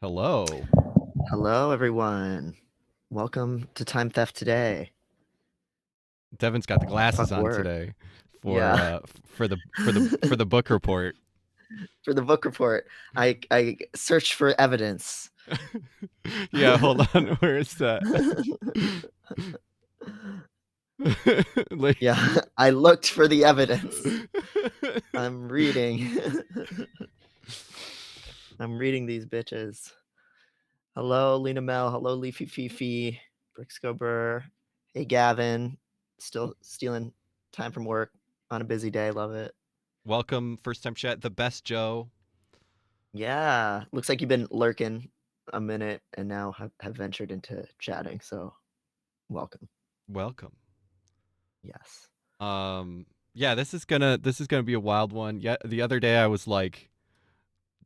Hello. Hello, everyone. Welcome to Time Theft Today. Devin's got the glasses Fuck on work. today for Yeah, uh for the book report. for the book report, I searched for evidence. Yeah, hold on. Where is that? like Yeah, I looked for the evidence. I'm reading. I'm reading these bitches. Hello, Lena Mel. Hello, Leafy Fifi. Brixco Burr. Hey, Gavin. Still stealing time from work on a busy day. Love it. Welcome, first time chat, the best Joe. Yeah, looks like you've been lurking a minute and now have ventured into chatting. So welcome. Welcome. Yes. Yeah, this is gonna be a wild one. Yeah, the other day I was like,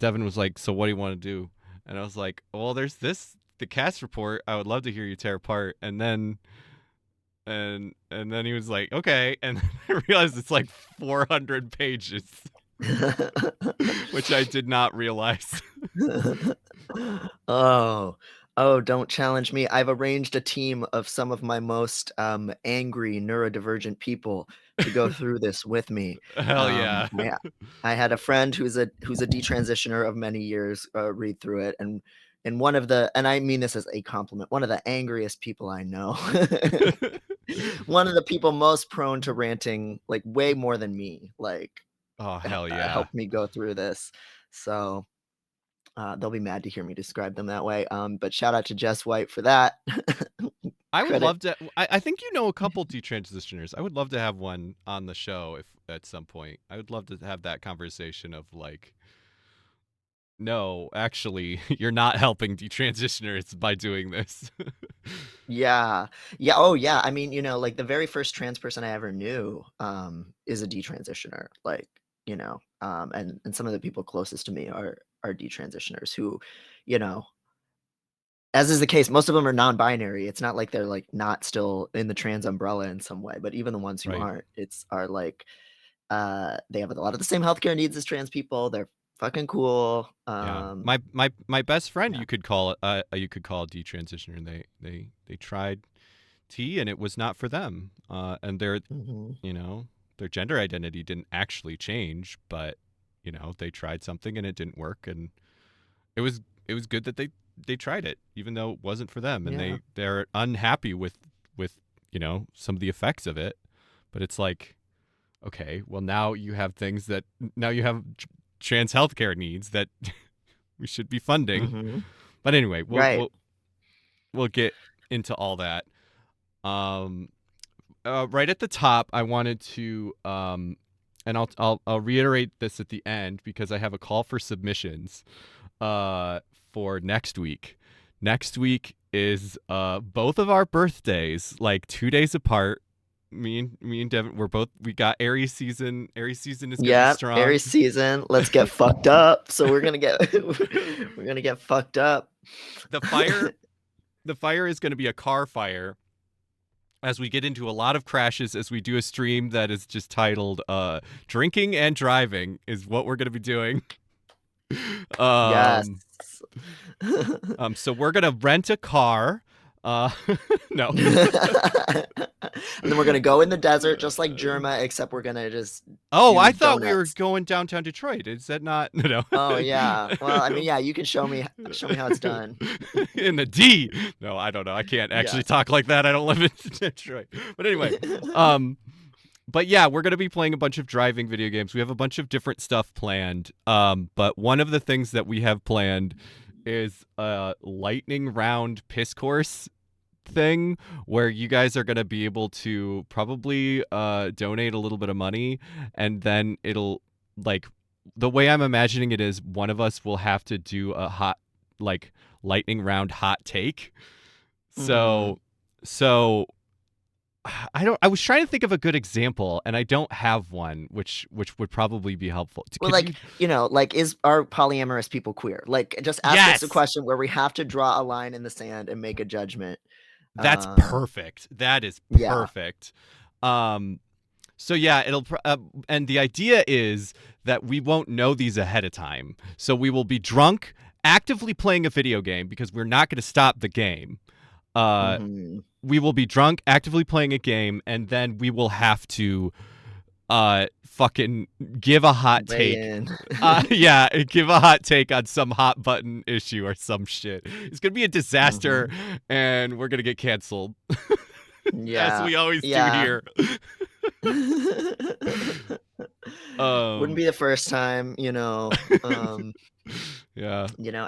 Devin was like, "So what do you want to do?" And I was like, "Well, there's the cast report. I would love to hear you tear apart." And then he was like, "Okay," and then I realized it's like 400 pages, which I did not realize. Oh, oh, don't challenge me. I've arranged a team of some of my most angry neurodivergent people to go through this with me. Hell yeah. I had a friend who's a detransitioner of many years read through it, and one of the, and I mean this as a compliment, one of the angriest people I know. One of the people most prone to ranting, like way more than me, like Oh hell yeah. helped me go through this. So they'll be mad to hear me describe them that way. But shout out to Jess White for that. I would Credit. love to. I think you know a couple detransitioners. I would love to have one on the show if at some point. I would love to have that conversation of like, no, actually, you're not helping detransitioners by doing this. Yeah. Yeah. Oh, yeah. I mean, like the very first trans person I ever knew is a detransitioner. Like, and some of the people closest to me are detransitioners who, you know, as is the case, most of them are non-binary. It's not like they're like not still in the trans umbrella in some way, but even the ones who Right. aren't, are like they have a lot of the same healthcare needs as trans people. They're fucking cool. Yeah. My best friend Yeah. you could call a detransitioner, and they tried T and it was not for them. And Hmm. you know, their gender identity didn't actually change, but they tried something and it didn't work, and it was it was good that they tried it even though it wasn't for them, and Yeah. they're unhappy with some of the effects of it. But it's like, okay, well, now you have trans healthcare needs that we should be funding. Hmm. But anyway, we'll Right. we'll we'll get into all that. Um right at the top, I wanted to and I'll reiterate this at the end because I have a call for submissions uh for next week. Next week is both of our birthdays, like 2 days apart. Me and Devin, we got Aries season. Aries season is going to be Yeah. strong. Aries season. Let's get fucked up. So we're gonna get we're gonna get fucked up. The fire the fire is going to be a car fire as we get into a lot of crashes, as we do a stream that is just titled drinking and driving is what we're going to be doing. Yes. um so we're going to rent a car. uh no. And then we're gonna go in the desert just like Germa, except we're gonna just Oh, do I thought we were donuts. going downtown Detroit. Is that not? No. Oh yeah. Well, I mean, yeah, you can show me how it's done. In the D. No, I don't know. I can't actually Yeah. talk like that. I don't live in Detroit. But anyway, um, but yeah, we're gonna be playing a bunch of driving video games. We have a bunch of different stuff planned. But one of the things that we have planned is a lightning round piss course thing where you guys are going to be able to probably donate a little bit of money, and then it'll, like, the way I'm imagining it is one of us will have to do a hot, like, lightning round hot take. Hmm. So I was trying to think of a good example and I don't have one, which would probably be helpful. Well, Could you? like, are polyamorous people queer? Like, just ask us a Yes. question where we have to draw a line in the sand and make a judgment. That's Um, perfect. That is yeah. perfect. Um So yeah, and the idea is that we won't know these ahead of time. So we will be drunk actively playing a video game because we're not going to stop the game. Mm-hmm. We will be drunk, actively playing a game, and then we will have to fucking give a hot Weigh take. in. Yeah, give a hot take on some hot button issue or some shit. It's gonna be a disaster, Mm-hmm. and we're gonna get canceled, as Yeah. we always do Yeah. here. Wouldn't um, be the first time, yeah.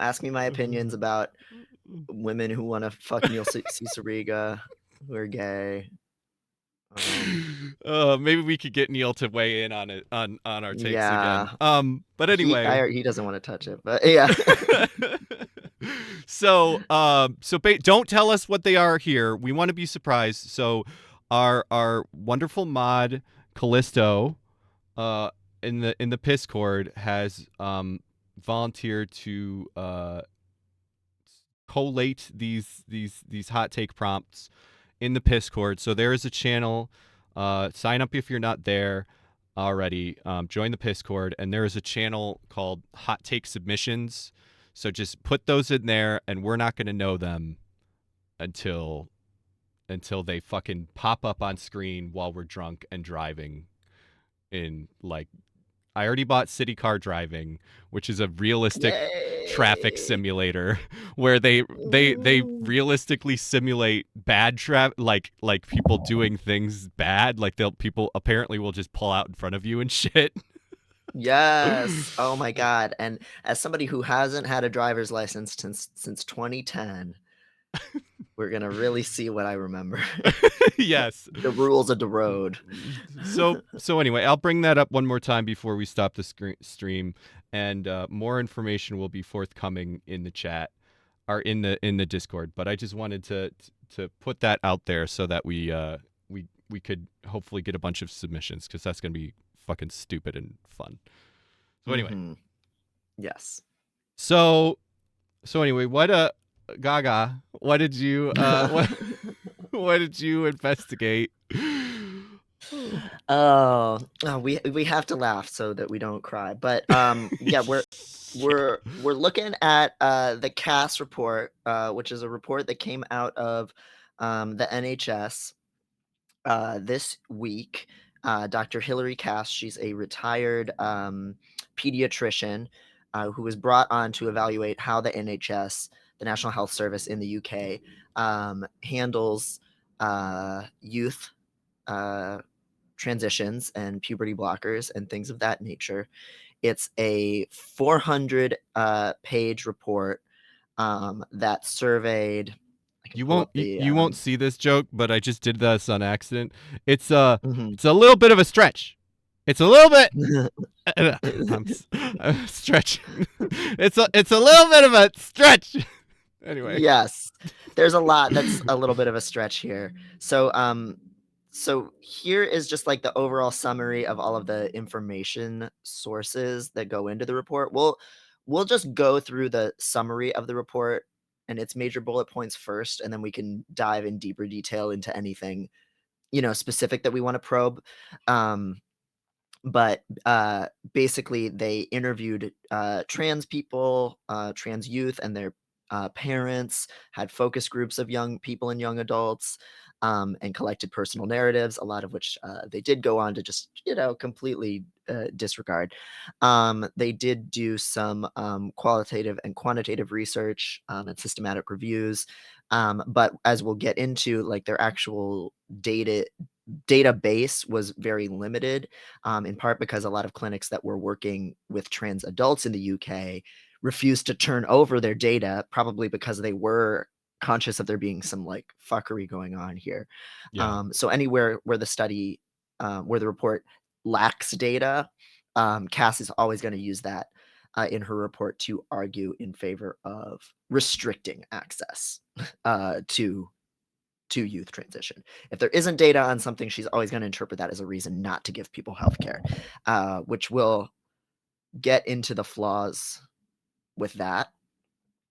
ask me my opinions about women who want to fuck Neil Cicerega, who are gay. Maybe we could get Neil to weigh in on it on our takes again. Yeah. But anyway. He doesn't want to touch it, but yeah. Don't tell us what they are here. We want to be surprised. So, our wonderful mod Callisto, uh, in the Piscord has volunteered to collate these hot take prompts in the Piscord. So there is a channel. Sign up if you're not there already. Join the Piscord, and there is a channel called Hot Take Submissions. So just put those in there, and we're not going to know them until they fucking pop up on screen while we're drunk and driving. In like, I already bought City Car Driving, which is a realistic traffic Yay. simulator where they Ooh. realistically simulate bad traffic, like people doing things bad, like people apparently will just pull out in front of you and shit. Yes. Oh my God. And as somebody who hasn't had a driver's license since 2010, we're gonna really see what I remember. Yes. The rules of the road. So anyway, I'll bring that up one more time before we stop the stream, and more information will be forthcoming in the chat or in the Discord. But I just wanted to put that out there so that we could hopefully get a bunch of submissions, because that's gonna be fucking stupid and fun. So anyway, Mm-hmm. Yes. so anyway, what Gaga, what did you what did you investigate? Oh, we have to laugh so that we don't cry. But yeah, we're looking at the CAS report, which is a report that came out of the NHS this week. Dr. Hilary Cass, she's a retired pediatrician who was brought on to evaluate how the NHS, the National Health Service in the UK, handles youth transitions and puberty blockers and things of that nature. It's a 400 page report that surveyed. I can You pull won't up the. you won't see this joke, but I just did this on accident. It's Mhm. it's a little bit of a stretch. It's a little bit. I'm stretching. It's a little bit of a stretch. Anyway. Yes, there's a lot that's a little bit of a stretch here. So here is just like the overall summary of all of the information sources that go into the report. We'll just go through the summary of the report and its major bullet points first, and then we can dive in deeper detail into anything, specific that we want to probe. But basically, they interviewed trans people, trans youth, and their parents, had focus groups of young people and young adults, and collected personal narratives, a lot of which they did go on to just, completely disregard. They did do some qualitative and quantitative research and systematic reviews. But as we'll get into, like their actual database was very limited, in part because a lot of clinics that were working with trans adults in the UK refused to turn over their data, probably because they were conscious of there being some like fuckery going on here. Yeah. So anywhere where where the report lacks data, Cass is always going to use that in her report to argue in favor of restricting access to youth transition. If there isn't data on something, she's always going to interpret that as a reason not to give people healthcare, which will get into the flaws with that.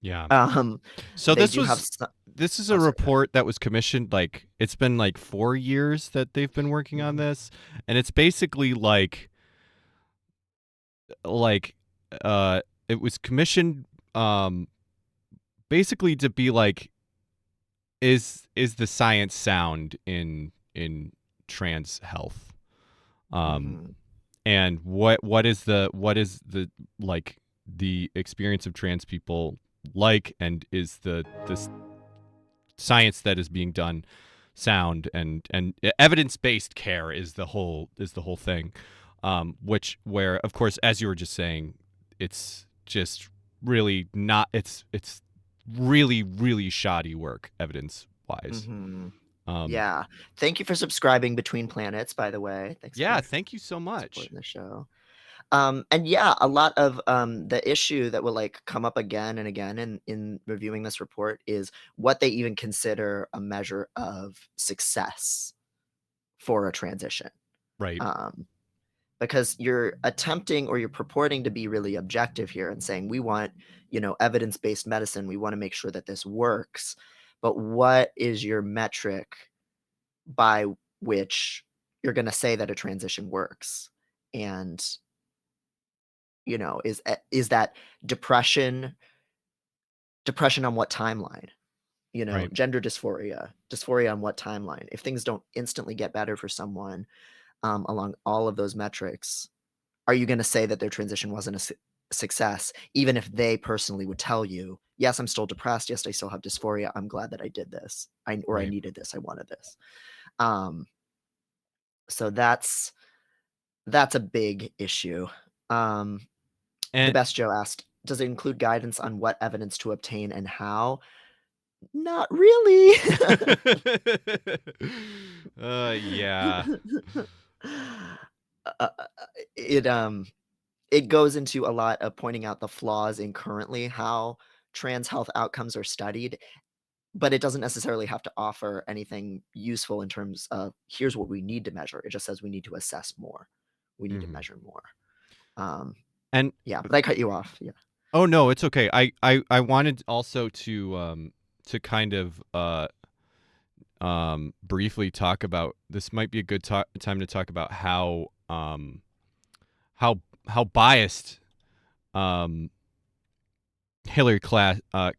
Yeah. Um, So they do have some. this is Oh, a sorry, go ahead. report that was commissioned, like it's been like 4 years that they've been working on Mhm. this, and it's basically like it was commissioned um basically to be like, is the science sound in trans health? Um Mm-hmm. and what is the like the experience of trans people like, and is the science that is being done sound, and evidence-based care is the whole thing, which where of course, as you were just saying, it's just really not, it's really really shoddy work evidence wise. Mm-hmm. um Yeah. Thank you for subscribing Between Planets, by the way. Thanks yeah, for thank you so much. supporting the show. And yeah, a lot of the issue that will like come up again and again in reviewing this report is what they even consider a measure of success for a transition. Right. Um, because you're attempting or you're purporting to be really objective here and saying we want, evidence-based medicine. We want to make sure that this works. But what is your metric by which you're going to say that a transition works? And is that depression on what timeline? Right. Gender dysphoria on what timeline? If things don't instantly get better for someone along all of those metrics, are you going to say that their transition wasn't a success, even if they personally would tell you, yes, I'm still depressed, yes, I still have dysphoria, I'm glad that I did this, I Right. needed this, I wanted this. um so that's a big issue. um The And Best Joe asked, does it include guidance on what evidence to obtain and how? Not really. yeah. Uh, uh, it it goes into a lot of pointing out the flaws in currently how trans health outcomes are studied, but it doesn't necessarily have to offer anything useful in terms of here's what we need to measure. It just says we need to assess more. We need to Mhm. measure more. Um, And yeah, but I cut you off. Yeah. oh no, it's okay. I wanted also to kind of briefly talk about, this might be a good time to talk about how how biased um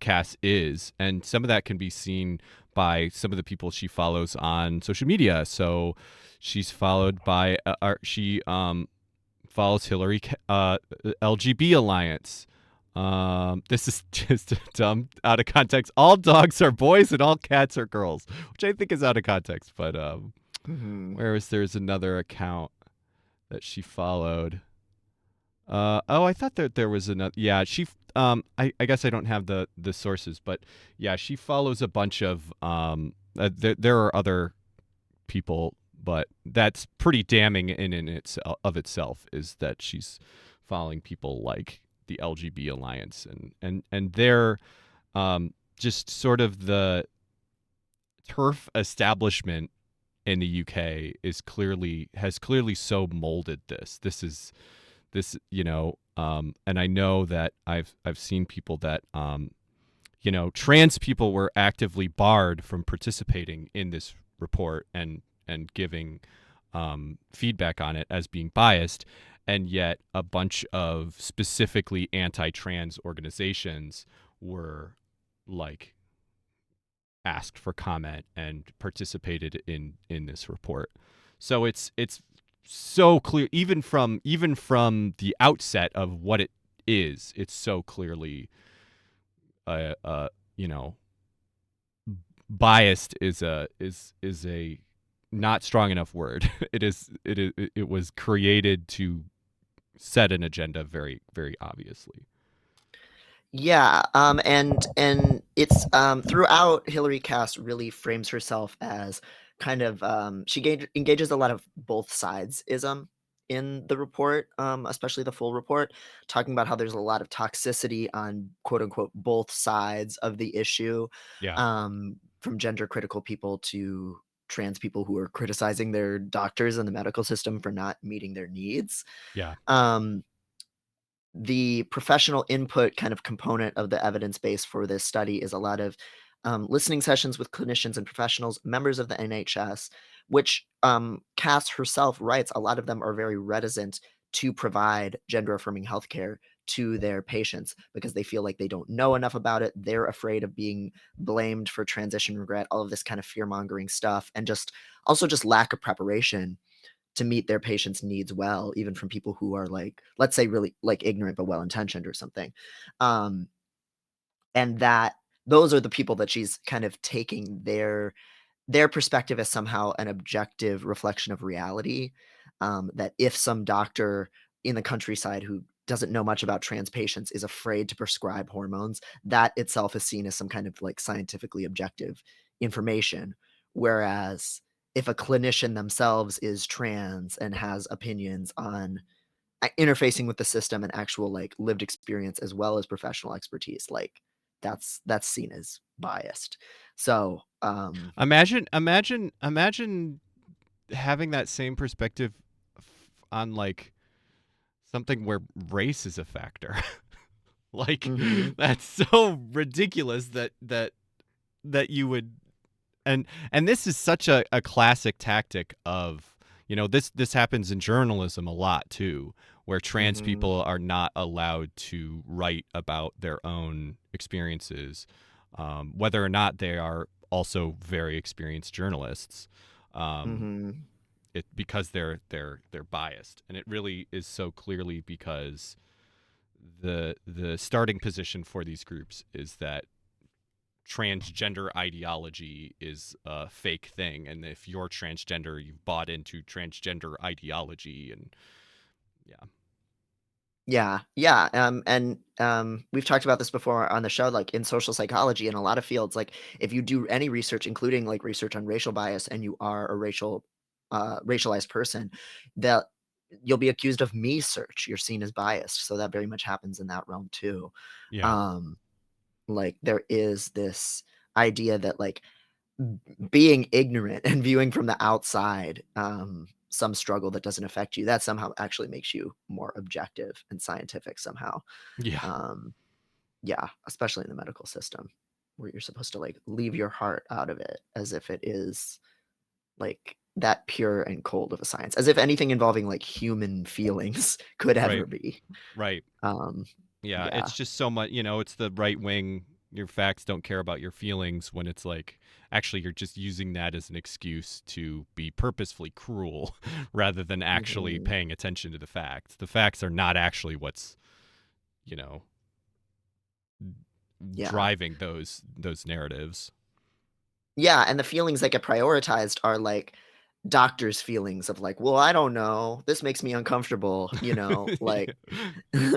Cass is, and some of that can be seen by some of the people she follows on social media. So she's followed by she follows LGB Alliance. This is just dumb, out of context. All dogs are boys and all cats are girls, which I think is out of context. But Mhm. whereas there's another account that she followed. Oh, I thought that there was another. Yeah, she. I guess I don't have the sources, but yeah, she follows a bunch of. There are other people, but that's pretty damning in its of itself, is that she's following people like the LGB Alliance, and they're just sort of the turf establishment in the UK has clearly so molded this. This is this and I know that I've seen people that trans people were actively barred from participating in this report and giving feedback on it as being biased, and yet a bunch of specifically anti-trans organizations were like asked for comment and participated in this report. So it's so clear, even from the outset of what it is, it's so clearly you know biased is a not strong enough word. It was created to set an agenda very very obviously. Yeah, and it's throughout Hillary Cass really frames herself as kind of she engages a lot of both sides ism in the report, especially the full report, talking about how there's a lot of toxicity on quote unquote both sides of the issue, Yeah. from gender critical people to trans people who are criticizing their doctors and the medical system for not meeting their needs. Yeah. Um, the professional input kind of component of the evidence base for this study is a lot of listening sessions with clinicians and professionals, members of the NHS, which Cass herself writes, a lot of them are very reticent to provide gender affirming healthcare to their patients because they feel like they don't know enough about it. They're afraid of being blamed for transition regret, all of this kind of fear mongering stuff, and just also just lack of preparation to meet their patients' needs well, even from people who are like, let's say, really like ignorant but well intentioned or something. Um, and that those are the people that she's kind of taking their perspective as somehow an objective reflection of reality. That if some doctor in the countryside who doesn't know much about trans patients is afraid to prescribe hormones, that itself is seen as some kind of like scientifically objective information. Whereas if a clinician themselves is trans and has opinions on interfacing with the system and actual like lived experience as well as professional expertise, like that's seen as biased. So Imagine having that same perspective on like something where race is a factor. Like mhm, that's so ridiculous that you would and this is such a classic tactic of this happens in journalism a lot too, where trans mhm, people are not allowed to write about their own experiences, whether or not they are also very experienced journalists, um, mhm. because they're biased, and it really is so clearly because the starting position for these groups is that transgender ideology is a fake thing, and if you're transgender you've bought into transgender ideology. And yeah. Yeah, yeah, and, we've talked about this before on the show, like, in social psychology, in a lot of fields, like, if you do any research, including, like, research on racial bias, and you are a racialized person, that you'll be accused of me search, you're seen as biased, so that very much happens in that realm too. Yeah. Um, like, there is this idea that, like, being ignorant and viewing from the outside, some struggle that doesn't affect you, that somehow actually makes you more objective and scientific somehow. Yeah. Um, yeah, especially in the medical system where you're supposed to like leave your heart out of it as if it is like that pure and cold of a science, as if anything involving like human feelings could Right. ever be. Right. Um, Yeah, yeah. it's just so much, it's the right wing, your facts don't care about your feelings, when it's like actually you're just using that as an excuse to be purposefully cruel rather than actually Mhm. paying attention to the facts. The facts are not actually what's, you know, Yeah. driving those narratives. Yeah, and the feelings that get prioritized are like doctors' feelings of like, "Well, I don't know. This makes me uncomfortable," like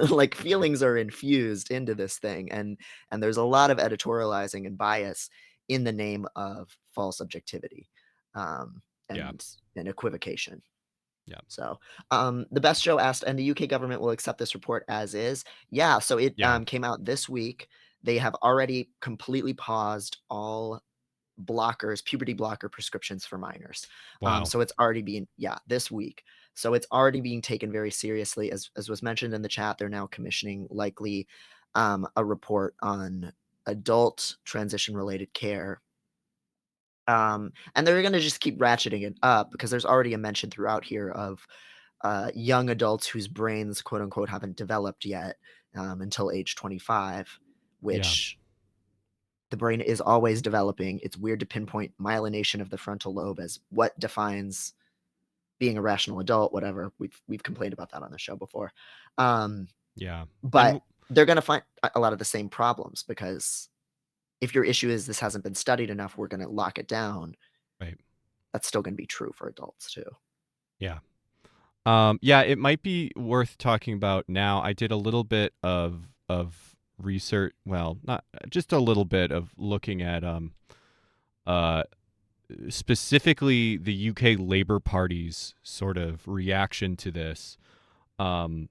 like feelings are infused into this thing and there's a lot of editorializing and bias in the name of false objectivity, um, Yeah. and equivocation. Yeah. So, the best show asked, and the UK government will accept this report as is. Yeah, so it Yeah. came out this week. They have already completely paused all blockers, puberty blocker prescriptions for minors. Wow. So it's already being yeah, this week. So it's already being taken very seriously. As was mentioned in the chat, they're now commissioning likely a report on adult transition related care. And they're going to just keep ratcheting it up because there's already a mention throughout here of young adults whose brains, quote unquote, haven't developed yet until age 25, Yeah. which the brain is always developing. It's weird to pinpoint myelination of the frontal lobe as what defines being a rational adult, whatever. We've complained about that on the show before. Um, Yeah. but they're going to find a lot of the same problems because if your issue is this hasn't been studied enough, we're going to lock it down. Right. That's still going to be true for adults too. Yeah. Yeah, it might be worth talking about now. I did a little bit of research, well, not just a little bit of looking at uh specifically the UK Labour Party's sort of reaction to this, um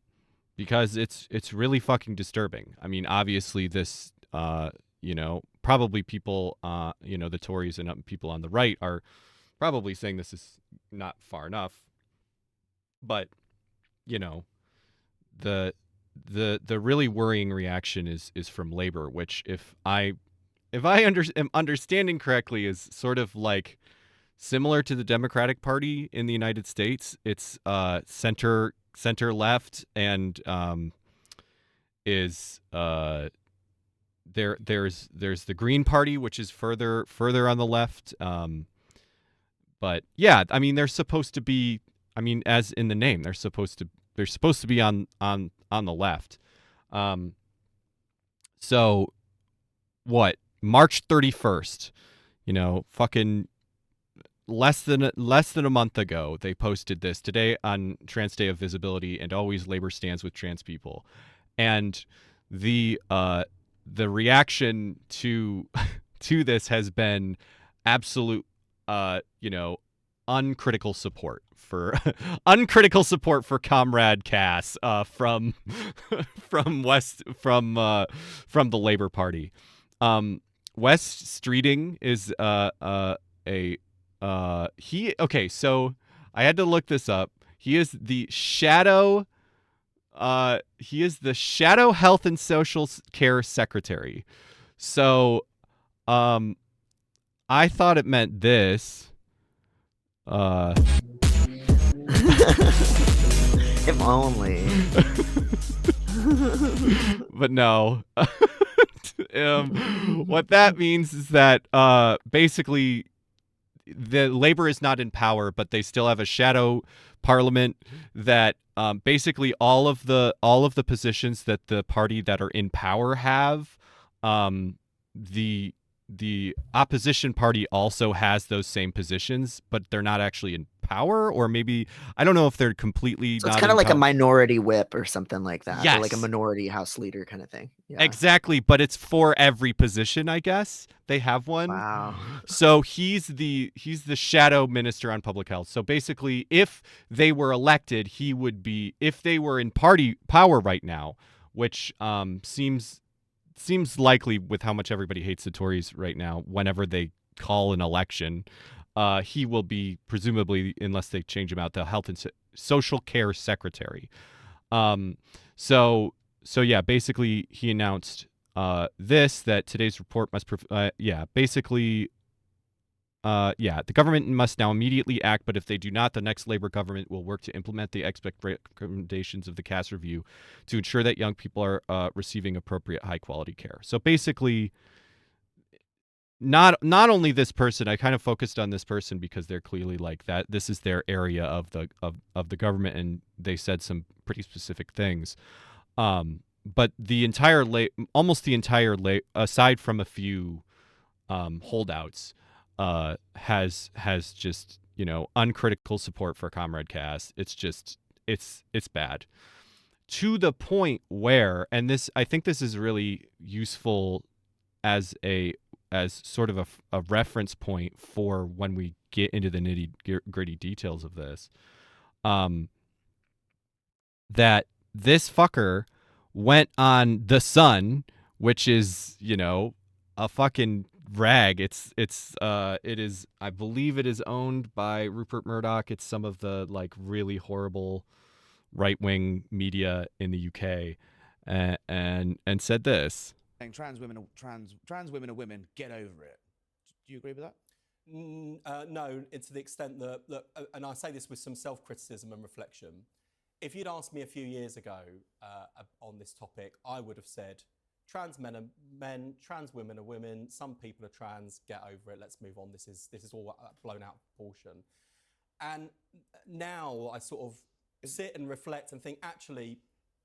because it's really fucking disturbing. I mean, obviously this probably people the Tories and people on the right are probably saying this is not far enough, but you know, the the really worrying reaction is from labor, which if I am understanding correctly is sort of like similar to the Democratic Party in the United States. It's center left, and is there's the Green Party, which is further on the left. But yeah, I mean, they're supposed to be. I mean, as in the name, they're supposed to be on the left. So what? March 31st. Fucking less than a month ago, they posted this today on Trans Day of Visibility, and always labor stands with trans people, and the reaction to to this has been absolute, uncritical support for uncritical support for Comrade Cass from from the Labor Party. Wes Streeting is a he. Okay, so I had to look this up. He is the shadow health and social care secretary. So I thought it meant this. If only. But no. What that means is that basically the labor is not in power, but they still have a shadow parliament that basically all of the positions that the party that are in power have, the opposition party also has those same positions, but they're not actually in power, or maybe I don't know if they're completely So it's not kind in of like a power. minority whip or something like that, or like a Yes, minority house leader kind of thing. Yeah. exactly, but it's for every position, I guess. They have one. Wow. So he's the shadow minister on public health. So basically, if they were elected, he would be, if they were in party power right now, which seems likely with how much everybody hates the Tories right now, whenever they call an election, he will be, presumably, unless they change him out, the health and social care secretary. So yeah, basically he announced that today's report must the government must now immediately act, but if they do not, the next Labor government will work to implement the recommendations of the Cass Review to ensure that young people are receiving appropriate high-quality care. So basically, not only this person, I kind of focused on this person because they're clearly like that. This is their area of the government, and they said some pretty specific things. But the entire almost the entire aside from a few holdouts, has just uncritical support for Comrade Cass. It's just it's bad, to the point where, and this, I think this is really useful as sort of a reference point for when we get into the nitty gritty details of this, that this fucker went on The Sun, which is, a fucking rag. It is, I believe it is owned by Rupert Murdoch. It's some of the like really horrible right-wing media in the UK, and said this. Trans women are women, get over it. Do you agree with that? No, it's to the extent that, look, and I say this with some self-criticism and reflection. If you'd asked me a few years ago on this topic, I would have said, trans men are men, trans women are women, some people are trans, get over it, let's move on. This is all blown out of proportion. And now I sort of sit and reflect and think, actually,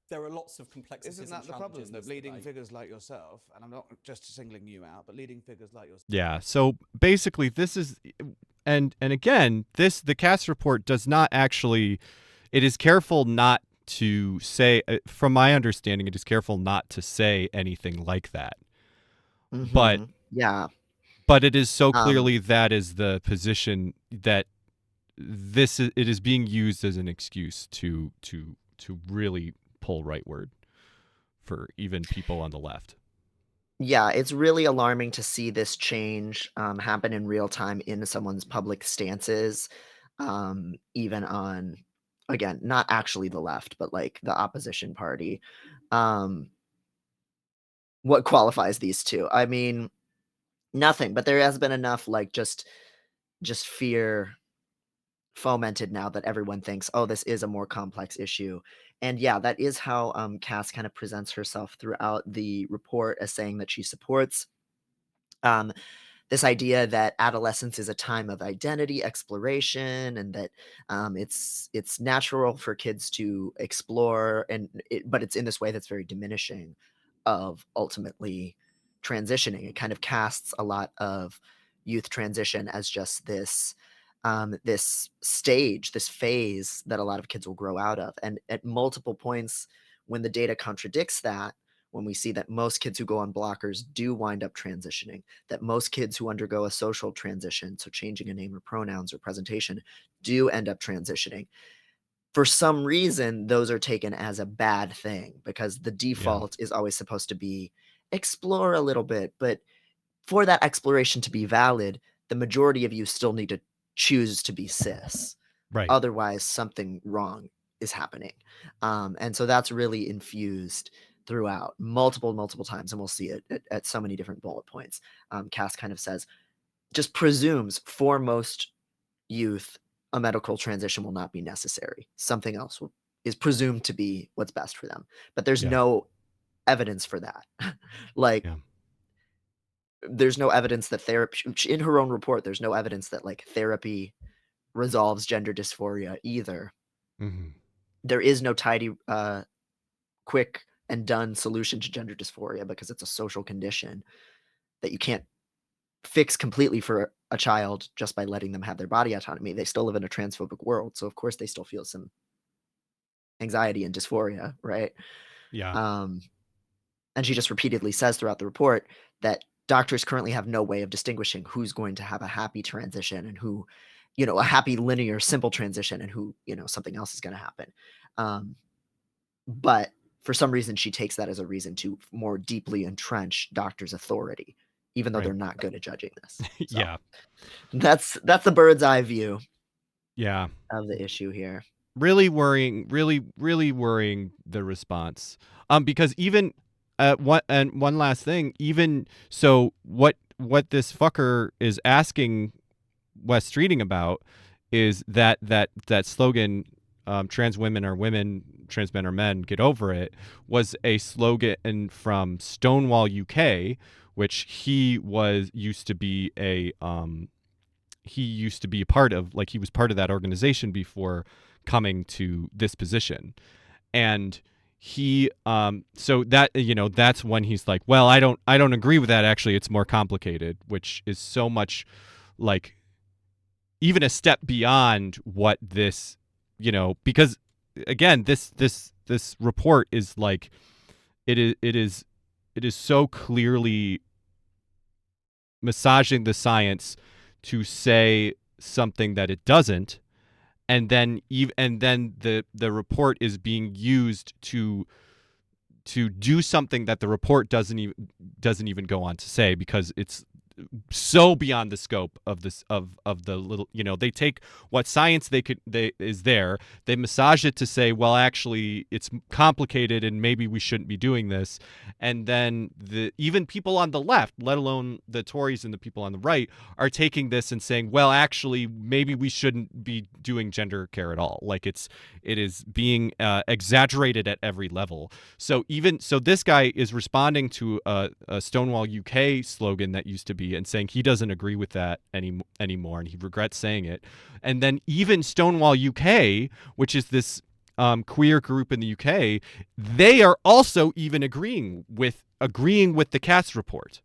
there are lots of complexities. Isn't that and the problem? That leading debate. figures like yourself, and I'm not just singling you out, but leading figures like yourself. Yeah. So basically, this is, and again, the Cass report does not actually. It is careful not to say, from my understanding, it is careful not to say anything like that. Mm-hmm. But yeah, but it is so clearly that is the position that it is being used as an excuse to really pull rightward for even people on the left. Yeah, it's really alarming to see this change happen in real time in someone's public stances, even on, again, not actually the left, but like the opposition party. What qualifies these two? I mean, nothing, but there has been enough like just fear fomented now that everyone thinks, oh, this is a more complex issue. And yeah, that is how Cass kind of presents herself throughout the report, as saying that she supports um, this idea that adolescence is a time of identity exploration, and that it's natural for kids to explore, but it's in this way that's very diminishing of ultimately transitioning. It kind of casts a lot of youth transition as just this stage, this phase that a lot of kids will grow out of. And at multiple points, when the data contradicts that, when we see that most kids who go on blockers do wind up transitioning, that most kids who undergo a social transition, so changing a name or pronouns or presentation, do end up transitioning. For some reason, those are taken as a bad thing, because the default is always supposed to be explore a little bit. But for that exploration to be valid, the majority of you still need to choose to be cis. Right. Otherwise, something wrong is happening. And so that's really infused throughout multiple times, and we'll see it at so many different bullet points. Cass kind of says, just presumes for most youth, a medical transition will not be necessary. Something else is presumed to be what's best for them. But there's Yeah. no evidence for that. Like, Yeah. there's no evidence that therapy, in her own report, there's no evidence that like therapy resolves gender dysphoria either. Mhm. There is no tidy, quick and done solution to gender dysphoria, because it's a social condition that you can't fix completely for a child just by letting them have their body autonomy. They still live in a transphobic world, so of course they still feel some anxiety and dysphoria, right? Yeah. And she just repeatedly says throughout the report that doctors currently have no way of distinguishing who's going to have a happy transition and who, a happy, linear, simple transition, and who, something else is going to happen. But for some reason, she takes that as a reason to more deeply entrench doctors' authority, even though Right. they're not good at judging this. So Yeah. that's the bird's eye view Yeah. of the issue here. Really worrying, really worrying, the response. Because even one last thing, even so, what this fucker is asking Wes Streeting about is that slogan, trans women are women, trans men are men, get over it, was a slogan from Stonewall UK, which he used to be a part of. Like, he was part of that organization before coming to this position. And he so that, that's when he's like, well, I don't agree with that, actually it's more complicated, which is so much like even a step beyond what this, because again, this report is like, it is so clearly massaging the science to say something that it doesn't, and then the report is being used to do something that the report doesn't even go on to say, because it's so beyond the scope of this of the little, they take what science they is there, they massage it to say, well, actually it's complicated and maybe we shouldn't be doing this. And then even people on the left, let alone the Tories and the people on the right, are taking this and saying, well, actually maybe we shouldn't be doing gender care at all. Like, it is being exaggerated at every level. So this guy is responding to a Stonewall UK slogan that used to be, and saying he doesn't agree with that anymore, and he regrets saying it. And then even Stonewall UK, which is this queer group in the UK, they are also even agreeing with the Cass report.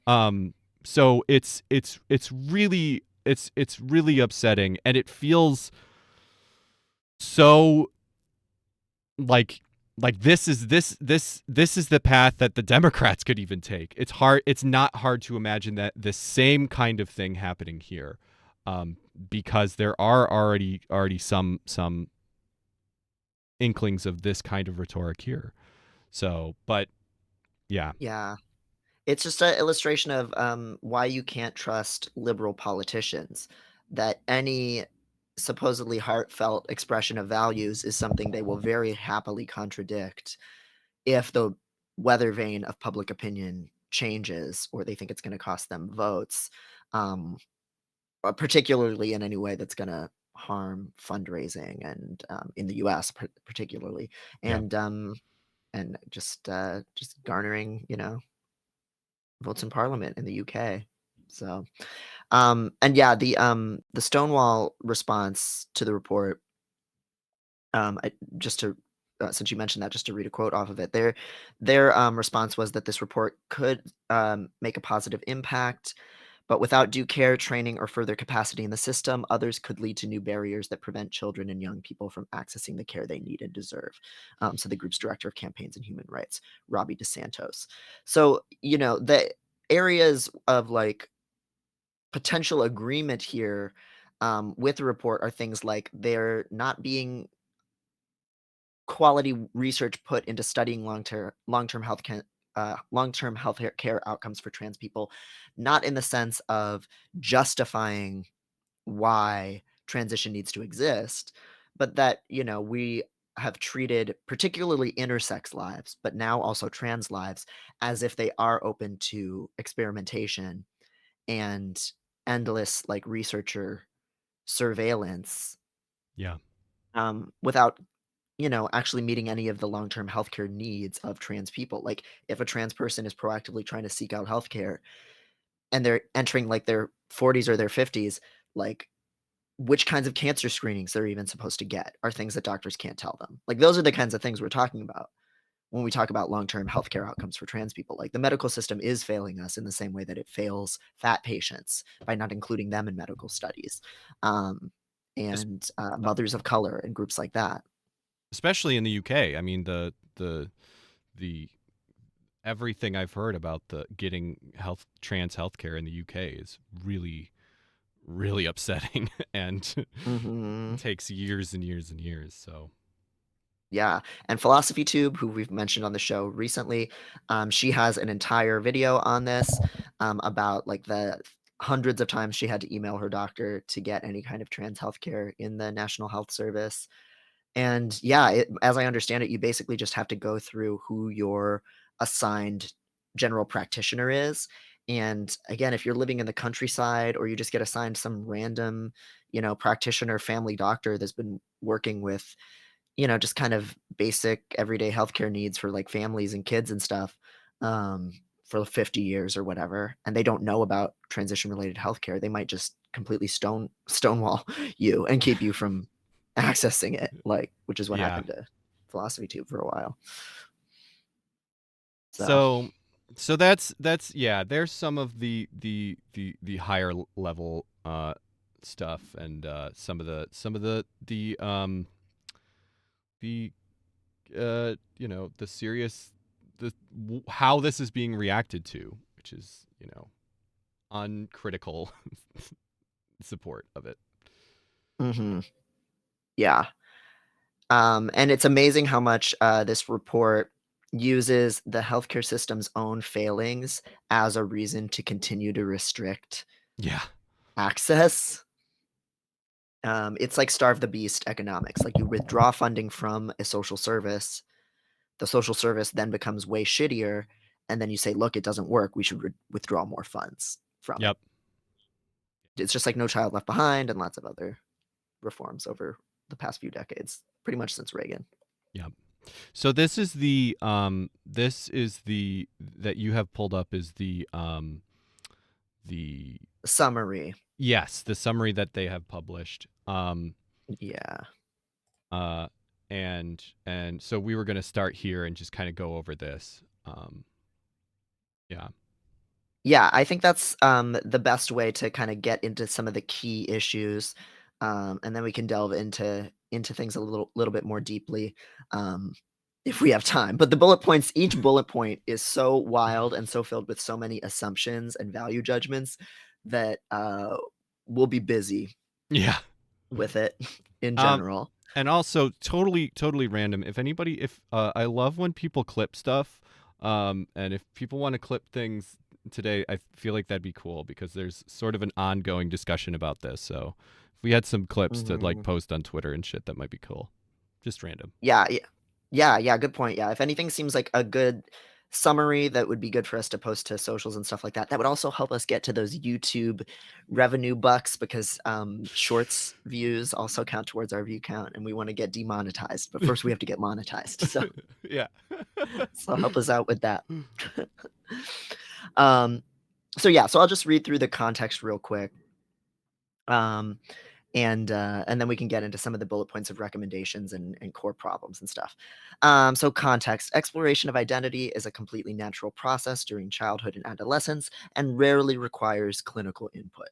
So it's really upsetting, and it feels so like this is the path that the Democrats could even take. It's not hard to imagine that the same kind of thing happening here, because there are already some inklings of this kind of rhetoric here. So, but yeah. It's just an illustration of why you can't trust liberal politicians, that any supposedly heartfelt expression of values is something they will very happily contradict if the weather vane of public opinion changes, or they think it's going to cost them votes, particularly in any way that's going to harm fundraising, and in the U.S. Particularly, Yeah. and just garnering, votes in Parliament in the UK. So, and yeah, the Stonewall response to the report. Just to since you mentioned that, just to read a quote off of it, their response was that this report could make a positive impact, but without due care, training, or further capacity in the system, others could lead to new barriers that prevent children and young people from accessing the care they need and deserve. So the group's director of campaigns and human rights, Robbie DeSantos. So, the areas of like potential agreement here with the report are things like there not being quality research put into studying long-term health care outcomes for trans people, not in the sense of justifying why transition needs to exist, but that we have treated particularly intersex lives, but now also trans lives, as if they are open to experimentation and endless like researcher surveillance, Yeah. without actually meeting any of the long-term healthcare needs of trans people. Like if a trans person is proactively trying to seek out healthcare and they're entering like their 40s or their 50s, like which kinds of cancer screenings they're even supposed to get are things that doctors can't tell them. Like those are the kinds of things we're talking about when we talk about long-term healthcare outcomes for trans people. Like the medical system is failing us in the same way that it fails fat patients by not including them in medical studies. Es- And mothers of color and groups like that. Especially in the UK. I mean, the everything I've heard about the getting trans healthcare in the UK is really, really upsetting and Mhm. takes years and years and years. So Yeah, and Philosophy Tube, who we've mentioned on the show recently, she has an entire video on this, about like the hundreds of times she had to email her doctor to get any kind of trans healthcare in the National Health Service. And yeah, as I understand it, you basically just have to go through who your assigned general practitioner is. And again, if you're living in the countryside or you just get assigned some random, practitioner, family doctor that's been working with just kind of basic everyday healthcare needs for like families and kids and stuff, for 50 years or whatever, and they don't know about transition related healthcare, they might just completely stonewall you and keep you from accessing it, like, which is what yeah. happened to Philosophy Tube for a while. So, So that's yeah. There's some of the higher level stuff and some of the the serious how this is being reacted to, which is uncritical support of it. mhm, yeah. And it's amazing how much this report uses the healthcare system's own failings as a reason to continue to restrict Yeah. access. It's like starve the beast economics. Like you withdraw funding from a social service, the social service then becomes way shittier, and then you say, "Look, it doesn't work. We should withdraw more funds from it." Yep. It's just like No Child Left Behind and lots of other reforms over the past few decades, pretty much since Reagan. Yep. So this is the that you have pulled up is the Summary. yes, the summary that they have published. Yeah. Uh, and so we were going to start here and just kind of go over this. Yeah. Yeah, I think that's the best way to kind of get into some of the key issues, and then we can delve into things a little bit more deeply, if we have time. But the bullet points, each bullet point is so wild and so filled with so many assumptions and value judgments that we'll be busy Yeah. with it in Um, general. and also totally random. If anybody, if I love when people clip stuff, and if people want to clip things today, I feel like that'd be cool because there's sort of an ongoing discussion about this. So if we had some clips to like Mhm. post on Twitter and shit, that might be cool. Just random. Yeah, yeah, yeah, yeah. Good point. Yeah, if anything seems like a good summary that would be good for us to post to socials and stuff like that. That would also help us get to those YouTube revenue bucks, because shorts views also count towards our view count, and we want to get demonetized. But first we have to get monetized. So Yeah. so help us out with that. So I'll just read through the context real quick. And then we can get into some of the bullet points of recommendations and core problems and stuff. So context: exploration of identity is a completely natural process during childhood and adolescence and rarely requires clinical input.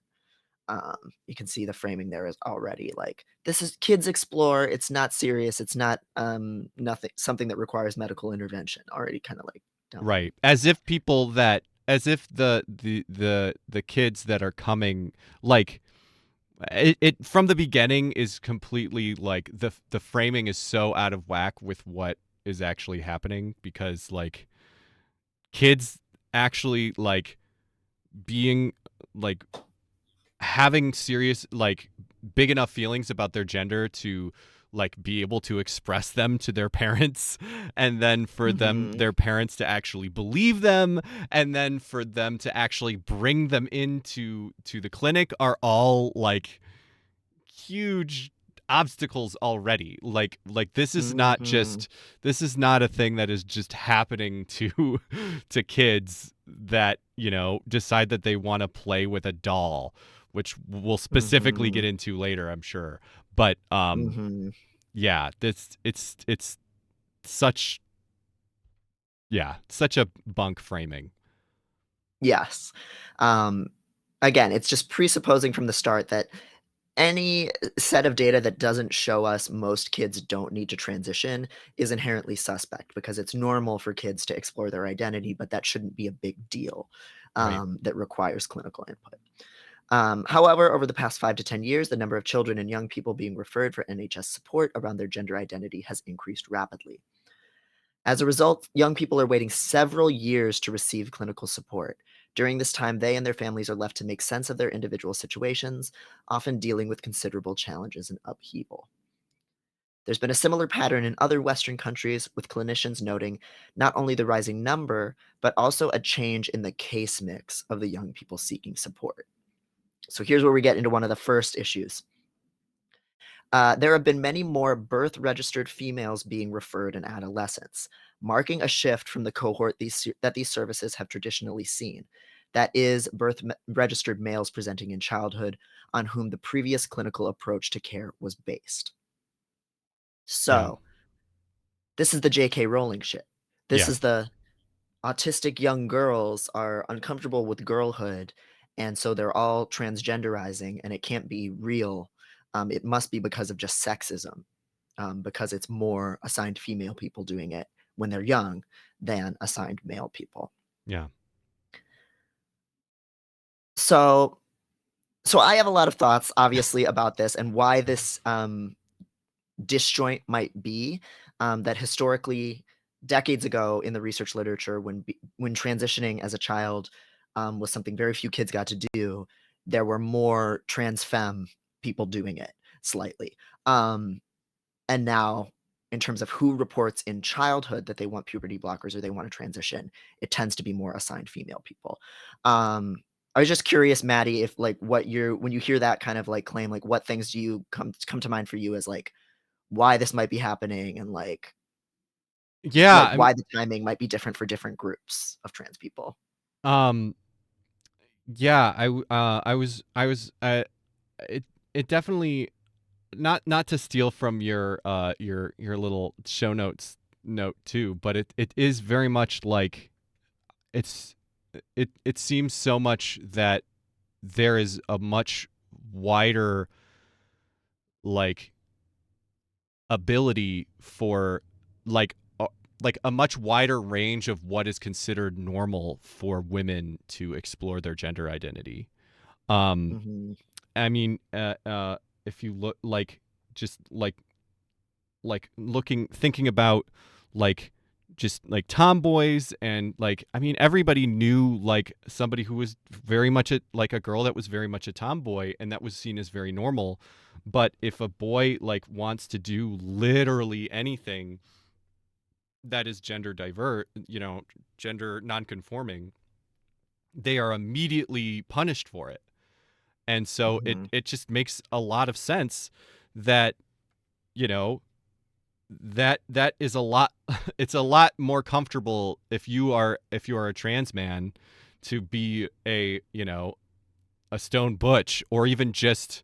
You can see the framing there is already like, this is kids explore. It's not serious. It's not something that requires medical intervention. Already kind of like down. Right. As if the kids that are coming, like, it from the beginning is completely like the framing is so out of whack with what is actually happening, because like kids actually like being like having serious, like, big enough feelings about their gender to like be able to express them to their parents, and then for their parents to actually believe them, and then for them to actually bring them into the clinic, are all like huge obstacles already. Like this is not a thing that is just happening to kids that, decide that they want to play with a doll, which we'll specifically get into later, I'm sure. But yeah, it's such a bunk framing. Yes. Again, it's just presupposing from the start that any set of data that doesn't show us most kids don't need to transition is inherently suspect, because it's normal for kids to explore their identity, but that shouldn't be a big deal that requires clinical input. However, over the past 5 to 10 years, the number of children and young people being referred for NHS support around their gender identity has increased rapidly. As a result, young people are waiting several years to receive clinical support. During this time, they and their families are left to make sense of their individual situations, often dealing with considerable challenges and upheaval. There's been a similar pattern in other Western countries, with clinicians noting not only the rising number, but also a change in the case mix of the young people seeking support. So here's where we get into one of the first issues. There have been many more birth-registered females being referred in adolescence, marking a shift from the cohort that these services have traditionally seen. That is, birth-registered males presenting in childhood, on whom the previous clinical approach to care was based. So, this is the J.K. Rowling shit. This is the autistic young girls are uncomfortable with girlhood, and so they're all transgenderizing, and it can't be real. It must be because of just sexism, because it's more assigned female people doing it when they're young than assigned male people. Yeah. So I have a lot of thoughts, obviously, about this and why this disjoint might be. That historically, decades ago in the research literature, when transitioning as a child was something very few kids got to do, there were more trans femme people doing it slightly. And now, in terms of who reports in childhood that they want puberty blockers or they want to transition, it tends to be more assigned female people. I was just curious, Maddie, if like when you hear that kind of like claim, like what things do you come to mind for you as like why this might be happening, and like why the timing might be different for different groups of trans people. Yeah, it definitely, not to steal from your little show notes note too, but it is very much like it seems so much that there is a much wider like ability for like a much wider range of what is considered normal for women to explore their gender identity. I mean, if you look just thinking about just tomboys, and I mean, everybody knew somebody who was very much a girl that was very much a tomboy, and that was seen as very normal. But if a boy wants to do literally anything, that is gender gender nonconforming, they are immediately punished for it. And so Mhm. it just makes a lot of sense that, you know, that is a lot it's a lot more comfortable if you are a trans man to be a stone butch or even just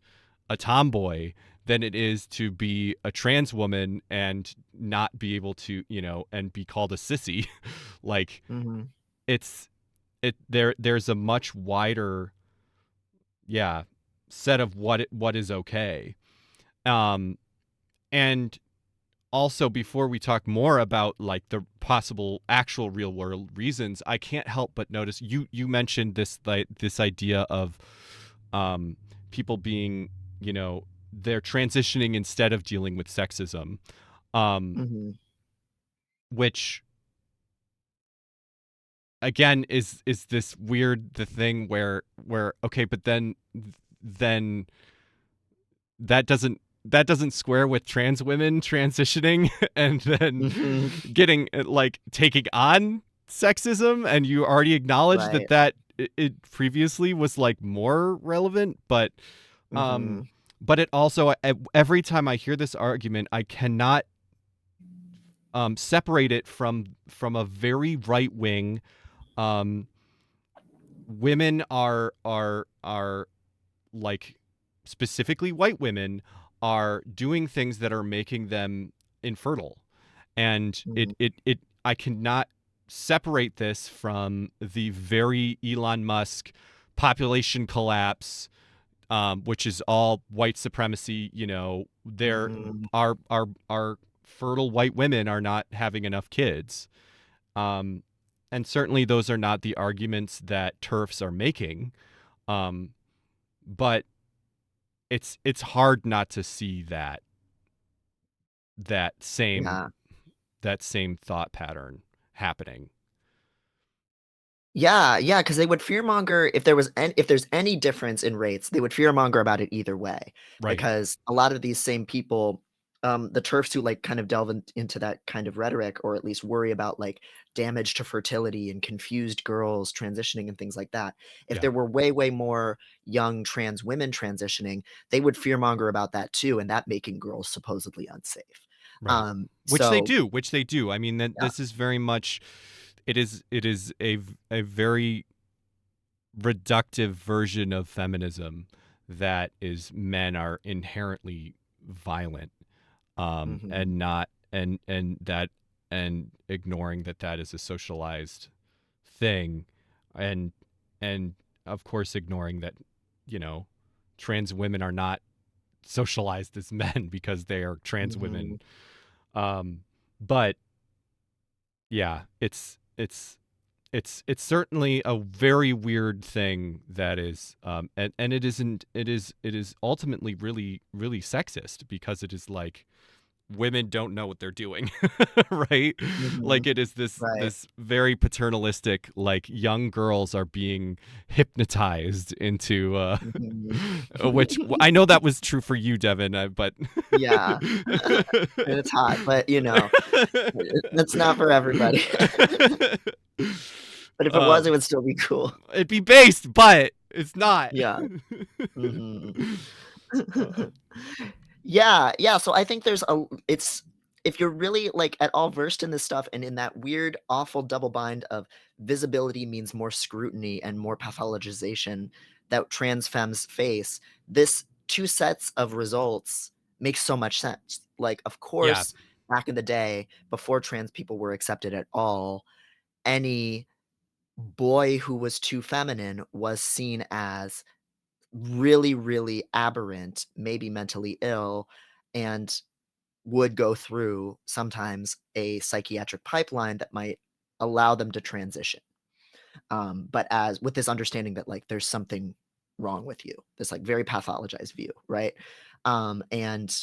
a tomboy than it is to be a trans woman and not be able to, and be called a sissy. Like, Mhm. it's there's a much wider, yeah, set of what is okay. Um and also, before we talk more about like the possible actual real world reasons, I can't help but notice you mentioned this idea of people being, they're transitioning instead of dealing with sexism, um Mhm. which again is this weird the thing where okay, but then that doesn't square with trans women transitioning and then Mhm. getting like taking on sexism, and you already acknowledged Right. that it previously was like more relevant, um Mhm. but it also, every time I hear this argument, I cannot separate it from a very right wing, um women are like, specifically white women are doing things that are making them infertile, and Mhm. I cannot separate this from the very Elon Musk population collapse, which is all white supremacy. There Mhm. our fertile white women are not having enough kids, um, and certainly those are not the arguments that TERFs are making, um, but it's hard not to see that same Yeah. that same thought pattern happening. Yeah, yeah, because they would fearmonger if there's any difference in rates, they would fearmonger about it either way. Right. Because a lot of these same people, the TERFs who like kind of delve into that kind of rhetoric, or at least worry about like damage to fertility and confused girls transitioning and things like that. If Yeah. there were way, way more young trans women transitioning, they would fearmonger about that too, and that making girls supposedly unsafe. Right. So Which they do. I mean, that yeah. this is very much, it is a very reductive version of feminism, that is, men are inherently violent, Mhm. and not and ignoring that is a socialized thing, and and of course ignoring that, you know trans women are not socialized as men because they are trans women. Mhm. But yeah, it's certainly a very weird thing that is, and it is ultimately really really sexist, because it is like, women don't know what they're doing. Right? Mhm. Like, it is this Right. this very paternalistic, like, young girls are being hypnotized into, Mhm. which I know that was true for you, Devin, but Yeah, and it's hot, but, that's not for everybody. But if it was, it um would still be cool. it'd be based, but it's not. Yeah. Mhm. uh, Yeah, yeah, so I think it's if you're really, like, at all versed in this stuff and in that weird, awful double bind of visibility means more scrutiny and more pathologization that trans femmes face, this 2 sets of results makes so much sense. Like, of yeah. course, back in the day, before trans people were accepted at all, any boy who was too feminine was seen as really, really aberrant, maybe mentally ill, and would go through sometimes a psychiatric pipeline that might allow them to transition. But as with this understanding that like there's something wrong with you, this like very pathologized view, right? And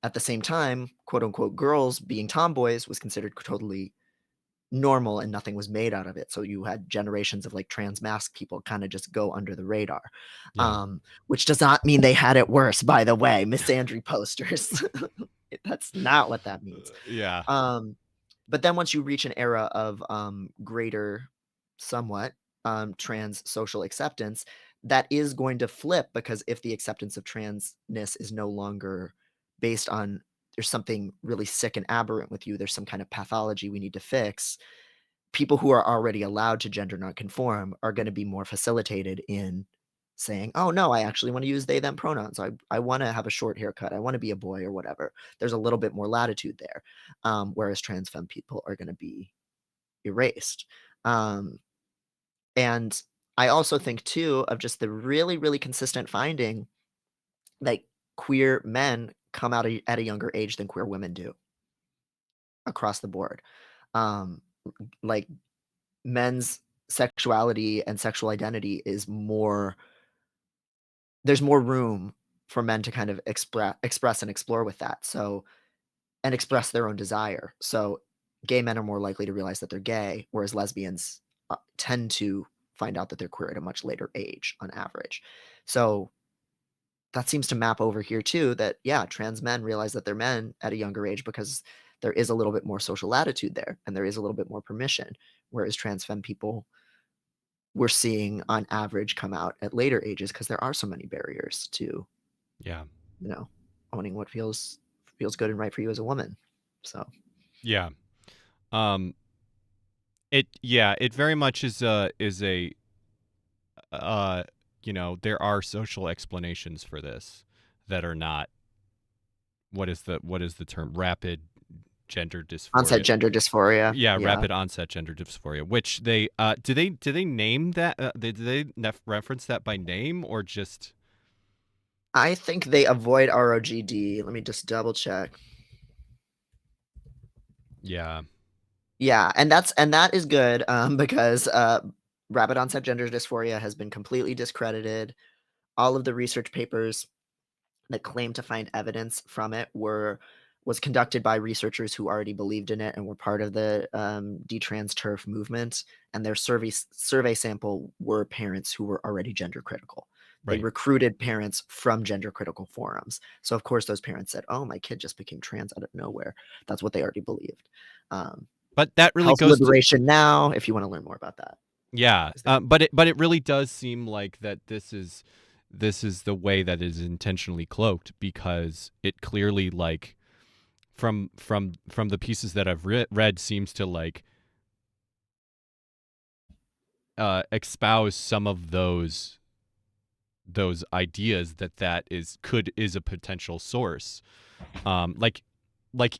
at the same time, quote unquote, girls being tomboys was considered totally normal and nothing was made out of it. So you had generations of like trans mask people kind of just go under the radar, Yeah. which does not mean they had it worse, by the way. Misandry posters. That's not what that means. Yeah. Um, But then once you reach an era of greater, somewhat trans social acceptance, that is going to flip, because if the acceptance of transness is no longer based on there's something really sick and aberrant with you, there's some kind of pathology we need to fix, people who are already allowed to gender nonconform are going to be more facilitated in saying, oh no, I actually want to use they them pronouns, I want to have a short haircut, I want to be a boy or whatever. There's a little bit more latitude there, whereas trans femme people are going to be erased. And I also think too of just the really, really consistent finding that queer men come out at a younger age than queer women do across the board. Like men's sexuality and sexual identity is more, there's more room for men to kind of express and explore with that. So, and express their own desire. So gay men are more likely to realize that they're gay, whereas lesbians tend to find out that they're queer at a much later age on average. So that seems to map over here too, that yeah, trans men realize that they're men at a younger age because there is a little bit more social latitude there and there is a little bit more permission, whereas trans femme people we're seeing on average come out at later ages because there are so many barriers to Yeah. owning what feels good and right for you as a woman. So Yeah. It very much is a there are social explanations for this that are not what is the term, rapid gender dysphoria. Onset gender dysphoria. Yeah, rapid onset gender dysphoria, which they do they name that, did they reference that by name or just? I think they avoid ROGD. Let me just double check. Yeah. Yeah, and that is good because rapid onset gender dysphoria has been completely discredited. All of the research papers that claim to find evidence from it was conducted by researchers who already believed in it and were part of the detrans turf movement, and their survey sample were parents who were already gender critical. They Right. recruited parents from gender critical forums. So of course those parents said, oh, my kid just became trans out of nowhere. That's what they already believed. But that really Health goes Liberation Now, if you want to learn more about that. Yeah, but it really does seem like that this is the way that is intentionally cloaked, because it clearly, like, from the pieces that I've read seems to like espouse some of those ideas that is a potential source, like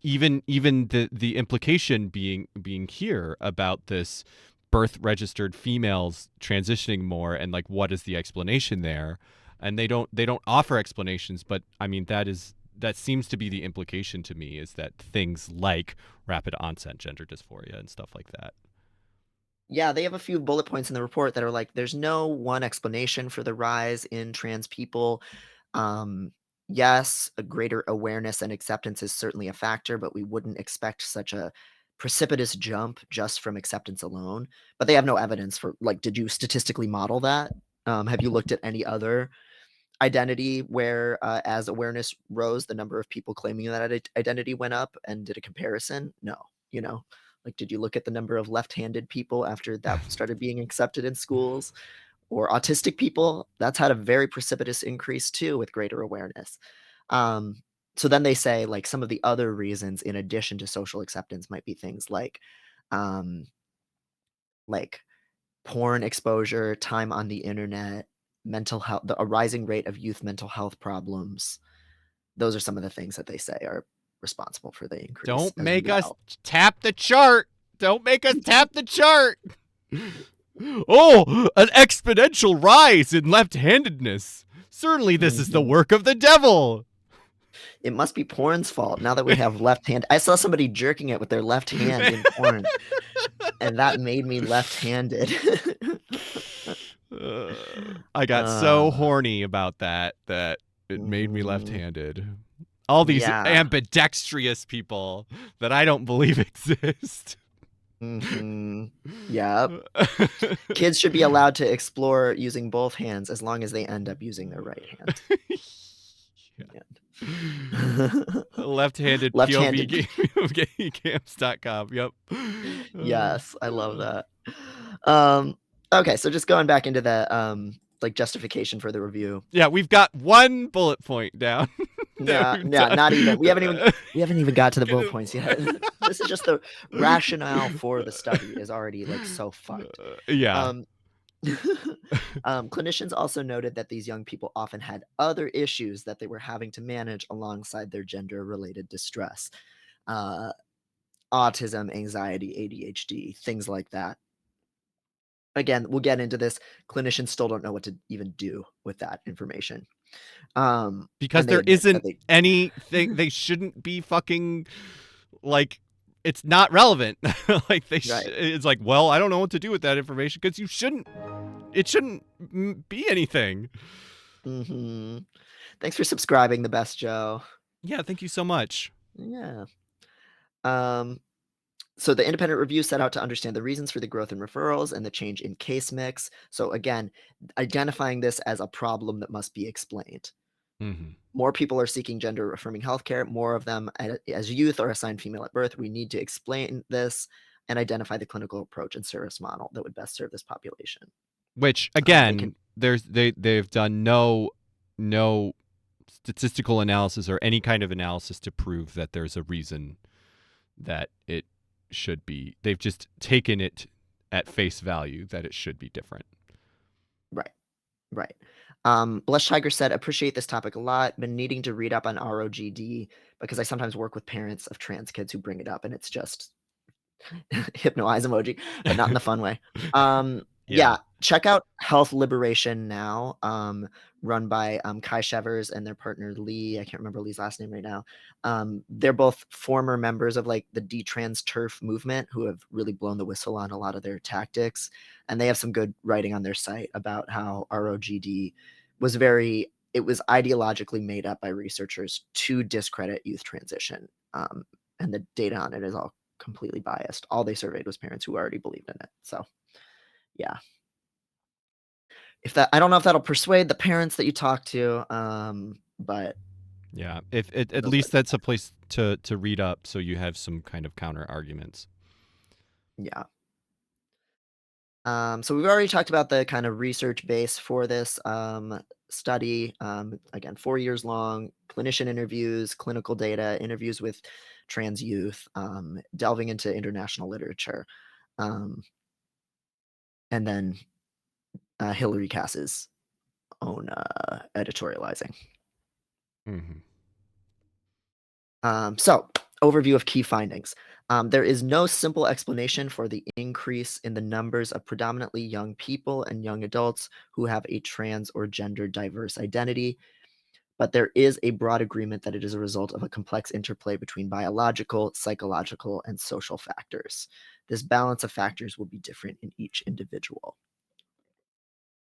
even the implication being here about this birth registered females transitioning more, and like what is the explanation there, and they don't offer explanations, but I mean that seems to be the implication to me, is that things like rapid onset gender dysphoria and stuff like that. Yeah, they have a few bullet points in the report that are like, there's no one explanation for the rise in trans people. Yes, a greater awareness and acceptance is certainly a factor, but we wouldn't expect such a precipitous jump just from acceptance alone. But they have no evidence for, like, did you statistically model that? Have you looked at any other identity where as awareness rose, the number of people claiming that identity went up, and did a comparison? No. Like, did you look at the number of left-handed people after that started being accepted in schools, or autistic people? That's had a very precipitous increase too with greater awareness. So then they say, like, some of the other reasons in addition to social acceptance might be things like porn exposure, time on the internet, mental health, a rising rate of youth mental health problems. Those are some of the things that they say are responsible for the increase. Don't as make us well. tap the chart. Don't make us tap the chart. Oh, an exponential rise in left-handedness. Certainly this is the work of the devil. It must be porn's fault now that we have left hand. I saw somebody jerking it with their left hand in porn, and that made me left-handed. I got so horny about that it made me left-handed. All these ambidextrous people that I don't believe exist. Yeah. Kids should be allowed to explore using both hands as long as they end up using their right hand. Yeah. Left-handed Left-handed. POV gamecamps.com. Yep. Yes, I love that. Okay, so just going back into the like justification for the review. Yeah, we've got one bullet point down. No, not even. We haven't even got to the bullet points yet. This is just the rationale for the study is already like so fucked. Yeah. Clinicians also noted that these young people often had other issues that they were having to manage alongside their gender-related distress. Autism, anxiety, ADHD, things like that. Again, we'll get into this. Clinicians still don't know what to even do with that information. Because and they there admit that isn't anything they shouldn't be fucking like it's not relevant. Like Right. it's like, well, I don't know what to do with that information because it shouldn't be anything. Thanks for subscribing, the best Joe. Yeah, thank you so much. Yeah. So the independent review set out to understand the reasons for the growth in referrals and the change in case mix. So again, identifying this as a problem that must be explained. More people are seeking gender affirming healthcare. More of them as youth are assigned female at birth. We need to explain this and identify the clinical approach and service model that would best serve this population. Which again, they've done no statistical analysis or any kind of analysis to prove that there's a reason that it should be. They've just taken it at face value that it should be different. Right. Blush Tiger said, appreciate this topic a lot. Been needing to read up on ROGD because I sometimes work with parents of trans kids who bring it up, and it's just hypno eyes emoji, but not in the fun way. Yeah, check out Health Liberation Now, run by Kai Shevers and their partner Lee. I can't remember Lee's last name right now. They're both former members of like the detrans turf movement who have really blown the whistle on a lot of their tactics, and they have some good writing on their site about how ROGD was it was ideologically made up by researchers to discredit youth transition, and the data on it is all completely biased. All they surveyed was parents who already believed in it. So yeah, I don't know if that'll persuade the parents that you talk to, but yeah, if at least that's a place to read up so you have some kind of counter arguments. Yeah. So we've already talked about the kind of research base for this study. Again, 4 years long, clinician interviews, clinical data, interviews with trans youth, delving into international literature, and then Hillary Cass's own editorializing. So, overview of key findings. There is no simple explanation for the increase in the numbers of predominantly young people and young adults who have a trans or gender diverse identity, but there is a broad agreement that it is a result of a complex interplay between biological, psychological, and social factors. This balance of factors will be different in each individual.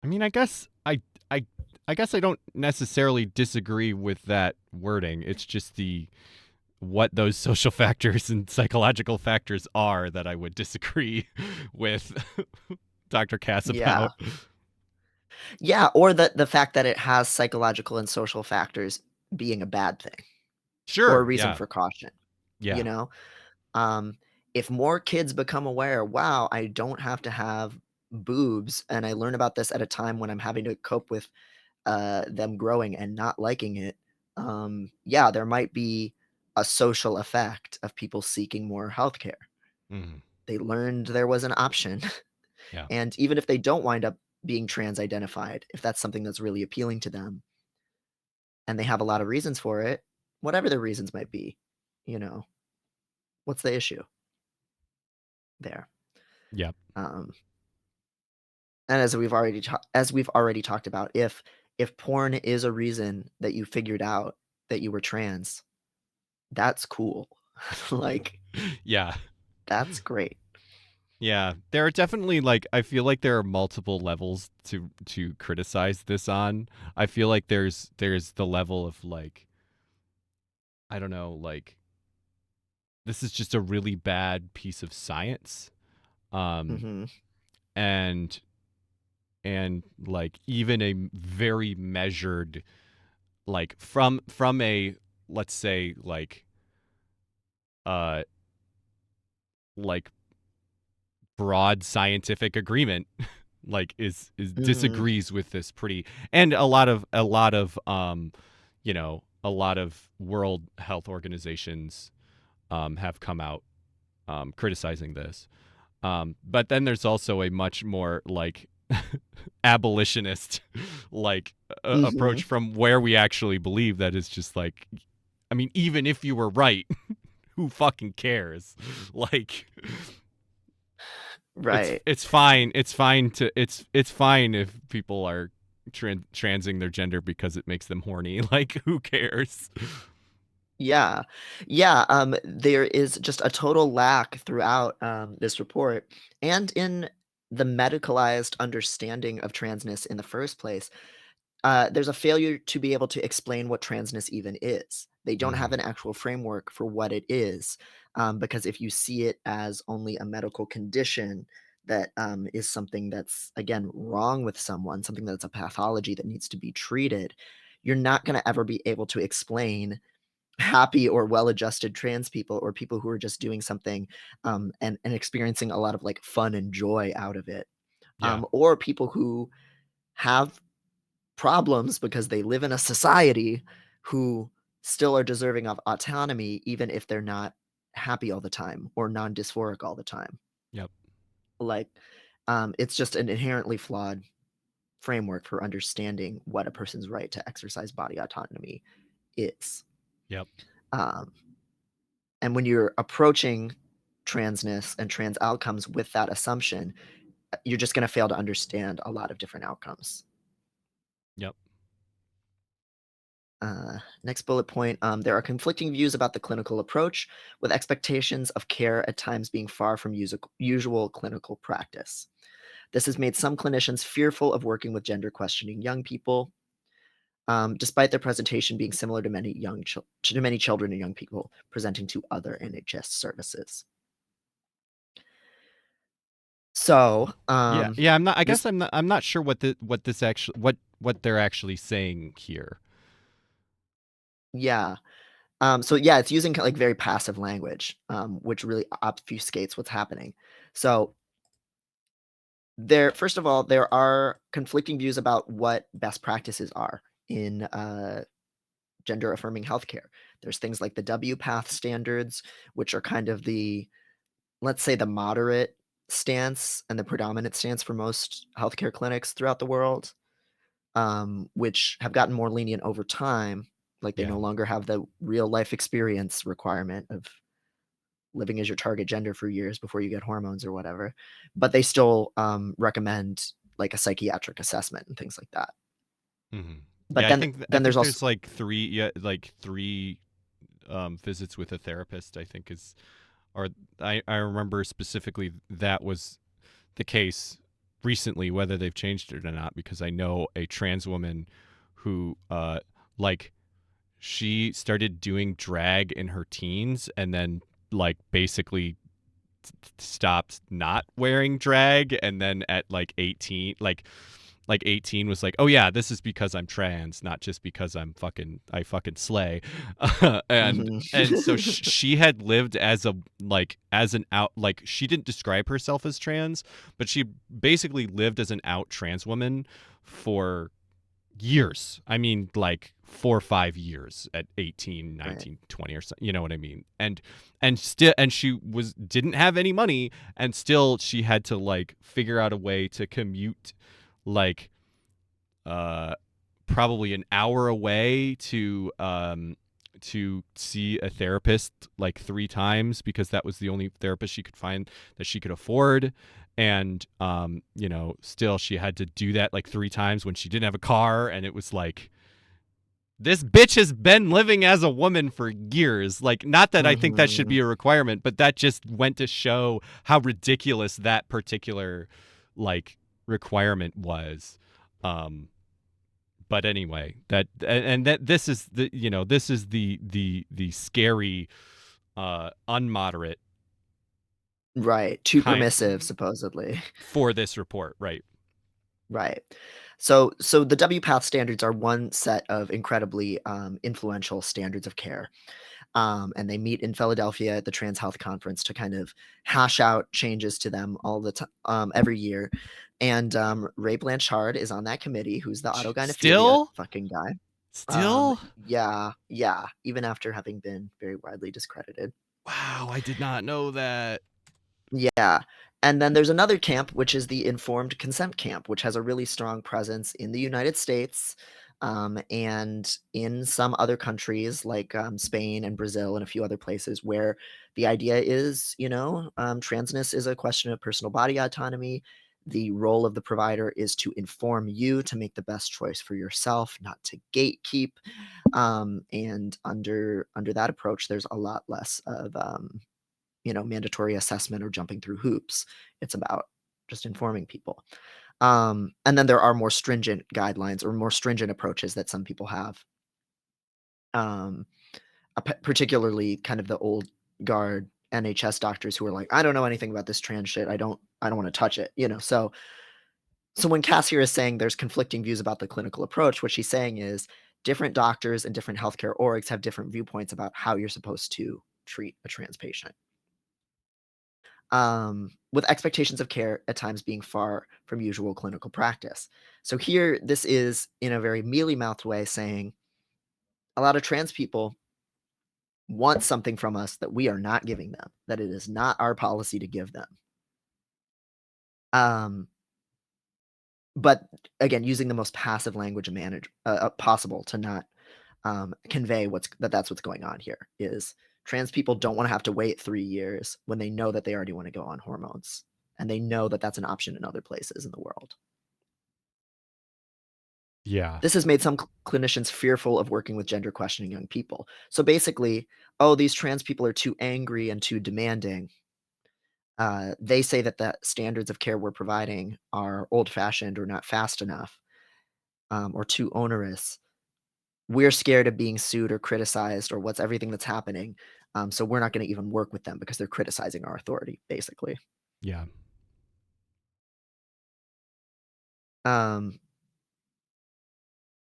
I mean, I guess I guess I don't necessarily disagree with that wording. It's just what those social factors and psychological factors are that I would disagree with Dr. Cass about. Yeah, or the fact that it has psychological and social factors being a bad thing. Sure. Or a reason for caution. Yeah. You know? If more kids become aware, wow, I don't have to have boobs, and I learn about this at a time when I'm having to cope with them growing and not liking it, yeah, there might be a social effect of people seeking more healthcare. They learned there was an option. Yeah. And even if they don't wind up being trans identified, if that's something that's really appealing to them, and they have a lot of reasons for it, whatever their reasons might be, what's the issue there? Yep. And as we've already talked about, if porn is a reason that you figured out that you were trans, that's cool. Like, yeah, that's great. Yeah, there are definitely I feel like there are multiple levels to criticize this on. I feel like there's the level of I don't know, this is just a really bad piece of science. And even a very measured like from a, let's say, uh like broad scientific agreement, like is Hmm. disagrees with this pretty, and a lot of a lot of World Health Organizations have come out criticizing this. But then there's also a much more like abolitionist like Hmm. approach from where we actually believe that is just like, I mean, even if you were right, who fucking cares? Like, Right. it's fine. It's fine if people are transing their gender because it makes them horny. Like, who cares? Yeah. Yeah, there is just a total lack throughout, this report and in the medicalized understanding of transness in the first place. There's a failure to be able to explain what transness even is. They don't have Hmm. an actual framework for what it is, because if you see it as only a medical condition that is something that's, again, wrong with someone, something that's a pathology that needs to be treated, you're not going to ever be able to explain happy or well-adjusted trans people or people who are just doing something and experiencing a lot of like fun and joy out of it, Yeah. or people who have problems because they live in a society who still are deserving of autonomy, even if they're not happy all the time or non-dysphoric all the time. Yep. Like, it's just an inherently flawed framework for understanding what a person's right to exercise body autonomy is. Yep. Um, and when you're approaching transness and trans outcomes with that assumption, you're just going to fail to understand a lot of different outcomes. Yep. Next bullet point, there are conflicting views about the clinical approach, with expectations of care at times being far from usual clinical practice. This has made some clinicians fearful of working with gender questioning young people, despite their presentation being similar to many children and young people presenting to other NHS services. So, Yeah. Yeah. I'm not. I this, guess I'm not sure what this actually what they're actually saying here. yeah. So yeah, it's using like very passive language, which really obfuscates what's happening. So first of all, there are conflicting views about what best practices are in gender affirming healthcare. There's things like the W path standards, which are kind of the, let's say, the moderate stance and the predominant stance for most healthcare clinics throughout the world, which have gotten more lenient over time. Like they Yeah. no longer have the real life experience requirement of living as your target gender for years before you get hormones or whatever, but they still recommend like a psychiatric assessment and things like that. Hmm. But Yeah. I then there's think also, there's like three. Yeah. Like three visits with a therapist. I think is, or I remember specifically that was the case recently, whether they've changed it or not, because I know a trans woman who like she started doing drag in her teens and then like basically stopped not wearing drag, and then at like 18, like 18 was like, oh yeah, this is because I'm trans, not just because I fucking slay. mhm. And so she had lived as a like as an out, like she didn't describe herself as trans, but she basically lived as an out trans woman for years. I mean, like 4 or 5 years at 18, Right. 19, 20 or something, you know what I mean? And still, and she didn't have any money, and still she had to like figure out a way to commute like uh probably an hour away to see a therapist like 3 times, because that was the only therapist she could find that she could afford. And still she had to do that like 3 times when she didn't have a car, and it was like, this bitch has been living as a woman for years. Like, not that I think that should Mhm. be a requirement, but that just went to show how ridiculous that particular like requirement was. um but anyway, that and that this is the this is the scary unmoderate Right. Too kind permissive, supposedly. for this report, right? Right. So the WPATH standards are one set of incredibly influential standards of care. And they meet in Philadelphia at the Trans Health Conference to kind of hash out changes to them all the time, every year. And Ray Blanchard is on that committee, who's the autogynephilia Still? fucking guy. Still? Yeah, even after having been very widely discredited. Wow, I did not know that. Yeah. And then there's another camp, which is the informed consent camp, which has a really strong presence in the United States, and in some other countries like Spain and Brazil and a few other places where the idea is, transness is a question of personal body autonomy. The role of the provider is to inform you to make the best choice for yourself, not to gatekeep. And under that approach, there's a lot less of mandatory assessment or jumping through hoops. It's about just informing people. And then there are more stringent guidelines or more stringent approaches that some people have. Particularly kind of the old guard NHS doctors who are like, I don't know anything about this trans shit. I don't want to touch it. So when Cass here is saying there's conflicting views about the clinical approach, what she's saying is different doctors and different healthcare orgs have different viewpoints about how you're supposed to treat a trans patient. With expectations of care at times being far from usual clinical practice. So here, this is in a very mealy-mouthed way saying a lot of trans people want something from us that we are not giving them, that it is not our policy to give them. But again, using the most passive language possible to not convey that's what's going on here is trans people don't want to have to wait 3 years when they know that they already want to go on hormones and they know that that's an option in other places in the world. Yeah. This has made some clinicians fearful of working with gender questioning young people. So basically, these trans people are too angry and too demanding. They say that the standards of care we're providing are old-fashioned or not fast enough, or too onerous. We're scared of being sued or criticized or what's everything that's happening. So we're not going to even work with them because they're criticizing our authority, basically. Yeah.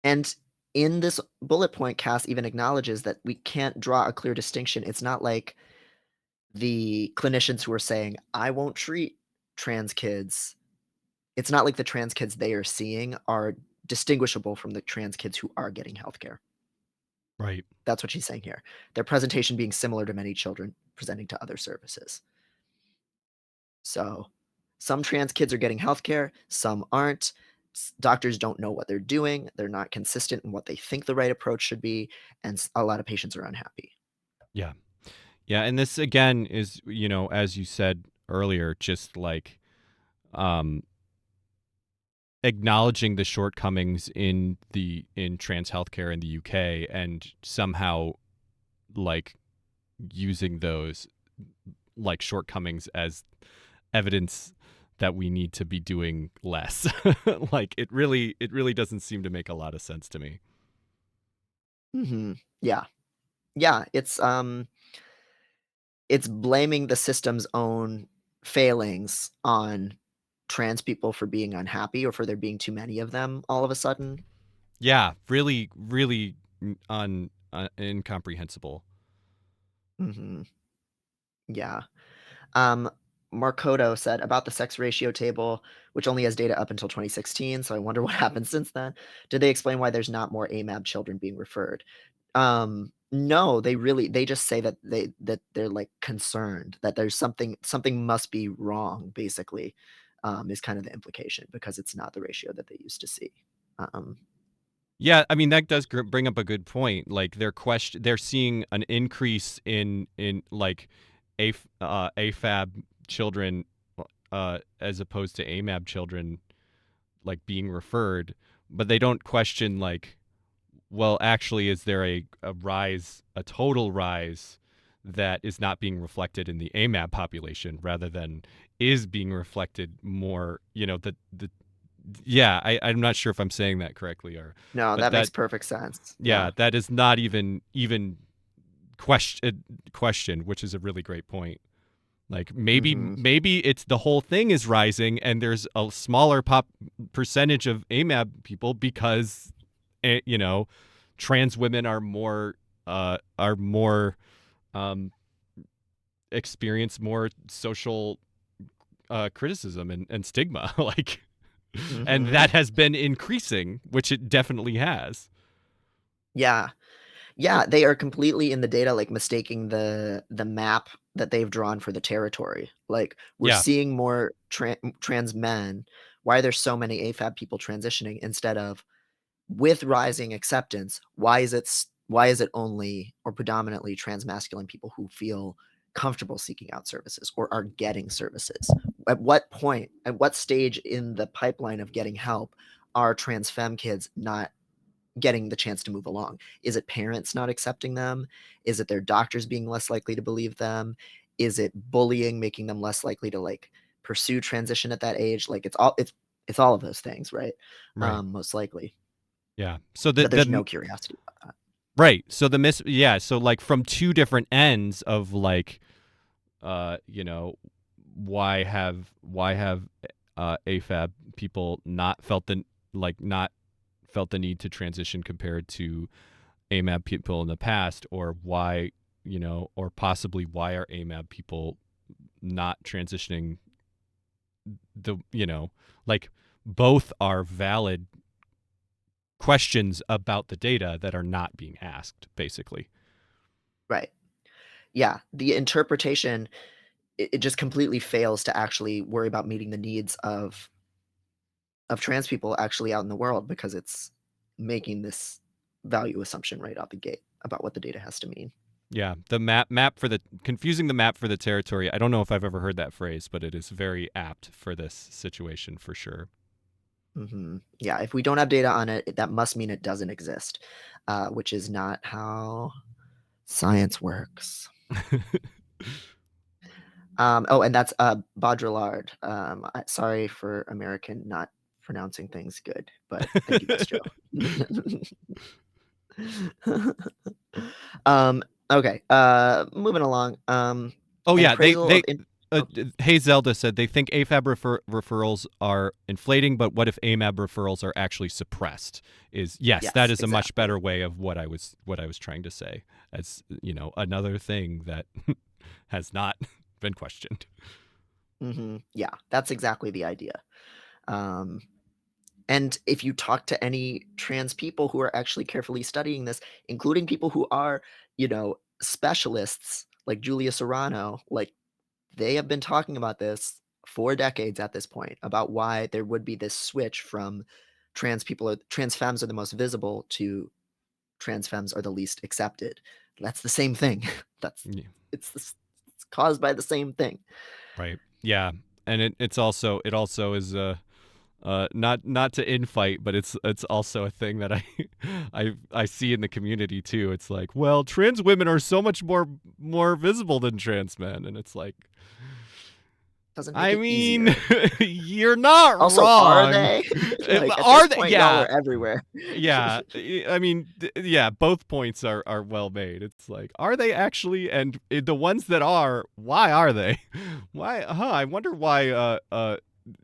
And in this bullet point, Cass even acknowledges that we can't draw a clear distinction. It's not like the clinicians who are saying, I won't treat trans kids. It's not like the trans kids they are seeing are distinguishable from the trans kids who are getting healthcare. Right. That's what she's saying here. Their presentation being similar to many children presenting to other services. So some trans kids are getting healthcare, some aren't. Doctors don't know what they're doing. They're not consistent in what they think the right approach should be. And a lot of patients are unhappy. Yeah. Yeah. And this, again, is, as you said earlier, just like acknowledging the shortcomings in trans healthcare in the UK and somehow like using those like shortcomings as evidence that we need to be doing less. Like it really doesn't seem to make a lot of sense to me. Mm-hmm. Yeah. It's blaming the system's own failings on trans people for being unhappy or for there being too many of them all of a sudden. Yeah, really incomprehensible. Mm-hmm. Yeah. Markoto said about the sex ratio table, which only has data up until 2016, so I wonder what happened since then. Did they explain why there's not more AMAB children being referred? No, they just say that they're like concerned that there's something must be wrong, basically, is kind of the implication because it's not the ratio that they used to see. Yeah, I mean that does bring up a good point. Like they're seeing an increase in like AFAB children as opposed to AMAB children like being referred, but they don't question like, well, actually, is there a total rise that is not being reflected in the AMAB population rather than is being reflected more, yeah, I'm not sure if I'm saying that correctly No, but that makes perfect sense. Yeah, that is not even questioned, which is a really great point. Like maybe Mhm. maybe it's the whole thing is rising and there's a smaller percentage of AMAB people because you know, trans women are more um experience more social criticism and stigma like and Mhm. that has been increasing, which it definitely has. Yeah. Yeah, they are completely in the data, like, mistaking the map that they've drawn for the territory. Like, we're Yeah, seeing more trans men. Why are there so many AFAB people transitioning instead of with rising acceptance, why is it only or predominantly trans masculine people who feel comfortable seeking out services or are getting services? At what point, at what stage in the pipeline of getting help are trans femme kids not getting the chance to move along? Is it parents not accepting them? Is it their doctors being less likely to believe them? Is it bullying making them less likely to like pursue transition at that age? Like it's all of those things, right? right. Most likely. Yeah. So But there's no curiosity about that. right. So so like from two different ends of like you know, why have AFAB people not felt the need to transition compared to AMAB people in the past, or why, you know, or possibly why are AMAB people not transitioning, the you know, like both are valid questions about the data that are not being asked basically. Right. Yeah. The interpretation, it just completely fails to actually worry about meeting the needs of trans people actually out in the world because it's making this value assumption right out the gate about what the data has to mean. Yeah, the map for the confusing the map for the territory. I don't know if I've ever heard that phrase, but it is very apt for this situation for sure. Yeah, if we don't have data on it, that must mean it doesn't exist, which is not how science works. Oh, and that's Baudrillard. Sorry for American not pronouncing things good, but thank you, Best Joe. Okay, moving along. Oh An yeah, appraisal of oh, Hey Zelda said they think AFAB referrals are inflating, but what if AMAB referrals are actually suppressed? Yes, that yes, is a much exactly. better way of what I was trying to say. As you know, another thing that has not been questioned. Yeah, that's exactly the idea. Um, and if you talk to any trans people who are actually carefully studying this, including people who are, specialists like Julia Serrano, like they have been talking about this for decades at this point about why there would be this switch from trans femmes are the most visible to trans femmes are the least accepted. That's the same thing. That's Yeah, it's caused by the same thing. right. Yeah, and it also is not to infight, but it's also a thing that I I see in the community too. It's like, well, trans women are so much more visible than trans men, and it's like, Doesn't make I it mean, easier. you're not Also, are wrong. they? Like at this Are they? point, y'all Yeah, are everywhere. yeah. I mean, yeah. Both points are well made. It's like, are they actually? And the ones that are, why are they? Why? I wonder why.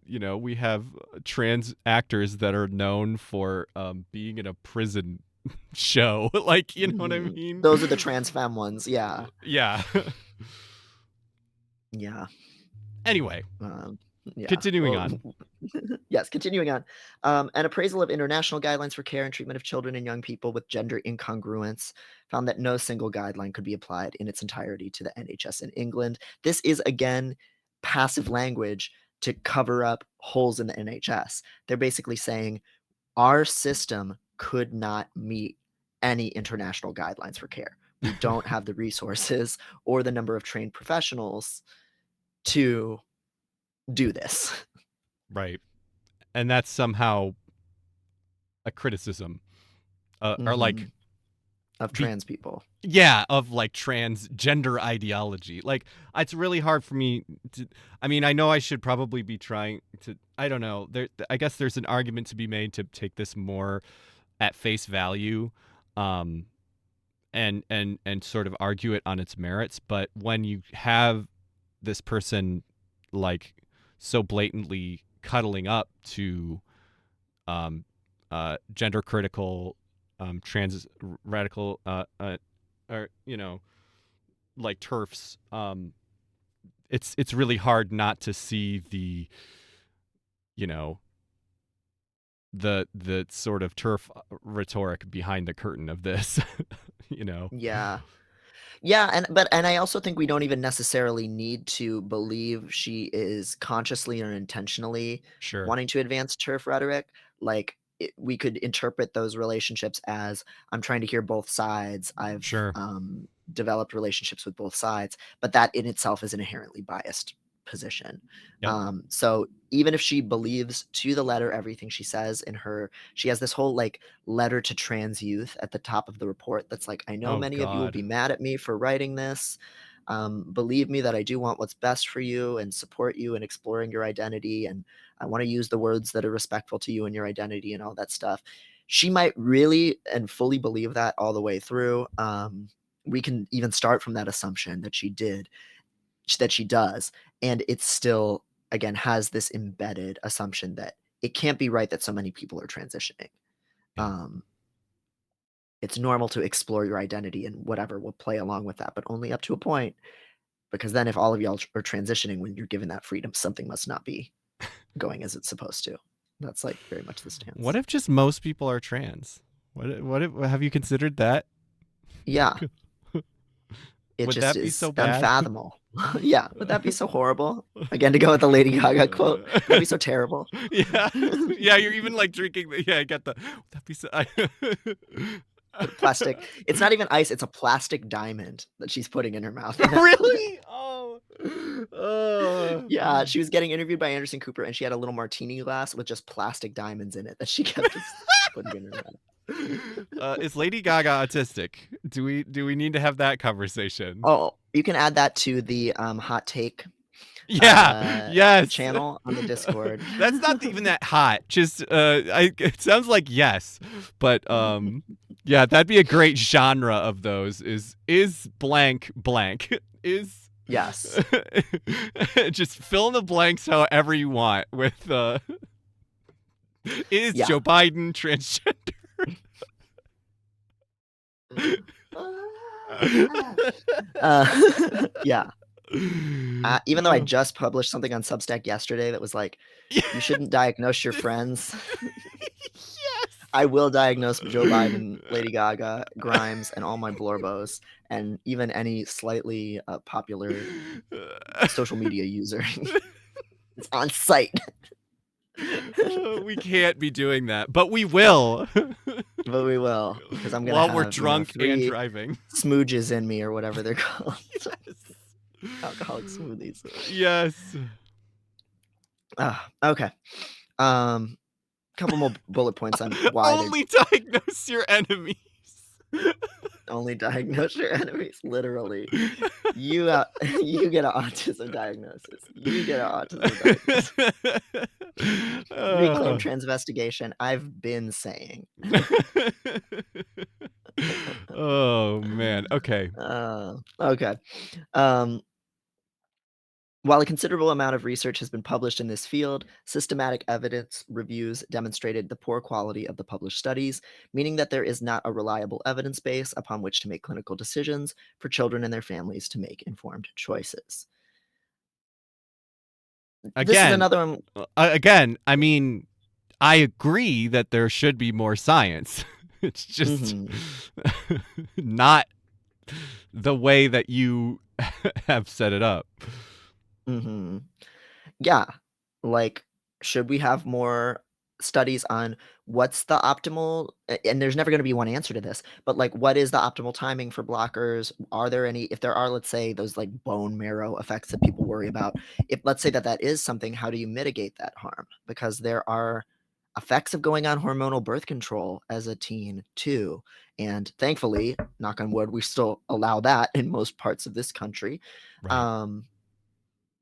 You know, we have trans actors that are known for being in a prison show. Like, you know what I mean? Those are the trans femme ones. Yeah. Yeah. Yeah. Anyway, Yeah. continuing Well, on. yes, continuing on. An appraisal of international guidelines for care and treatment of children and young people with gender incongruence found that no single guideline could be applied in its entirety to the NHS in England. This is, again, passive language to cover up holes in the NHS. They're basically saying our system could not meet any international guidelines for care. We don't have the resources or the number of trained professionals to do this. Right. And that's somehow a criticism. Or like, Of be trans people. yeah, of like transgender ideology. Like, it's really hard for me to, I mean, I know I should probably be trying to, I don't know, I guess there's an argument to be made to take this more at face value, um and sort of argue it on its merits. But when you have this person like so blatantly cuddling up to gender critical trans radical or like TERFs, it's really hard not to see the the sort of TERF rhetoric behind the curtain of this. Yeah. Yeah, and I also think we don't even necessarily need to believe she is consciously or intentionally Sure. wanting to advance turf rhetoric. Like we could interpret those relationships as I'm trying to hear both sides. I've Sure. developed relationships with both sides, but that in itself is an inherently biased position. Yep. So even if she believes to the letter everything she says she has this whole like letter to trans youth at the top of the report that's like, I know Oh, many of you will God. be mad at me for writing this. Believe me that I do want what's best for you and support you in exploring your identity, and I want to use the words that are respectful to you and your identity and all that stuff. She might really and fully believe that all the way through. We can even start from that assumption that she does, and it still again has this embedded assumption that it can't be right that so many people are transitioning. Yeah. It's normal to explore your identity and whatever will play along with that, but only up to a point, because then if all of y'all are transitioning when you're given that freedom, something must not be going as it's supposed to. That's like very much the stance. What if just most people are trans? What if, have you considered that? Yeah. It Would just that be is so bad? unfathomable. Yeah. Would that be so horrible? Again, to go with the Lady Gaga quote, would that be so terrible? Yeah. Yeah, you're even like drinking yeah, I get the would that be so Plastic. It's not even ice, it's a plastic diamond that she's putting in her mouth. Really? Yeah, she was getting interviewed by Anderson Cooper, and she had a little martini glass with just plastic diamonds in it that she kept just putting in her mouth. Is Lady Gaga autistic? Do we need to have that conversation? Oh, you can add that to the hot take yes channel on the Discord. That's not even that hot. Just it sounds like yes, but yeah, that'd be a great genre of those. Is blank is Yes. just fill in the blanks however you want with is Yeah. Joe Biden transgender? Yeah. Even though I just published something on Substack yesterday that was like, you shouldn't diagnose your friends. Yes. I will diagnose Joe Biden, Lady Gaga, Grimes, and all my Blorbos, and even any slightly popular social media user. It's on site. We can't be doing that, but we will. But we will, because I'm gonna while have, we're drunk and three driving smooges in me or whatever they're called. Yes. Alcoholic smoothies. Yes. Okay. Couple more bullet points on why only diagnose your enemies. only diagnose your enemies. Literally, you get an autism diagnosis. You get an autism diagnosis. Reclaim transvestigation. I've been saying. Oh man. Okay. Okay. While a considerable amount of research has been published in this field, systematic evidence reviews demonstrated the poor quality of the published studies, meaning that there is not a reliable evidence base upon which to make clinical decisions for children and their families to make informed choices. This is another one. Again, I mean, I agree that there should be more science. It's just not the way that you have set it up. Yeah, like, should we have more studies on what's the optimal, and there's never going to be one answer to this, but like, what is the optimal timing for blockers? Are there any, if there are, let's say those like bone marrow effects that people worry about, if let's say that is something, how do you mitigate that harm? Because there are effects of going on hormonal birth control as a teen too, and thankfully, knock on wood, we still allow that in most parts of this country. Right.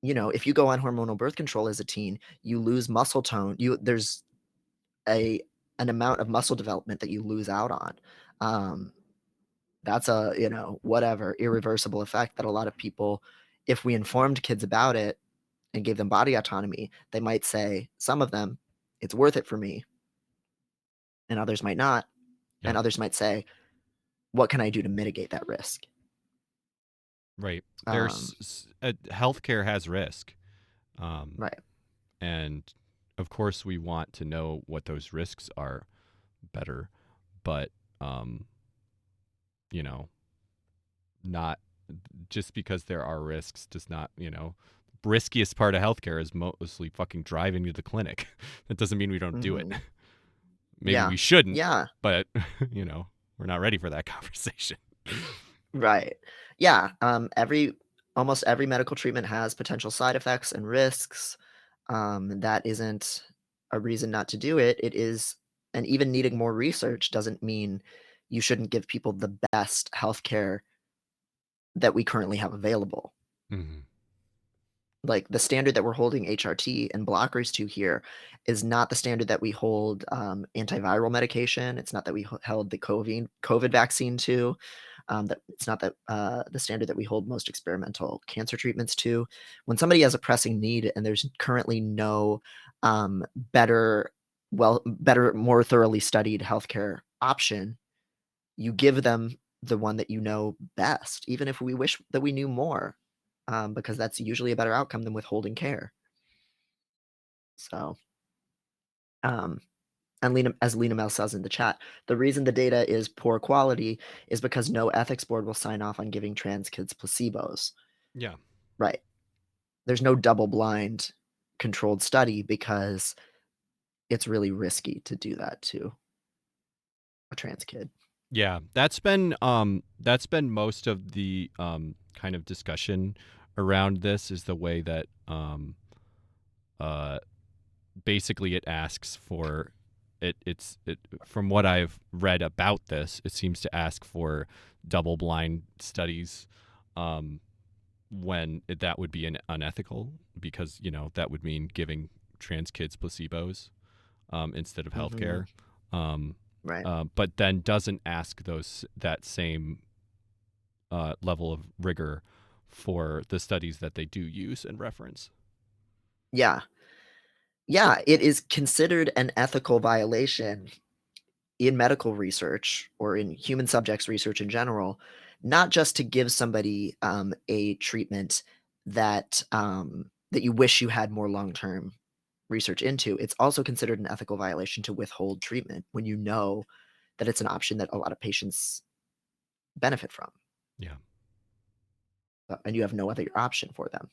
If you go on hormonal birth control as a teen, you lose muscle tone. There's an amount of muscle development that you lose out on. That's a, whatever, irreversible effect that a lot of people if we informed kids about it and gave them body autonomy, they might say, some of them, it's worth it for me, and others might not. Yeah. And others might say, what can I do to mitigate that risk? Right. There's healthcare has risk. Right. And of course we want to know what those risks are better, but you know, not just because there are risks does not, riskiest part of healthcare is mostly fucking driving to the clinic. That doesn't mean we don't do it. Maybe Yeah. we shouldn't, Yeah. but we're not ready for that conversation. Right. Yeah. Almost every medical treatment has potential side effects and risks. That isn't a reason not to do it. It is, and even needing more research doesn't mean you shouldn't give people the best healthcare that we currently have available. Mm-hmm. Like the standard that we're holding HRT and blockers to here is not the standard that we hold antiviral medication. It's not that we held the COVID vaccine to. That it's not that the standard that we hold most experimental cancer treatments to. When somebody has a pressing need and there's currently no better, more thoroughly studied healthcare option, you give them the one that you know best, even if we wish that we knew more, because that's usually a better outcome than withholding care. So, and as Lena Mel says in the chat, the reason the data is poor quality is because no ethics board will sign off on giving trans kids placebos. Yeah. Right. There's no double-blind controlled study because it's really risky to do that to a trans kid. Yeah, that's been most of the kind of discussion around this, is the way that basically it asks for it's from what I've read about this, it seems to ask for double blind studies, when that would be unethical, because that would mean giving trans kids placebos instead of healthcare. Right. But then doesn't ask that same level of rigor for the studies that they do use and reference. Yeah. Yeah, it is considered an ethical violation in medical research or in human subjects research in general, not just to give somebody a treatment that that you wish you had more long-term research into. It's also considered an ethical violation to withhold treatment when you know that it's an option that a lot of patients benefit from. Yeah. And you have no other option for them.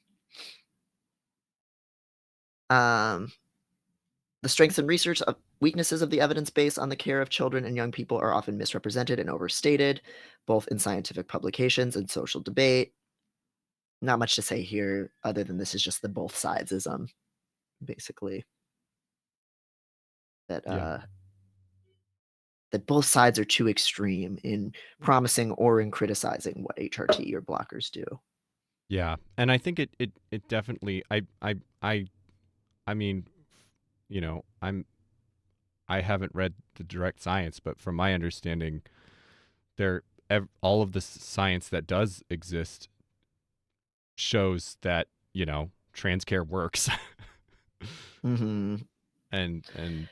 The strengths and research of weaknesses of the evidence base on the care of children and young people are often misrepresented and overstated, both in scientific publications and social debate. Not much to say here, other than this is just the both sidesism, basically. That that both sides are too extreme in promising or in criticizing what HRT or blockers do. Yeah, and I think it definitely I mean, I haven't read the direct science, but from my understanding, all of the science that does exist shows that trans care works. Mm-hmm. And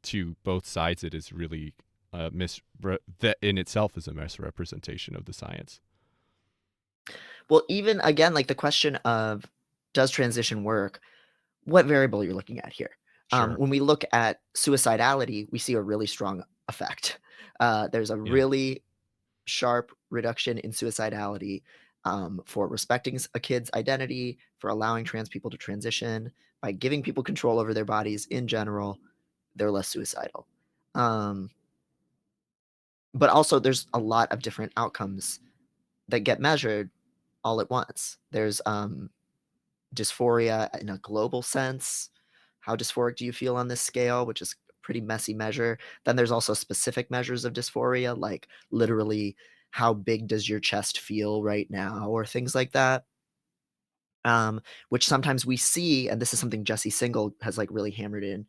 to both sides, it is really that in itself is a misrepresentation of the science. Well, even again, like the question of does transition work? What variable you're looking at here? Sure. When we look at suicidality, we see a really strong effect. There's a really sharp reduction in suicidality for respecting a kid's identity, for allowing trans people to transition, by giving people control over their bodies in general. They're less suicidal. But also, there's a lot of different outcomes that get measured all at once. There's dysphoria in a global sense. How dysphoric do you feel on this scale, which is a pretty messy measure. Then there's also specific measures of dysphoria, like literally how big does your chest feel right now, or things like that. Which sometimes we see, and this is something Jesse Singal has like really hammered in.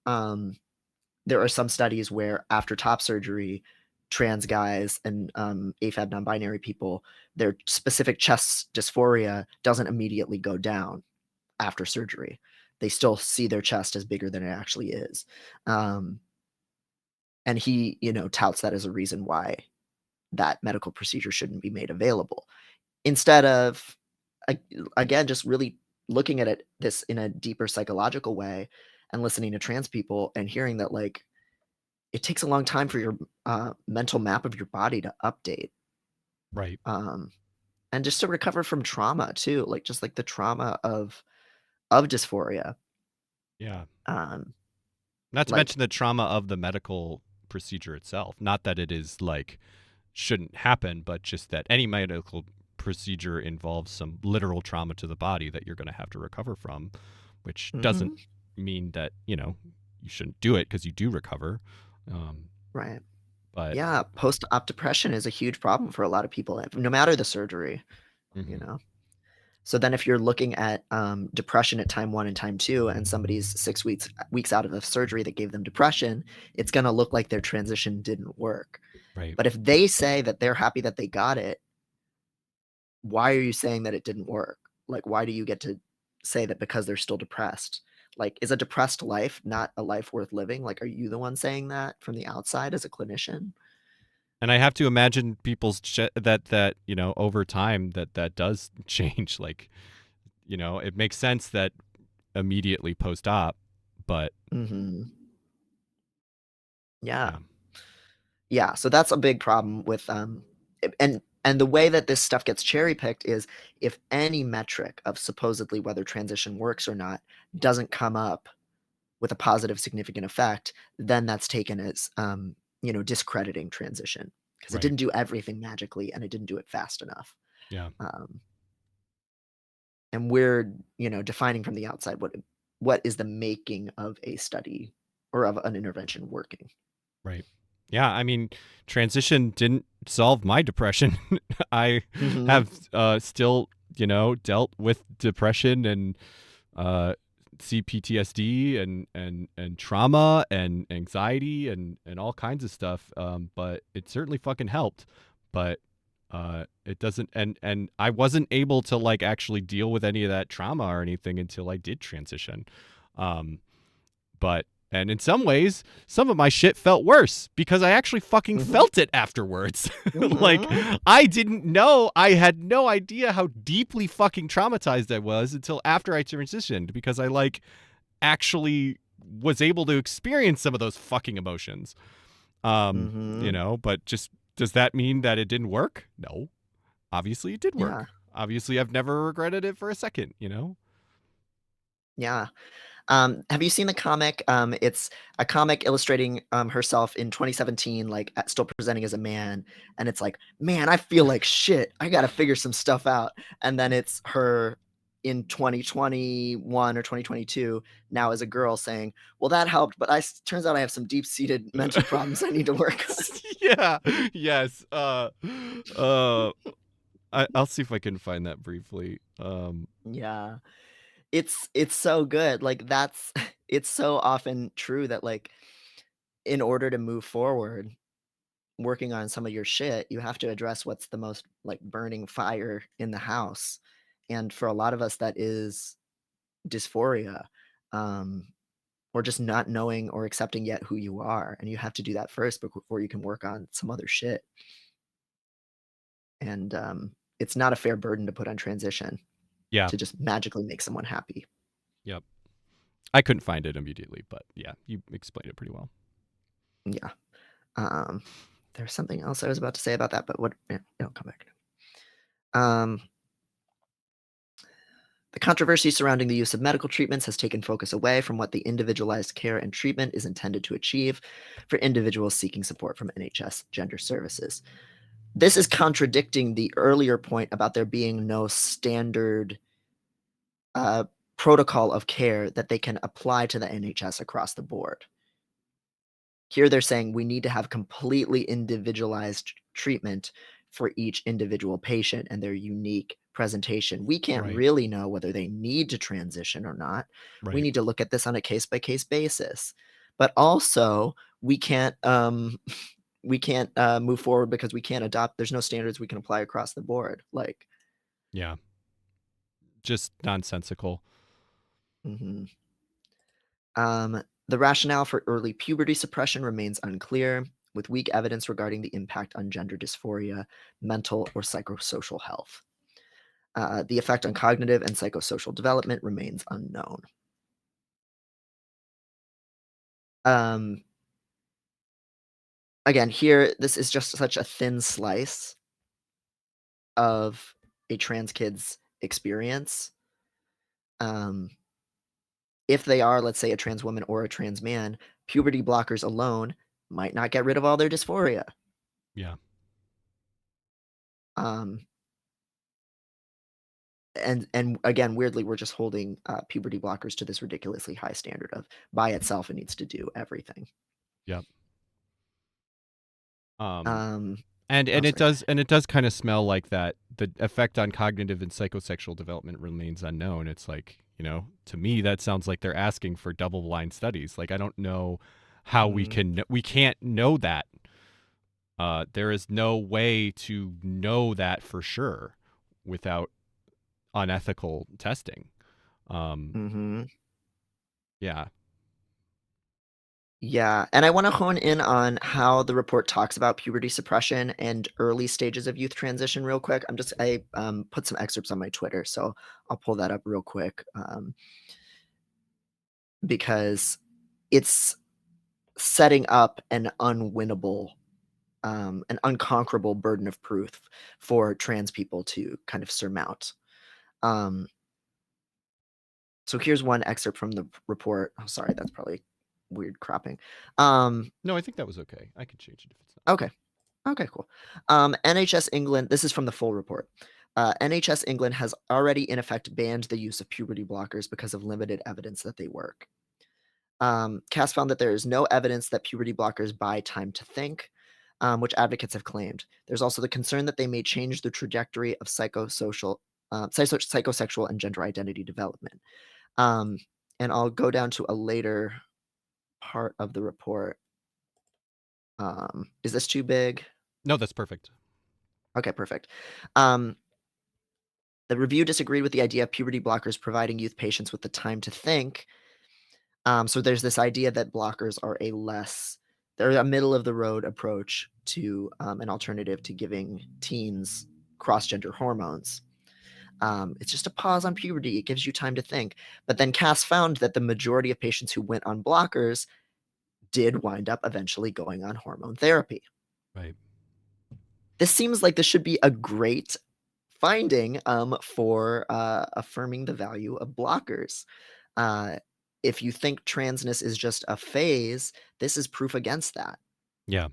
There are some studies where after top surgery, trans guys and AFAB non-binary people, their specific chest dysphoria doesn't immediately go down after surgery. They still see their chest as bigger than it actually is. And he, touts that as a reason why that medical procedure shouldn't be made available. Instead of, again, just really looking at this in a deeper psychological way and listening to trans people and hearing that, like, it takes a long time for your mental map of your body to update. Right. And just to recover from trauma too, like just like the trauma of dysphoria. Yeah. Um, Not to like, mention the trauma of the medical procedure itself. Not that it is like shouldn't happen, but just that any medical procedure involves some literal trauma to the body that you're going to have to recover from, which doesn't mean that, you shouldn't do it because you do recover. Right. But yeah, post-op depression is a huge problem for a lot of people, no matter the surgery, So then if you're looking at depression at time 1 and time 2, and somebody's 6 weeks out of the surgery that gave them depression, it's going to look like their transition didn't work. Right. But if they say that they're happy that they got it, why are you saying that it didn't work? Like, why do you get to say that because they're still depressed? Like, is a depressed life not a life worth living? Like, are you the one saying that from the outside as a clinician? And I have to imagine people's that over time that does change. Like, it makes sense that immediately post-op, but yeah, so that's a big problem with and the way that this stuff gets cherry picked is if any metric of supposedly whether transition works or not doesn't come up with a positive significant effect, then that's taken as discrediting transition because it didn't do everything magically and it didn't do it fast enough. Yeah. And we're defining from the outside what is the making of a study or of an intervention working. Right. Yeah, I mean, transition didn't solve my depression. I have still, dealt with depression and CPTSD and trauma and anxiety and all kinds of stuff. But it certainly fucking helped. But it doesn't, and I wasn't able to like actually deal with any of that trauma or anything until I did transition. And in some ways, some of my shit felt worse because I actually fucking felt it afterwards. Like, I didn't know, I had no idea how deeply fucking traumatized I was until after I transitioned because I like actually was able to experience some of those fucking emotions. But just, does that mean that it didn't work? No. Obviously it did work. Yeah. Obviously I've never regretted it for a second, Yeah. Have you seen the comic? It's a comic illustrating herself in 2017, like still presenting as a man, and it's like, man, I feel like shit. I gotta figure some stuff out. And then it's her in 2021 or 2022 now as a girl saying, well, that helped, but turns out I have some deep-seated mental problems I need to work on. Yeah. Yes. I'll see if I can find that briefly. Yeah. It's so good. Like it's so often true that like in order to move forward working on some of your shit, you have to address what's the most like burning fire in the house. And for a lot of us that is dysphoria, or just not knowing or accepting yet who you are, and you have to do that first before you can work on some other shit. And it's not a fair burden to put on transition. Yeah. To just magically make someone happy. Yep. I couldn't find it immediately, but yeah, you explained it pretty well. Yeah. There's something else I was about to say about that, but it'll come back. The controversy surrounding the use of medical treatments has taken focus away from what the individualized care and treatment is intended to achieve for individuals seeking support from NHS Gender Services. This is contradicting the earlier point about there being no standard protocol of care that they can apply to the NHS across the board. Here they're saying we need to have completely individualized treatment for each individual patient and their unique presentation. We can't really know whether they need to transition or not. We need to look at this on a case-by-case basis. But also, we can't we can't move forward because we can't adopt. There's no standards we can apply across the board. Like, Yeah. Just nonsensical. mhm. The rationale for early puberty suppression remains unclear, with weak evidence regarding the impact on gender dysphoria, mental or psychosocial health. The effect on cognitive and psychosocial development remains unknown. Again, here, this is just such a thin slice of a trans kid's experience. If they are, let's say, a trans woman or a trans man, puberty blockers alone might not get rid of all their dysphoria. Yeah. And again, weirdly, we're just holding puberty blockers to this ridiculously high standard of by itself it needs to do everything. Yep. Um, And oh, it sorry. does kind of smell like that. The effect on cognitive and psychosexual development remains unknown. It's like, to me that sounds like they're asking for double-blind studies. Like, I don't know how we can't know that. There is no way to know that for sure without unethical testing. Yeah. Yeah, and I want to hone in on how the report talks about puberty suppression and early stages of youth transition real quick. I put some excerpts on my Twitter, so I'll pull that up real quick because it's setting up an unwinnable, an unconquerable burden of proof for trans people to kind of surmount. So here's one excerpt from the report. Oh, sorry, that's probably weird cropping. No, I think that was okay. I could change it if it's not. Okay. Okay, cool. NHS England, this is from the full report. NHS England has already in effect banned the use of puberty blockers because of limited evidence that they work. Cass found that there is no evidence that puberty blockers buy time to think, which advocates have claimed. There's also the concern that they may change the trajectory of psychosexual and gender identity development. And I'll go down to a later part of the report. Is this too big? No, that's perfect. Okay, perfect. The review disagreed with the idea of puberty blockers providing youth patients with the time to think. So there's this idea that blockers are they're a middle of the road approach to an alternative to giving teens cross-gender hormones. It's just a pause on puberty. It gives you time to think. But then Cass found that the majority of patients who went on blockers did wind up eventually going on hormone therapy. Right. This seems like this should be a great finding for affirming the value of blockers. If you think transness is just a phase, this is proof against that. Yeah.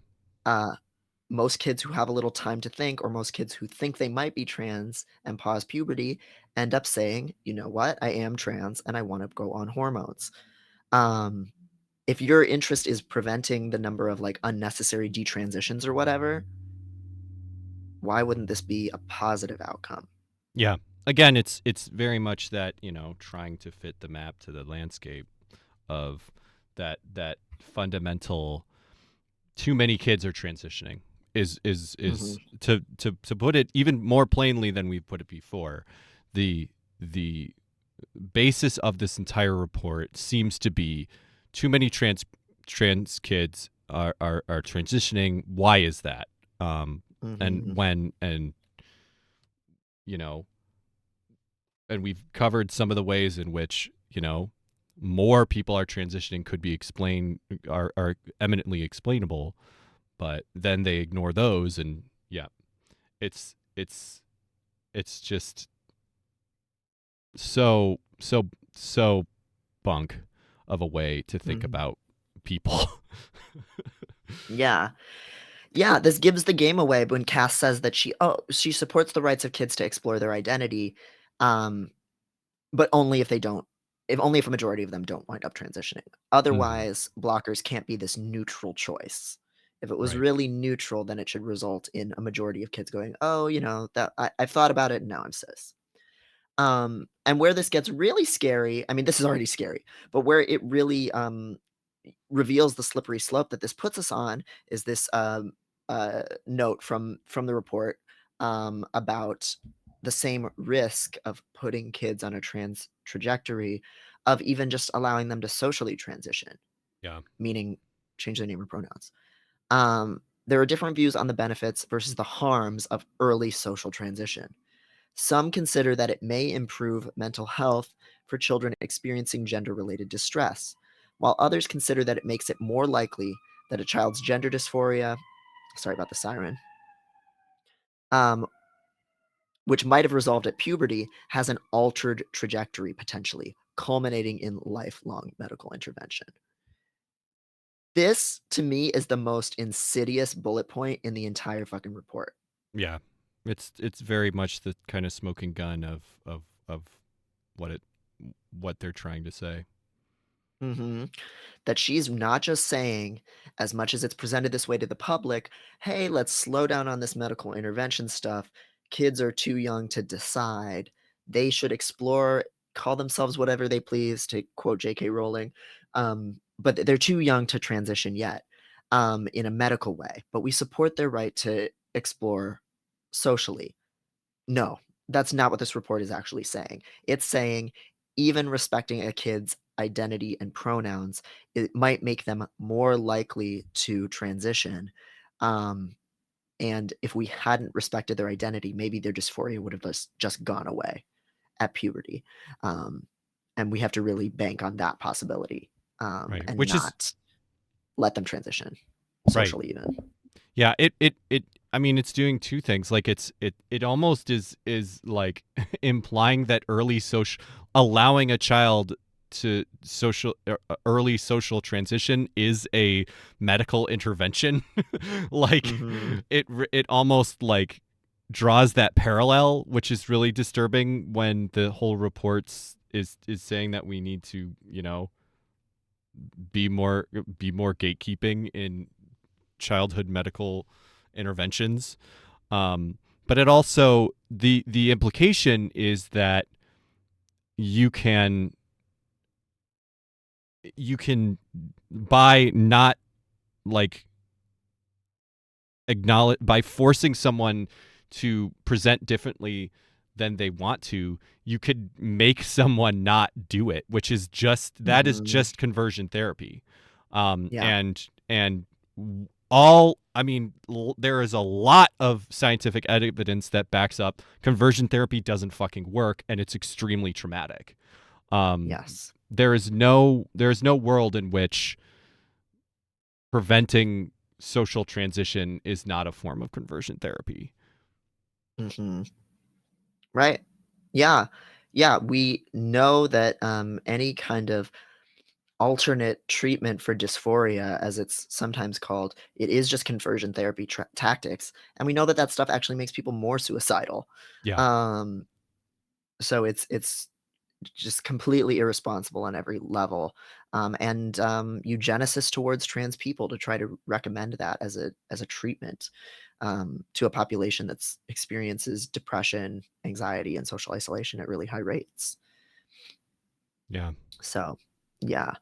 Most kids who have a little time to think, or most kids who think they might be trans and pause puberty, end up saying, you know what, I am trans and I want to go on hormones. If your interest is preventing the number of like unnecessary detransitions or whatever, why wouldn't this be a positive outcome? Yeah. Again, it's very much that, trying to fit the map to the landscape of that fundamental too many kids are transitioning is to put it even more plainly than we've put it before. The basis of this entire report seems to be too many trans kids are transitioning. Why is that? And when and and we've covered some of the ways in which more people are transitioning could be are eminently explainable, but then they ignore those, and it's just so bunk of a way to think about people. Yeah, this gives the game away when Cass says that she supports the rights of kids to explore their identity, but only if a majority of them don't wind up transitioning. Otherwise, blockers can't be this neutral choice. If it was Right. really neutral, then it should result in a majority of kids going, oh, that I've thought about it and now I'm cis. And where this gets really scary, I mean, this is already scary, but where it really reveals the slippery slope that this puts us on is this note from the report about the same risk of putting kids on a trans trajectory of even just allowing them to socially transition, Yeah. meaning change their name or pronouns. There are different views on the benefits versus the harms of early social transition. Some consider that it may improve mental health for children experiencing gender-related distress, while others consider that it makes it more likely that a child's gender dysphoria, sorry about the siren, which might have resolved at puberty, has an altered trajectory potentially, culminating in lifelong medical intervention. This, to me, is the most insidious bullet point in the entire fucking report. Yeah. It's very much the kind of smoking gun of what they're trying to say. Mm-hmm. That she's not just saying, as much as it's presented this way to the public, hey, let's slow down on this medical intervention stuff. Kids are too young to decide. They should explore, call themselves whatever they please, to quote J.K. Rowling. But they're too young to transition yet in a medical way. But we support their right to explore socially. No, that's not what this report is actually saying. It's saying even respecting a kid's identity and pronouns, it might make them more likely to transition. And if we hadn't respected their identity, maybe their dysphoria would have just gone away at puberty. And we have to really bank on that possibility Right. and Which is not let them transition right. socially even. Yeah, it I mean, it's doing two things. Like it almost is like implying that allowing a child to early social transition is a medical intervention. Like Mhm. it almost like draws that parallel, which is really disturbing when the whole reports is saying that we need to, be more gatekeeping in childhood medical interventions. But it also the implication is that you can by not like acknowledge by forcing someone to present differently than they want to, you could make someone not do it, which is that is Mhm. just conversion therapy. Yeah. And there is a lot of scientific evidence that backs up conversion therapy doesn't fucking work, and it's extremely traumatic. Yes. There is no world in which preventing social transition is not a form of conversion therapy. Mm-hmm. Right. Yeah. Yeah. We know that any kind of alternate treatment for dysphoria, as it's sometimes called, it is just conversion therapy tactics. And we know that that stuff actually makes people more suicidal. Yeah. So it's just completely irresponsible on every level. And eugenicist towards trans people to try to recommend that as a treatment to a population that's experiences depression, anxiety, and social isolation at really high rates. Yeah. So, yeah.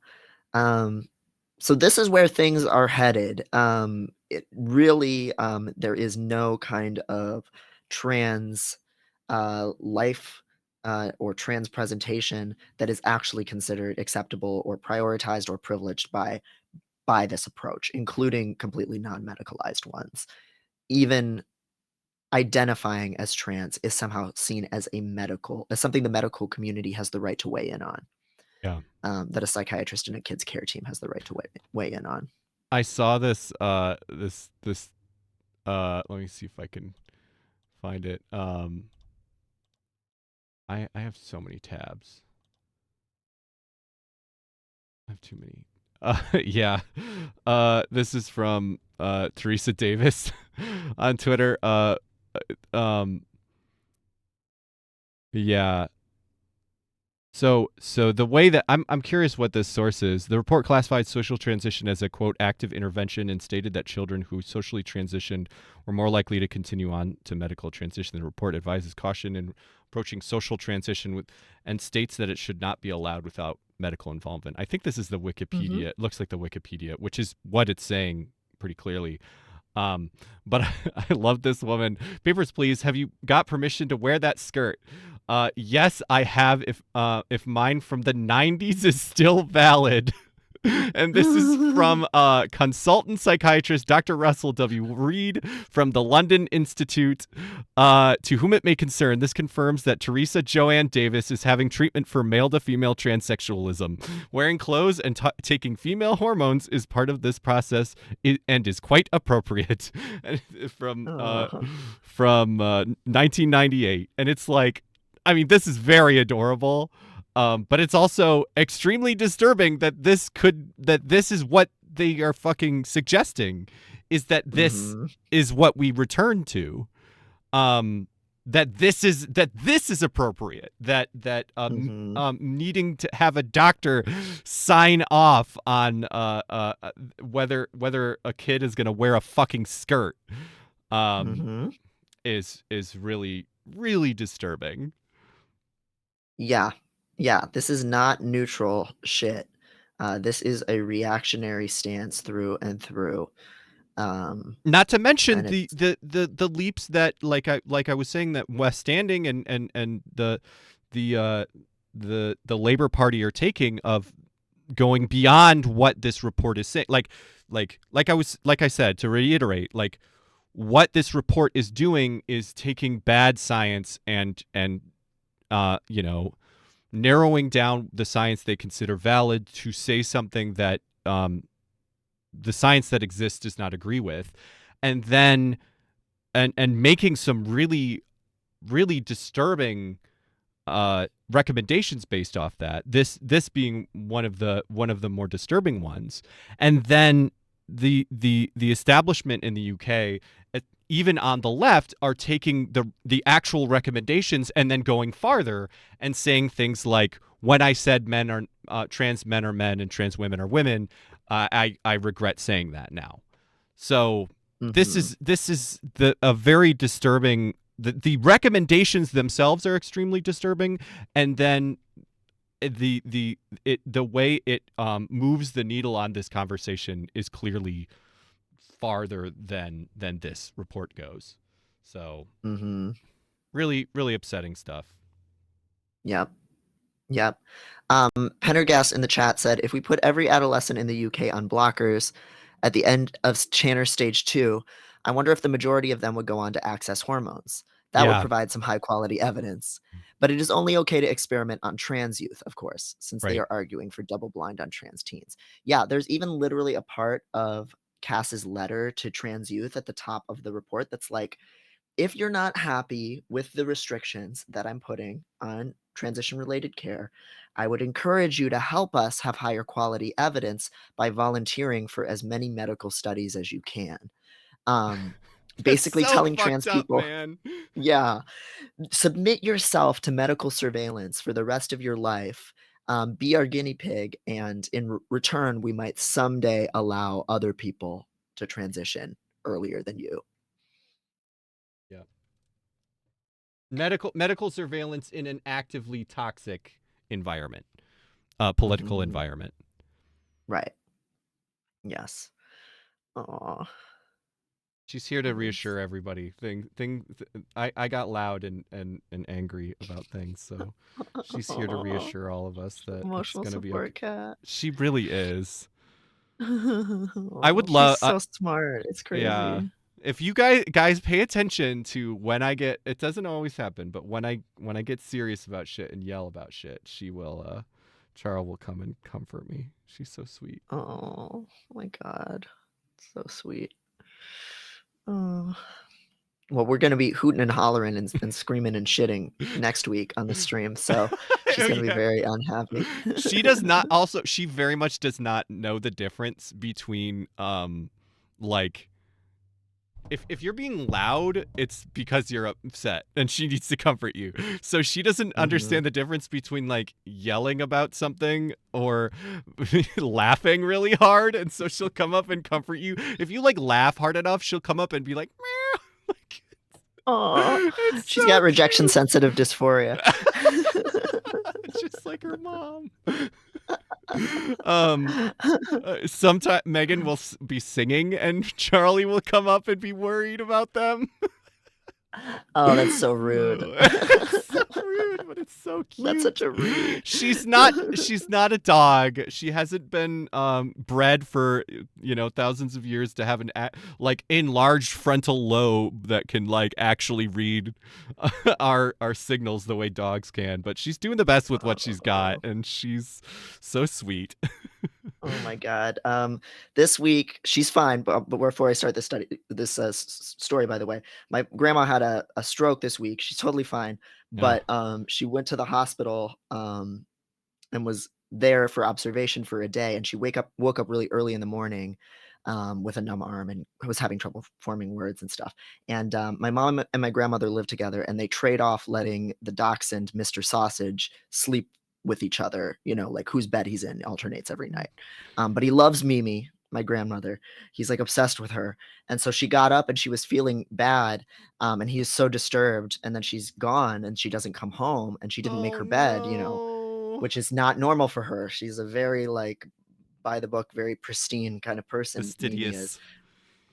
So this is where things are headed. It really, there is no kind of trans life or trans presentation that is actually considered acceptable or prioritized or privileged by this approach, including completely non-medicalized ones. Even identifying as trans is somehow seen as as something the medical community has the right to weigh in on. Yeah. That a psychiatrist and a kids care team has the right to weigh in on. I saw this let me see if I can find it. I have so many tabs. I have too many. Yeah. This is from Teresa Davis on Twitter. Yeah. So the way that I'm curious what this source is. The report classified social transition as a quote active intervention and stated that children who socially transitioned were more likely to continue on to medical transition. The report advises caution in approaching social transition and states that it should not be allowed without medical involvement. I think this is the Wikipedia. It looks like the Wikipedia, which is what it's saying pretty clearly. But I love this woman. Papers, please. Have you got permission to wear that skirt? Yes, I have. If mine from the 90s is still valid. And this is from consultant psychiatrist Dr. Russell W. Reed from the London Institute. To whom it may concern, this confirms that Teresa Joanne Davis is having treatment for male-to-female transsexualism. Wearing clothes and taking female hormones is part of this process and is quite appropriate. from 1998. And it's like, I mean, this is very adorable. But it's also extremely disturbing that this is what they are fucking suggesting, is that this is what we return to, that this is appropriate, that needing to have a doctor sign off on whether a kid is gonna wear a fucking skirt, is really, really disturbing. Yeah, this is not neutral shit. This is a reactionary stance through and through. Not to mention and the leaps that, like I was saying, that West Standing and the Labor Party are taking, of going beyond what this report is saying. Like I said, to reiterate, like, what this report is doing is taking bad science and narrowing down the science they consider valid to say something that the science that exists does not agree with, and then and making some really, really disturbing recommendations based off that. This being one of the more disturbing ones, and then the establishment in the UK, even on the left, are taking the actual recommendations and then going farther and saying things like, when I said trans men are men and trans women are women, I regret saying that now. So this is a very disturbing. The recommendations themselves are extremely disturbing, and then the way it moves the needle on this conversation is clearly farther than this report goes. So really, really upsetting stuff. Yep. Pendergast in the chat said, if we put every adolescent in the UK on blockers at the end of Channer stage 2, I wonder if the majority of them would go on to access hormones. That would provide some high quality evidence. But it is only okay to experiment on trans youth, of course, since they are arguing for double blind on trans teens. Yeah, there's even literally a part of Cass's letter to trans youth at the top of the report that's like, if you're not happy with the restrictions that I'm putting on transition related care, I would encourage you to help us have higher quality evidence by volunteering for as many medical studies as you can. Basically so telling trans people, man. Submit yourself to medical surveillance for the rest of your life. Be our guinea pig, and in return, we might someday allow other people to transition earlier than you. Yeah. Medical surveillance in an actively toxic environment, political environment. Right. Yes. Aww. She's here to reassure everybody. I got loud and angry about things, so she's here to reassure all of us that Emotional it's going to be support okay. cat. She really is. I would love. She's so smart. It's crazy. Yeah. If you guys pay attention to when I get, it doesn't always happen, but when I get serious about shit and yell about shit, she will. Charles will come and comfort me. She's so sweet. Oh my god, so sweet. Oh. Well, we're gonna be hooting and hollering and screaming and shitting next week on the stream, so she's gonna be very unhappy. She does not. Also, she very much does not know the difference between like. If you're being loud, it's because you're upset and she needs to comfort you. So she doesn't understand the difference between like yelling about something or laughing really hard. And so she'll come up and comfort you. If you like laugh hard enough, she'll come up and be like, meow. Aww. She's got rejection sensitive dysphoria. Just like her mom. Sometime Megan will be singing and Charlie will come up and be worried about them. Oh, that's so rude. It's so rude, but it's so cute. That's such a read. She's not a dog. She hasn't been bred for thousands of years to have an like enlarged frontal lobe that can like actually read our signals the way dogs can. But she's doing the best with what she's got, and she's so sweet. Oh my God. This week she's fine, but before I start this story, by the way, my grandma had a stroke this week. She's totally fine, but she went to the hospital and was there for observation for a day, and she woke up really early in the morning with a numb arm and was having trouble forming words and stuff. And my mom and my grandmother live together, and they trade off letting the dachshund Mr. Sausage sleep with each other, like whose bed he's in alternates every night. But he loves Mimi, my grandmother. He's like obsessed with her. And so she got up and she was feeling bad. And he is so disturbed. And then she's gone and she doesn't come home and she didn't make her bed, which is not normal for her. She's a very like by the book, very pristine kind of person. Mimi is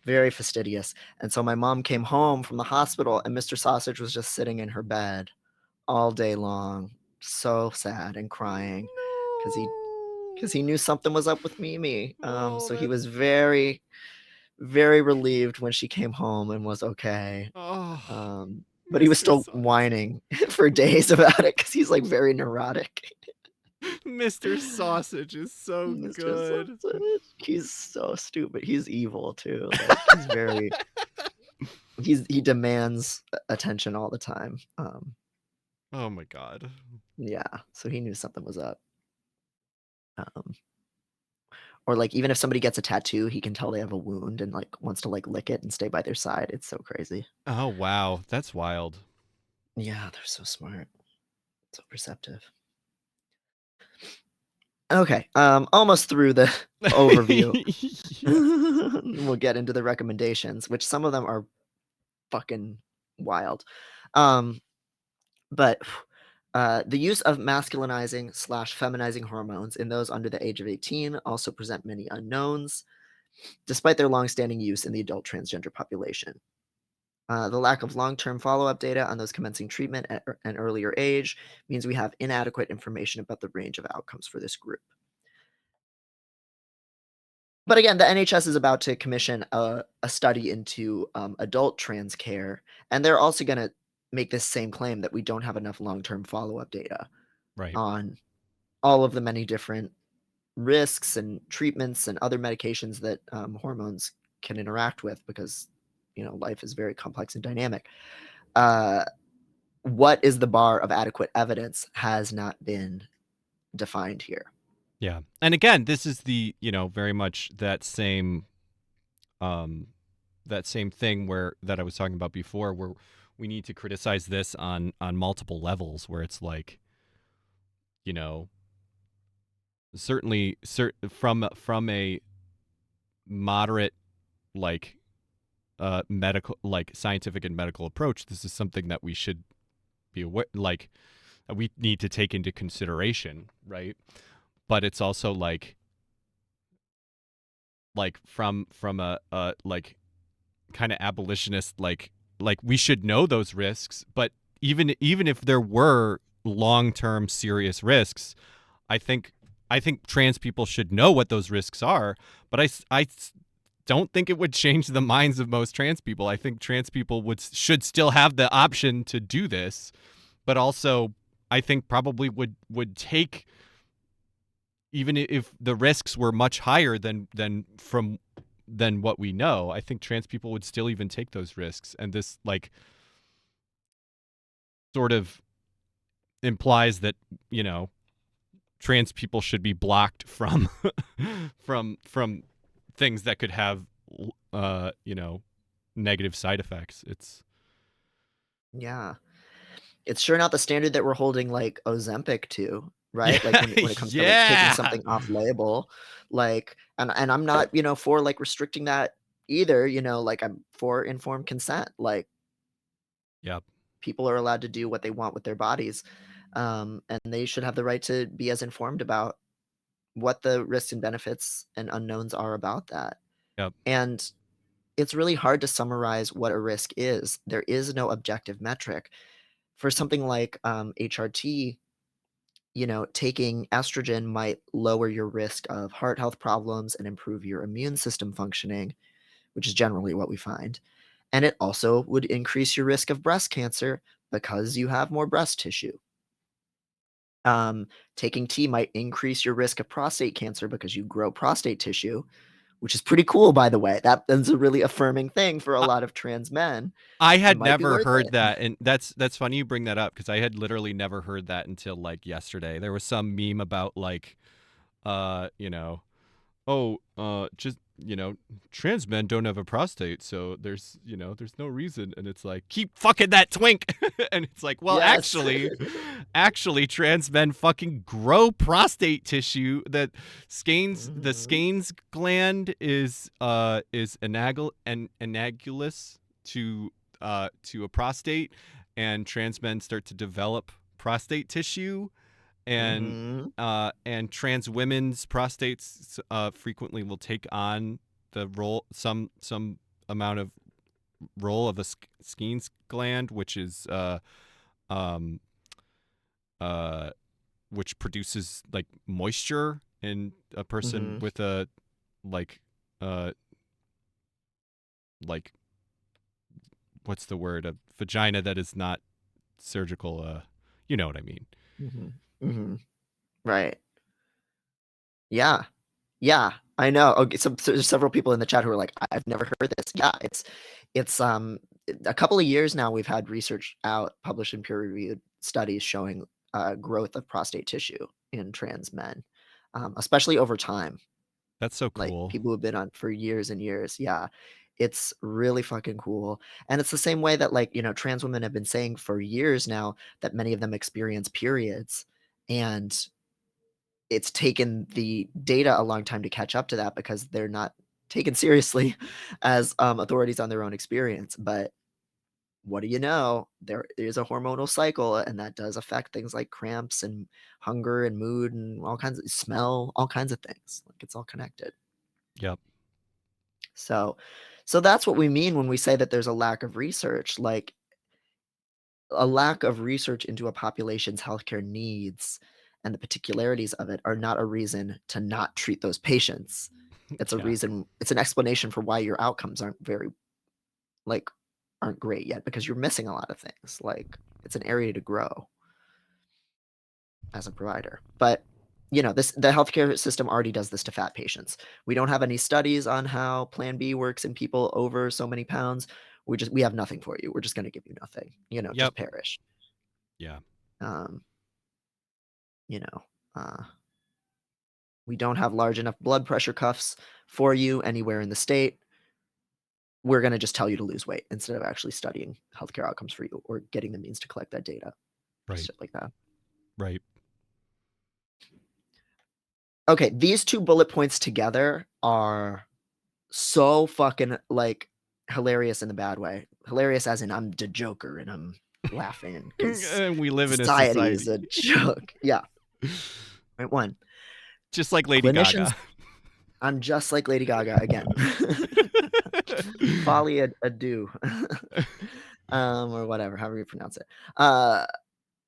very fastidious. And so my mom came home from the hospital and Mr. Sausage was just sitting in her bed all day long, so sad and crying because he knew something was up with Mimi. So he was very, very relieved when she came home and was okay. But he was still whining for days about it because he's like very neurotic. Mr. Sausage is so good. Sausage. He's so stupid. He's evil too. Like, he's very. He demands attention all the time. Oh my God. Yeah, so he knew something was up. Or like even if somebody gets a tattoo, he can tell they have a wound and like wants to like lick it and stay by their side. It's so crazy. Oh wow, that's wild. Yeah, they're so smart. So perceptive. Okay, almost through the overview. We'll get into the recommendations, which some of them are fucking wild. But the use of masculinizing/feminizing hormones in those under the age of 18 also present many unknowns, despite their long-standing use in the adult transgender population. The lack of long-term follow-up data on those commencing treatment at an earlier age means we have inadequate information about the range of outcomes for this group. But again, the NHS is about to commission a study into adult trans care, and they're also going to make this same claim that we don't have enough long-term follow-up data on all of the many different risks and treatments and other medications that hormones can interact with because, life is very complex and dynamic. What is the bar of adequate evidence has not been defined here. Yeah. And again, this is the, very much that same thing that I was talking about before, where we need to criticize this on multiple levels, where it's like, certainly from a moderate, like, medical, like scientific and medical approach, this is something that we should be aware, like, we need to take into consideration, right? But it's also like from a like kind of abolitionist, like we should know those risks, but even if there were long-term serious risks, I think trans people should know what those risks are, but I don't think it would change the minds of most trans people. I think trans people should still have the option to do this, but also I think probably would take, even if the risks were much higher than what we know, I think trans people would still even take those risks. And this like sort of implies that, trans people should be blocked from from things that could have negative side effects. It's sure not the standard that we're holding like Ozempic to, right? Like when it comes to like taking something off label, like, and I'm not, for like restricting that either, like I'm for informed consent. Like, people are allowed to do what they want with their bodies. And they should have the right to be as informed about what the risks and benefits and unknowns are about that. Yep. And it's really hard to summarize what a risk is. There is no objective metric. For something like HRT, taking estrogen might lower your risk of heart health problems and improve your immune system functioning, which is generally what we find. And it also would increase your risk of breast cancer because you have more breast tissue. Taking tea might increase your risk of prostate cancer because you grow prostate tissue, which is pretty cool, by the way. That's a really affirming thing for a lot of trans men. I had might be never worth heard it. that, and that's funny you bring that up because I had literally never heard that until like yesterday. There was some meme about like, just trans men don't have a prostate, so there's no reason, and it's like keep fucking that twink, and it's like, well, Yes. actually, trans men fucking grow prostate tissue. That the Skene's gland is analogous to a prostate, and trans men start to develop prostate tissue, and trans women's prostates frequently will take on the role, some amount of role of the Skene's gland, which is which produces like moisture in a person with a like what's the word, a vagina that is not surgical, you know what I mean. Right. Yeah. I know. Okay, so there's several people in the chat who are like, I've never heard this. Yeah, it's a couple of years now we've had research out published in peer-reviewed studies showing growth of prostate tissue in trans men, especially over time. That's so Like cool. people who've been on for years and years. Yeah. It's really fucking cool. And it's the same way that like, trans women have been saying for years now that many of them experience periods, and it's taken the data a long time to catch up to that because they're not taken seriously as authorities on their own experience. But what do you know? There is a hormonal cycle, and that does affect things like cramps and hunger and mood and all kinds of smell, all kinds of things. Like it's all connected. Yep. So that's what we mean when we say that there's a lack of research. Like a lack of research into a population's healthcare needs and the particularities of it are not a reason to not treat those patients. It's a reason, it's an explanation for why your outcomes aren't great yet, because you're missing a lot of things. Like it's an area to grow as a provider. But the healthcare system already does this to fat patients. We don't have any studies on how Plan B works in people over so many pounds. We have nothing for you. We're just going to give you nothing. Just perish. Yeah. We don't have large enough blood pressure cuffs for you anywhere in the state. We're going to just tell you to lose weight instead of actually studying healthcare outcomes for you or getting the means to collect that data. Right. Shit like that. Right. Okay, these two bullet points together are so fucking like hilarious in the bad way. Hilarious as in I'm the Joker and I'm laughing because and we live in a society society is a joke. Yeah. Right one. Just like Lady Gaga. I'm just like Lady Gaga again. Folly adieu. Or whatever, however you pronounce it.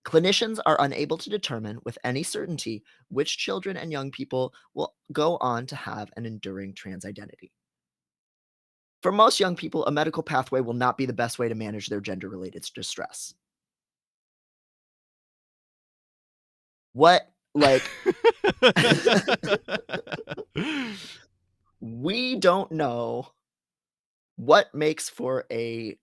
Clinicians are unable to determine with any certainty which children and young people will go on to have an enduring trans identity. For most young people, a medical pathway will not be the best way to manage their gender-related distress. What? Like, we don't know what makes for a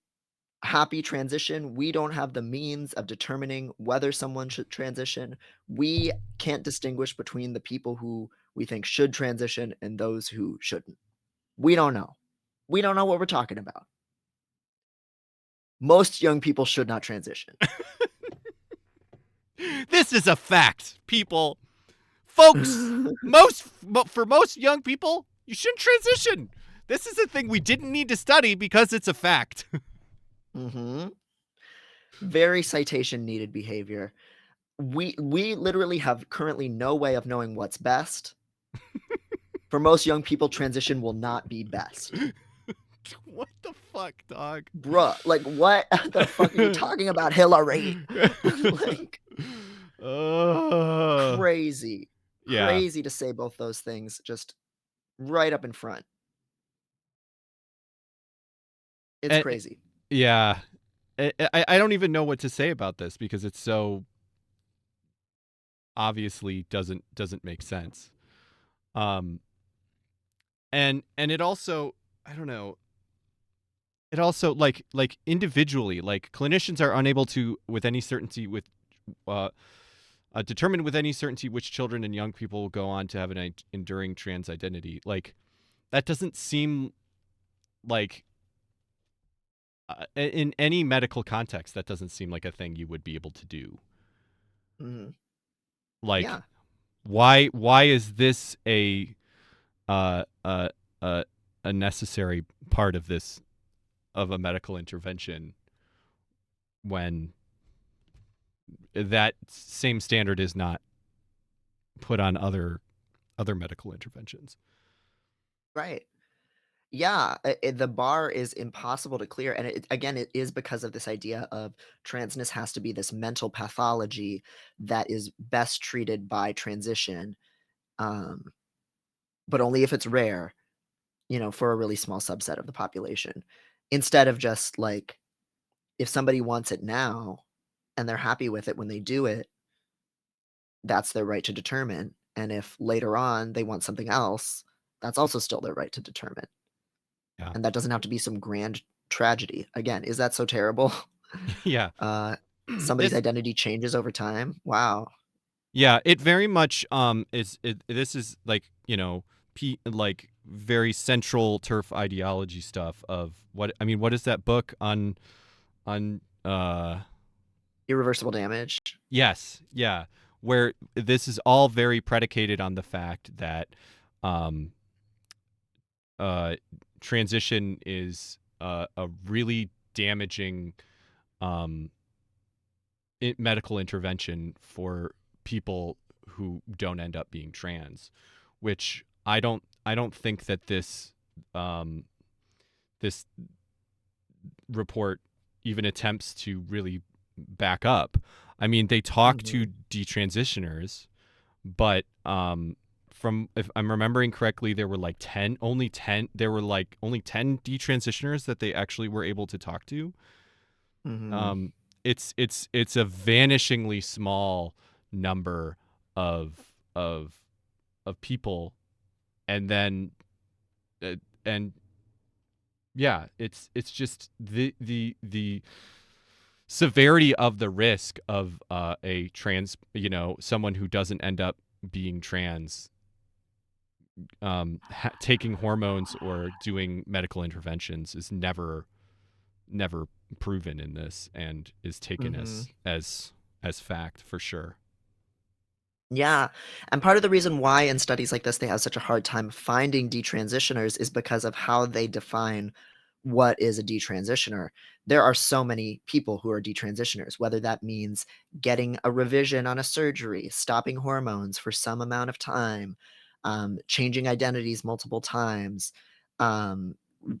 happy transition. We don't have the means of determining whether someone should transition. We can't distinguish between the people who we think should transition and those who shouldn't. We don't know. We don't know what we're talking about. Most young people should not transition. This is a fact, people. Folks, for most young people, you shouldn't transition. This is a thing we didn't need to study because it's a fact. Very citation needed behavior. We literally have currently no way of knowing what's best For most young people, transition will not be best. What the fuck, dog? Bruh, like, what the fuck are you talking about, Hillary? Like, crazy. Yeah. Crazy to say both those things just right up in front. It's And- crazy. Yeah. I don't even know what to say about this because it's so obviously doesn't make sense. And it also, I don't know, it also like individually, like clinicians are unable to with any certainty determine with any certainty which children and young people will go on to have an enduring trans identity. Like that doesn't seem like in any medical context, that doesn't seem like a thing you would be able to do. Mm-hmm. Like, Yeah. why is this a necessary part of a medical intervention when that same standard is not put on other medical interventions? Right. Yeah, the bar is impossible to clear, and again, it is because of this idea of transness has to be this mental pathology that is best treated by transition, um, but only if it's rare, for a really small subset of the population. Instead of just like, if somebody wants it now and they're happy with it when they do it, that's their right to determine. And if later on they want something else, that's also still their right to determine. Yeah. And that doesn't have to be some grand tragedy. Again, is that so terrible? Yeah. Somebody's identity changes over time. Wow. Yeah, it very much this is like, like very central turf ideology stuff of what is that book on Irreversible damage. yes, yeah, where this is all very predicated on the fact that transition is a really damaging medical intervention for people who don't end up being trans, which I don't think that this this report even attempts to really back up. I mean, they talk to detransitioners, but from, if I'm remembering correctly, there were like only 10 detransitioners that they actually were able to talk to. It's a vanishingly small number of people, and then and yeah, it's just the severity of the risk of a trans, someone who doesn't end up being trans, taking hormones or doing medical interventions is never proven in this, and is taken as fact for sure. Yeah. And part of the reason why in studies like this they have such a hard time finding detransitioners is because of how they define what is a detransitioner. There are so many people who are detransitioners, whether that means getting a revision on a surgery, stopping hormones for some amount of time, changing identities multiple times,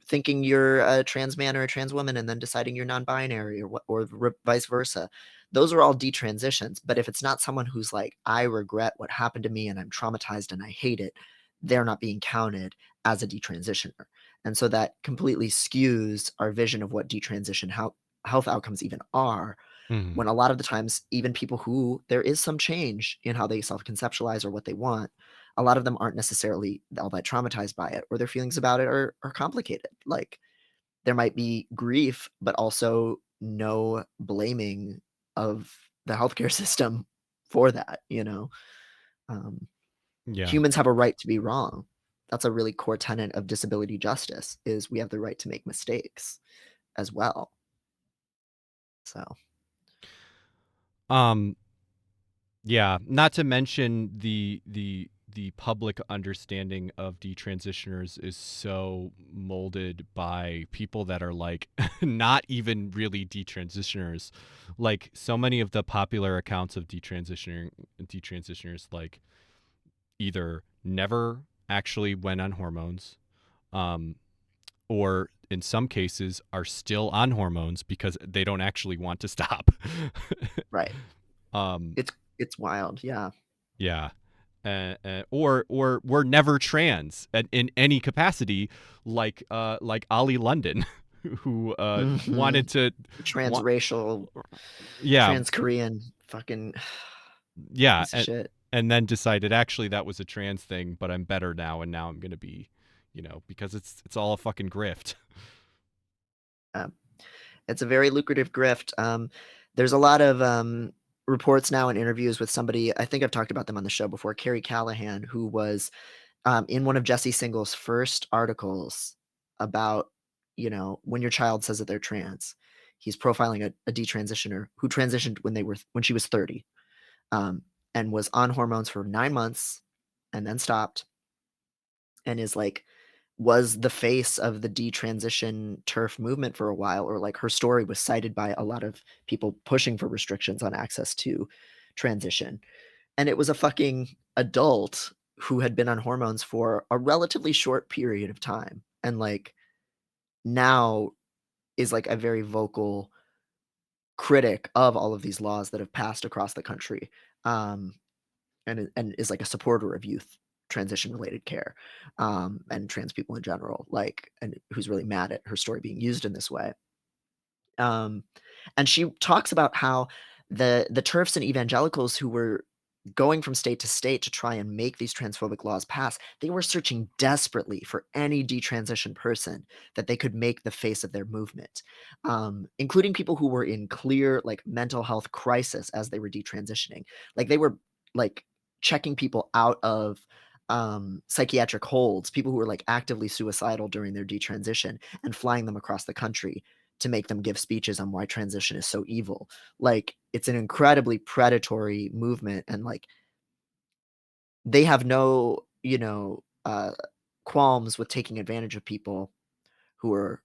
thinking you're a trans man or a trans woman and then deciding you're non-binary, or vice versa. Those are all detransitions. But if it's not someone who's like, I regret what happened to me and I'm traumatized and I hate it, they're not being counted as a detransitioner. And so that completely skews our vision of what detransition health outcomes even are, when a lot of the times, even people who there is some change in how they self-conceptualize or what they want, a lot of them aren't necessarily all that traumatized by it, or their feelings about it are complicated. Like, there might be grief, but also no blaming of the healthcare system for that. Yeah. Humans have a right to be wrong. That's a really core tenet of disability justice, is we have the right to make mistakes as well. So yeah, not to mention the public understanding of detransitioners is so molded by people that are like not even really detransitioners. Like, so many of the popular accounts of detransitioners like either never actually went on hormones, or in some cases are still on hormones because they don't actually want to stop. Right. um, It's wild. Yeah. yeah. Or were never trans in any capacity, like Ali London, who wanted to, wa- Transracial, yeah, trans Korean, fucking yeah, piece of shit. and then decided actually that was a trans thing, but I'm better now, and now I'm gonna be, because it's all a fucking grift. It's a very lucrative grift. There's a lot of reports now and interviews with somebody. I think I've talked about them on the show before. Carrie Callahan, who was in one of Jesse Singal's first articles about, when your child says that they're trans. He's profiling a detransitioner who transitioned when she was 30, and was on hormones for 9 months and then stopped, and was the face of the detransition turf movement for a while, or her story was cited by a lot of people pushing for restrictions on access to transition. And it was a fucking adult who had been on hormones for a relatively short period of time, and now is a very vocal critic of all of these laws that have passed across the country, um, and is a supporter of youth transition related care, and trans people in general, and who's really mad at her story being used in this way. Um, and she talks about how the TERFs and evangelicals who were going from state to state to try and make these transphobic laws pass, they were searching desperately for any detransition person that they could make the face of their movement, including people who were in clear mental health crisis as they were detransitioning. They were checking people out of psychiatric holds, people who were actively suicidal during their detransition, and flying them across the country to make them give speeches on why transition is so evil. It's an incredibly predatory movement, and they have no, qualms with taking advantage of people who are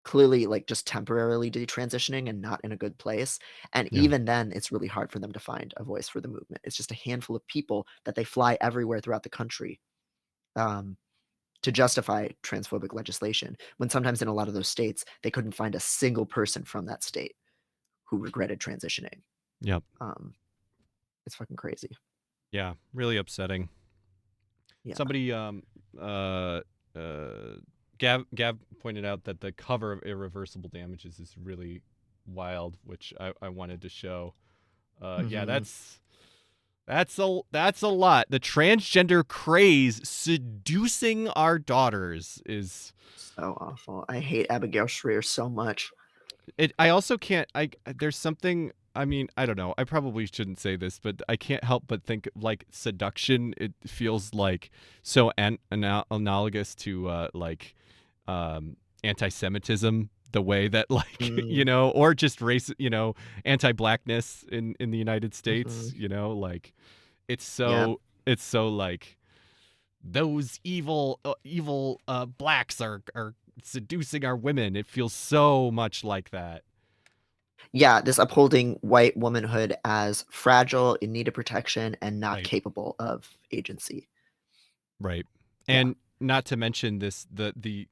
clearly just temporarily detransitioning and not in a good place. And Yeah. even then, it's really hard for them to find a voice for the movement. It's just a handful of people that they fly everywhere throughout the country, um, to justify transphobic legislation, when sometimes in a lot of those states, they couldn't find a single person from that state who regretted transitioning. Yep. It's fucking crazy. Yeah, really upsetting. Yeah. Somebody, uh, Gav pointed out that the cover of Irreversible Damages is really wild, which I wanted to show. Yeah, that's a lot. The transgender craze seducing our daughters is So awful. I hate Abigail Shrier so much. it. I also can't. There's something. I mean, I don't know. I probably shouldn't say this, but I can't help but think seduction. It feels so analogous to anti-Semitism. The way that or just race, anti-blackness in the United States. It's Yeah. so it's so those evil blacks are seducing our women. It feels so much like that. Yeah, this upholding white womanhood as fragile, in need of protection, and not Right. capable of agency. Right. Yeah. And not to mention the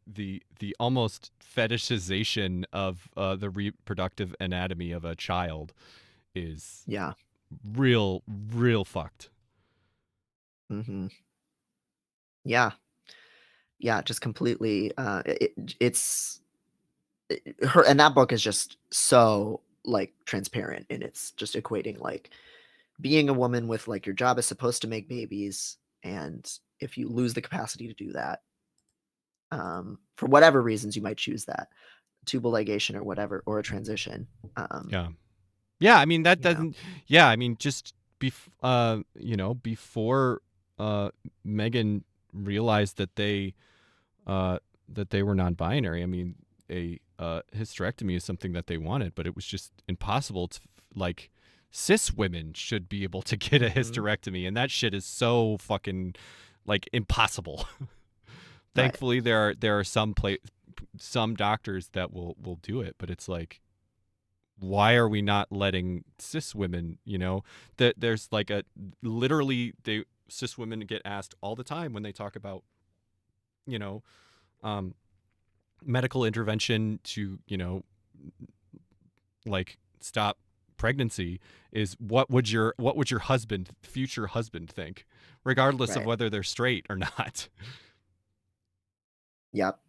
almost fetishization of the reproductive anatomy of a child is Yeah. real fucked. Mm-hmm. Yeah. Yeah, just completely. It's her, and that book is just so transparent, and it's just equating being a woman with your job is supposed to make babies, and if you lose the capacity to do that, for whatever reasons you might choose that tubal ligation or whatever, or a transition. Yeah, I mean that You know. doesn't. Yeah, I mean just before Megan realized that they were non-binary. I mean, a hysterectomy is something that they wanted, but it was just impossible to cis women should be able to get a hysterectomy, and that shit is so fucking impossible. Thankfully, there are some doctors that will do it, but it's why are we not letting cis women, that there's literally cis women get asked all the time when they talk about, you know, um, medical intervention to, like stop pregnancy, is what would your future husband think, regardless of Right. whether they're straight or not. Yep.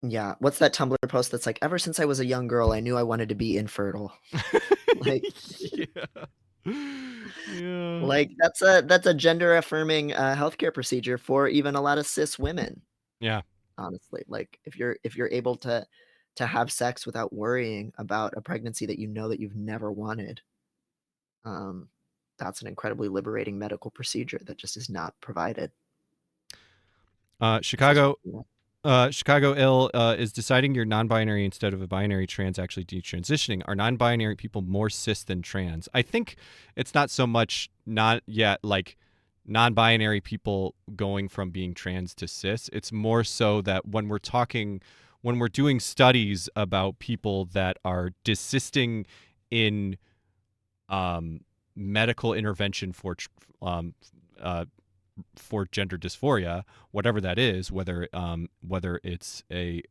Yeah. What's that Tumblr post that's like, ever since I was a young girl, I knew I wanted to be infertile. Like, Yeah. Yeah. like that's a gender affirming healthcare procedure for even a lot of cis women. Yeah. Honestly, like if you're able to have sex without worrying about a pregnancy that you know that you've never wanted, um, that's an incredibly liberating medical procedure that just is not provided. Chicago Chicago is deciding you're non-binary instead of a binary trans actually detransitioning. Are non-binary people more cis than trans? I think it's not so much like non-binary people going from being trans to cis. It's more so that when we're doing studies about people that are desisting in medical intervention for gender dysphoria, whatever that is, whether it's a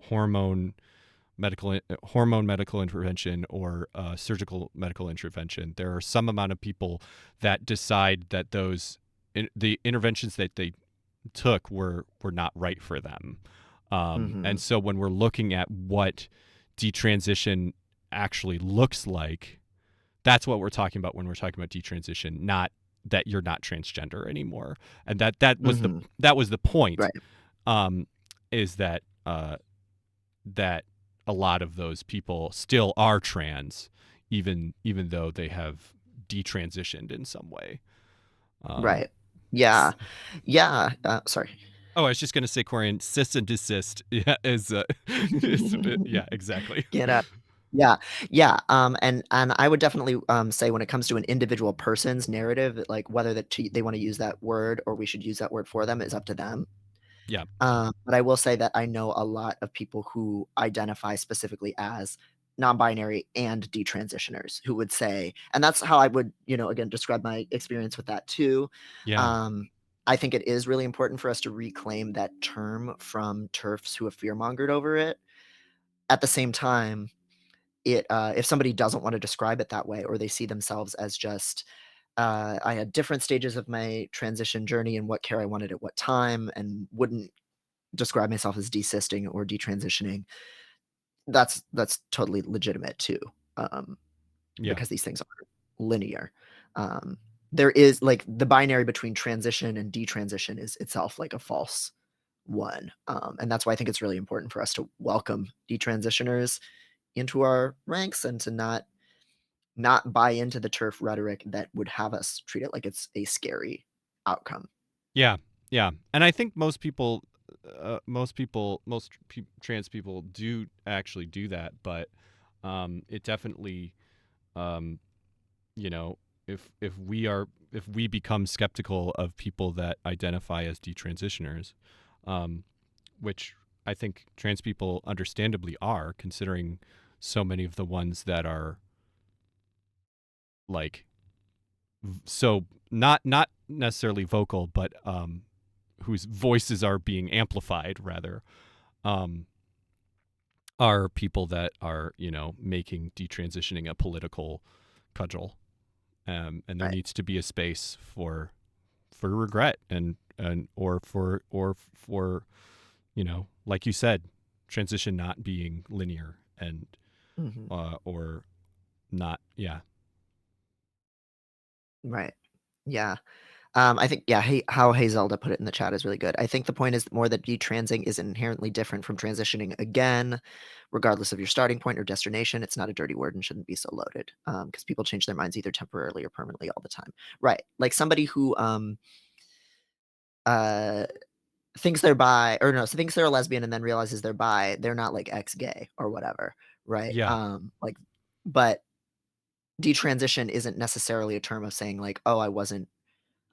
hormone medical intervention or surgical medical intervention. There are some amount of people that decide that the interventions that they took were not right for them. And so when we're looking at what detransition actually looks like, that's what we're talking about when we're talking about detransition, not that you're not transgender anymore. And that was the point. Right. Is that that a lot of those people still are trans, even though they have detransitioned in some way. Right. Yeah. Yeah. Sorry. Oh, I was just gonna say, Corian, cis and desist, yeah, yeah, exactly. Get up. Yeah. Yeah. And I would definitely say when it comes to an individual person's narrative, like whether they want to use that word or we should use that word for them is up to them. Yeah. But I will say that I know a lot of people who identify specifically as non-binary and detransitioners who would say, and that's how I would, again, describe my experience with that too. Yeah. I think it is really important for us to reclaim that term from TERFs who have fear-mongered over it. At the same time, if somebody doesn't want to describe it that way, or they see themselves as just I had different stages of my transition journey and what care I wanted at what time, and wouldn't describe myself as desisting or detransitioning, that's totally legitimate too, Yeah. because these things aren't linear. There is like the binary between transition and detransition is itself like a false one, and that's why I think it's really important for us to welcome detransitioners into our ranks and to not buy into the TERF rhetoric that would have us treat it like it's a scary outcome. Yeah. Yeah. And I think most trans people do actually do that, but it definitely, if we become skeptical of people that identify as detransitioners, which I think trans people understandably are, considering so many of the ones that are like so not necessarily vocal, but whose voices are being amplified rather, are people that are making detransitioning a political cudgel, and there Right. needs to be a space for regret and or for like you said, transition not being linear and or not. Yeah. Right. Yeah. I think, yeah, how Hazelda put it in the chat is really good. I think the point is more that detransing is inherently different from transitioning again, regardless of your starting point or destination. It's not a dirty word and shouldn't be so loaded, because people change their minds either temporarily or permanently all the time. Right. Like somebody who uh, thinks they're bi, or no, so thinks they're a lesbian and then realizes they're bi, they're not like ex-gay or whatever. Right. Yeah. But detransition isn't necessarily a term of saying like, oh, I wasn't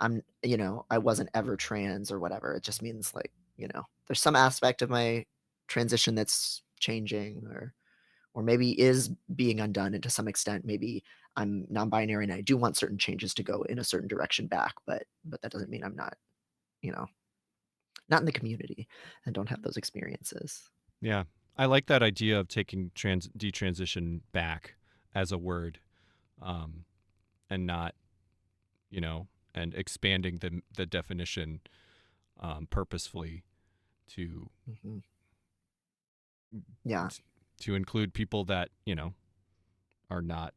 ever trans or whatever. It just means like, there's some aspect of my transition that's changing or maybe is being undone, and to some extent, maybe I'm non-binary and I do want certain changes to go in a certain direction back, but that doesn't mean I'm not, you know, not in the community and don't have those experiences. Yeah. I like that idea of taking detransition back as a word, and not, and expanding the definition purposefully to Mm-hmm. Yeah. to include people that, are not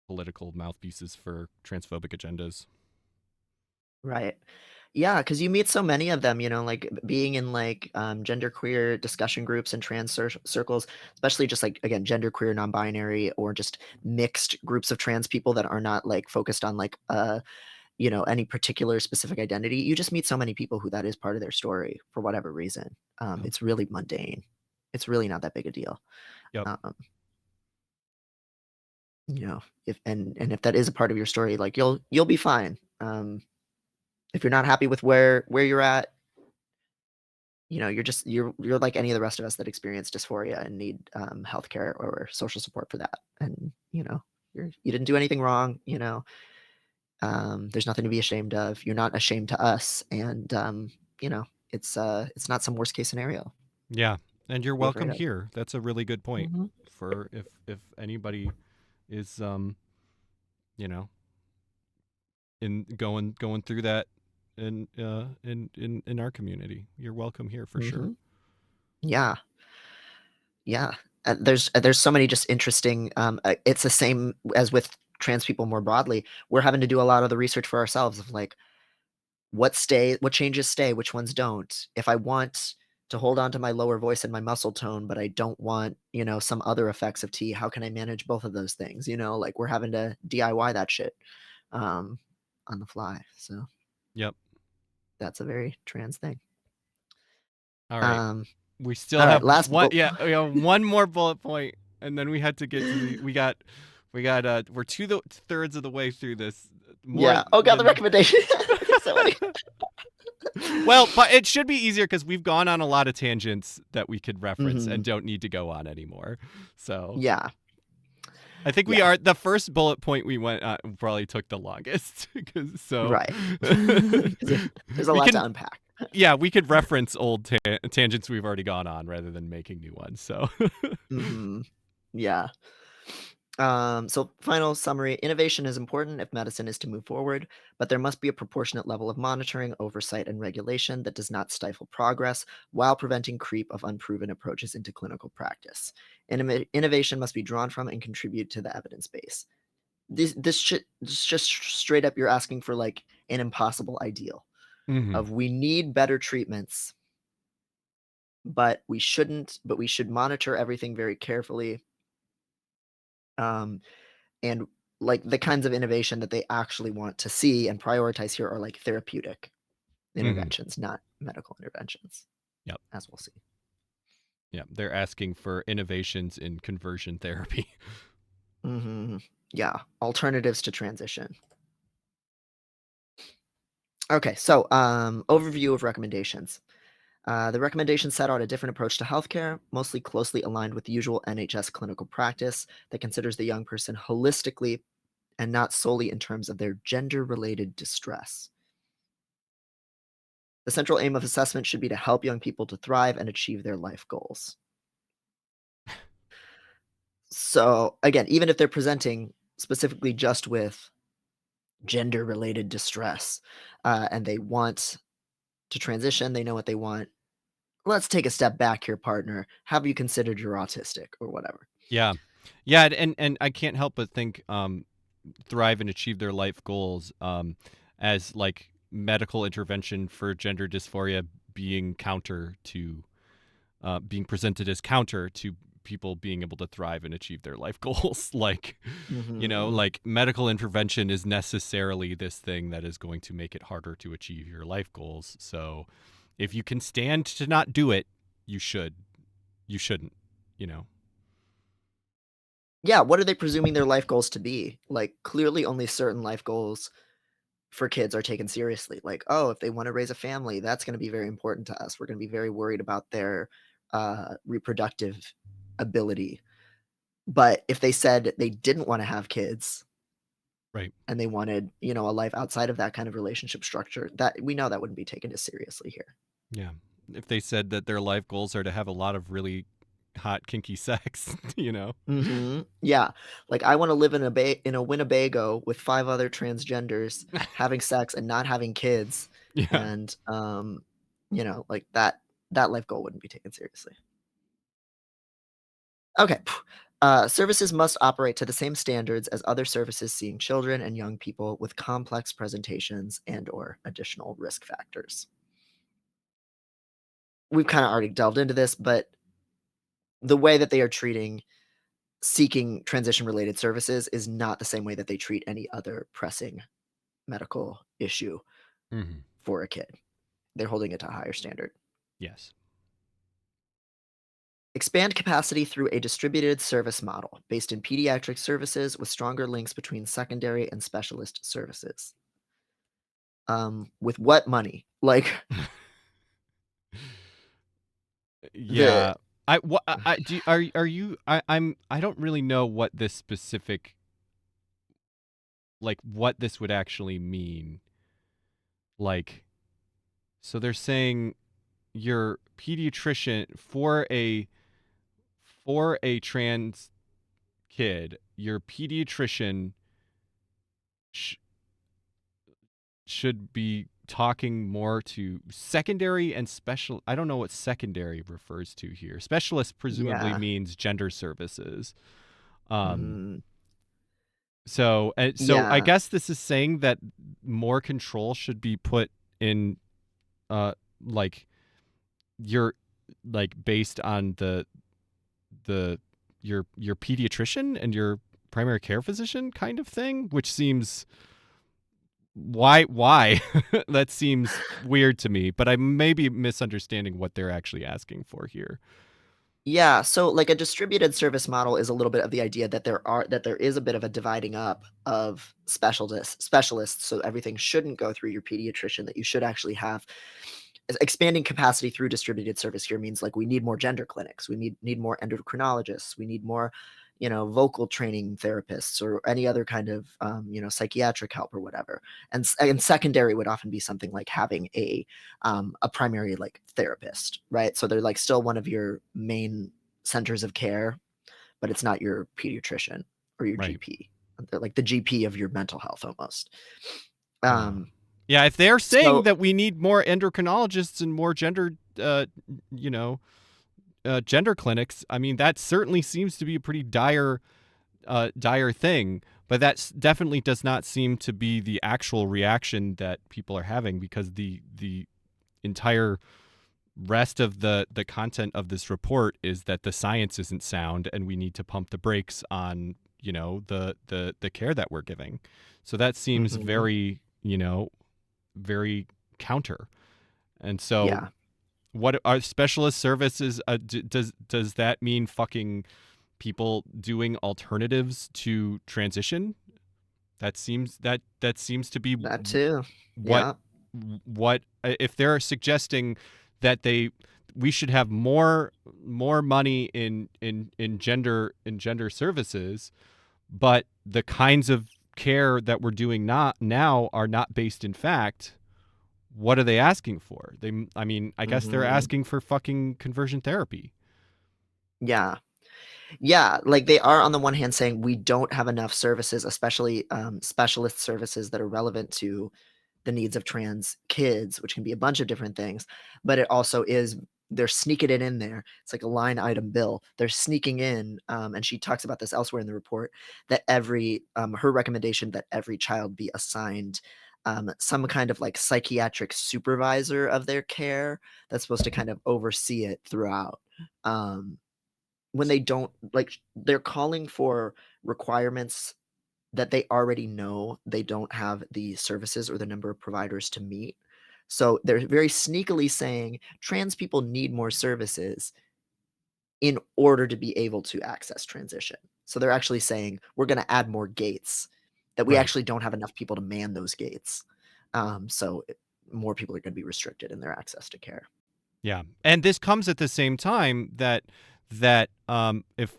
political mouthpieces for transphobic agendas. Right. Yeah, because you meet so many of them, like being in like genderqueer discussion groups and trans circles, especially just like, again, genderqueer, non-binary, or just mixed groups of trans people that are not like focused on like, any particular specific identity. You just meet so many people who that is part of their story for whatever reason. It's really mundane. It's really not that big a deal. Yep. If that is a part of your story, like you'll be fine. If you're not happy with where you're at, you're like any of the rest of us that experience dysphoria and need healthcare or social support for that. And you didn't do anything wrong. There's nothing to be ashamed of. You're not ashamed to us, and it's not some worst case scenario. Yeah, and you're Be afraid welcome of. here. That's a really good point Mhm. for if anybody is in going through that in our community. You're welcome here for sure. Mhm. Yeah. Yeah. There's so many just interesting. It's the same as with trans people more broadly. We're having to do a lot of the research for ourselves of like what changes stay, which ones don't. If I want to hold on to my lower voice and my muscle tone, but I don't want, some other effects of tea, how can I manage both of those things? Like we're having to DIY that shit on the fly. So Yep. that's a very trans thing. All right. Um, We still all right, have last one. bullet. Yeah, we have one more bullet point, and then we had to get to the. We're 2/3 of the way through this. Yeah. Oh god, the recommendation. So many. Well, but it should be easier because we've gone on a lot of tangents that we could reference and Mhm. don't need to go on anymore. So Yeah. I think we Yeah. are the first bullet point we went probably took the longest. Right. There's a we lot to can unpack. yeah, we could reference old tangents we've already gone on rather than making new ones. So Mhm. Yeah. So final summary, innovation is important if medicine is to move forward, but there must be a proportionate level of monitoring, oversight, and regulation that does not stifle progress while preventing creep of unproven approaches into clinical practice. Innovation must be drawn from and contribute to the evidence base. This shit is just straight up you're asking for like an impossible ideal of we need better treatments, but we should monitor everything very carefully. And like the kinds of innovation that they actually want to see and prioritize here are like therapeutic interventions, not medical interventions. Yep. As we'll see. Yeah, they're asking for innovations in conversion therapy. Mm-hmm. Yeah, alternatives to transition. Okay, so overview of recommendations. The recommendations set out a different approach to healthcare, mostly closely aligned with the usual NHS clinical practice that considers the young person holistically and not solely in terms of their gender-related distress. The central aim of assessment should be to help young people to thrive and achieve their life goals. So, again, even if they're presenting specifically just with gender-related distress, and they want to transition, they know what they want. Let's take a step back here, partner. Have you considered you're autistic or whatever? Yeah, and I can't help but think thrive and achieve their life goals as like medical intervention for gender dysphoria being counter to being presented as counter to people being able to thrive and achieve their life goals. Like, like medical intervention is necessarily this thing that is going to make it harder to achieve your life goals. So if you can stand to not do it, you should. You shouldn't, Yeah, what are they presuming their life goals to be? Like, clearly only certain life goals for kids are taken seriously. Like, oh, if they want to raise a family, that's going to be very important to us. We're going to be very worried about their reproductive ability. But if they said they didn't want to have kids, Right. and they wanted, you know, a life outside of that kind of relationship structure, that we know that wouldn't be taken as seriously here. Yeah. If they said that their life goals are to have a lot of really hot kinky sex, you know. Yeah, like I want to live in a Winnebago with 5 other transgenders having sex and not having kids, Yeah. and you know, like that life goal wouldn't be taken seriously. Okay. Services must operate to the same standards as other services seeing children and young people with complex presentations and/or additional risk factors. We've kind of already delved into this, but the way that they are treating seeking transition related services is not the same way that they treat any other pressing medical issue Mm-hmm. for a kid. They're holding it to a higher standard. Yes. Expand capacity through a distributed service model based in pediatric services with stronger links between secondary and specialist services. With what money? Like the Yeah. I do are you I don't really know what this specific, like what this would actually mean. Like, so they're saying your pediatrician for a trans kid, your pediatrician should be talking more to secondary and special. I don't know what secondary refers to here. Specialist presumably yeah. means gender services. Um, Mm, so I yeah. guess this is saying that more control should be put in, like your, like based on the your pediatrician and your primary care physician kind of thing, which seems why that seems weird to me, but I may be misunderstanding what they're actually asking for here. Yeah, so like a distributed service model is a little bit of the idea that there is a bit of a dividing up of specialists, so everything shouldn't go through your pediatrician, that you should actually have expanding capacity through distributed service here means like we need more gender clinics, we need more endocrinologists, we need more, you know, vocal training therapists or any other kind of you know, psychiatric help or whatever. And secondary would often be something like having a primary like therapist, right? So they're like still one of your main centers of care, but it's not your pediatrician or your Right. GP. They're like the GP of your mental health almost. Yeah. Yeah, if they're saying So that we need more endocrinologists and more gender you know, gender clinics, I mean that certainly seems to be a pretty dire thing, but that definitely does not seem to be the actual reaction that people are having, because the entire rest of the content of this report is that the science isn't sound and we need to pump the brakes on, you know, the care that we're giving. So that seems very, you know, very counter. And so yeah. what are specialist services? Does that mean fucking people doing alternatives to transition? That seems to be That too. what Yeah. if they're suggesting that we should have more money in gender services, but the kinds of care that we're doing not now are not based in fact. What are they asking for? I mean, I guess they're asking for fucking conversion therapy. Yeah. Yeah, like they are on the one hand saying we don't have enough services, especially specialist services that are relevant to the needs of trans kids, which can be a bunch of different things. But it also is, they're sneaking it in there. It's like a line item bill. They're sneaking in, and she talks about this elsewhere in the report, that her recommendation that every child be assigned some kind of like psychiatric supervisor of their care that's supposed to kind of oversee it throughout. When they don't, like, they're calling for requirements that they already know they don't have the services or the number of providers to meet. So they're very sneakily saying trans people need more services in order to be able to access transition. So they're actually saying we're going to add more gates, that we Right. actually don't have enough people to man those gates. More people are going to be restricted in their access to care. Yeah, and this comes at the same time that if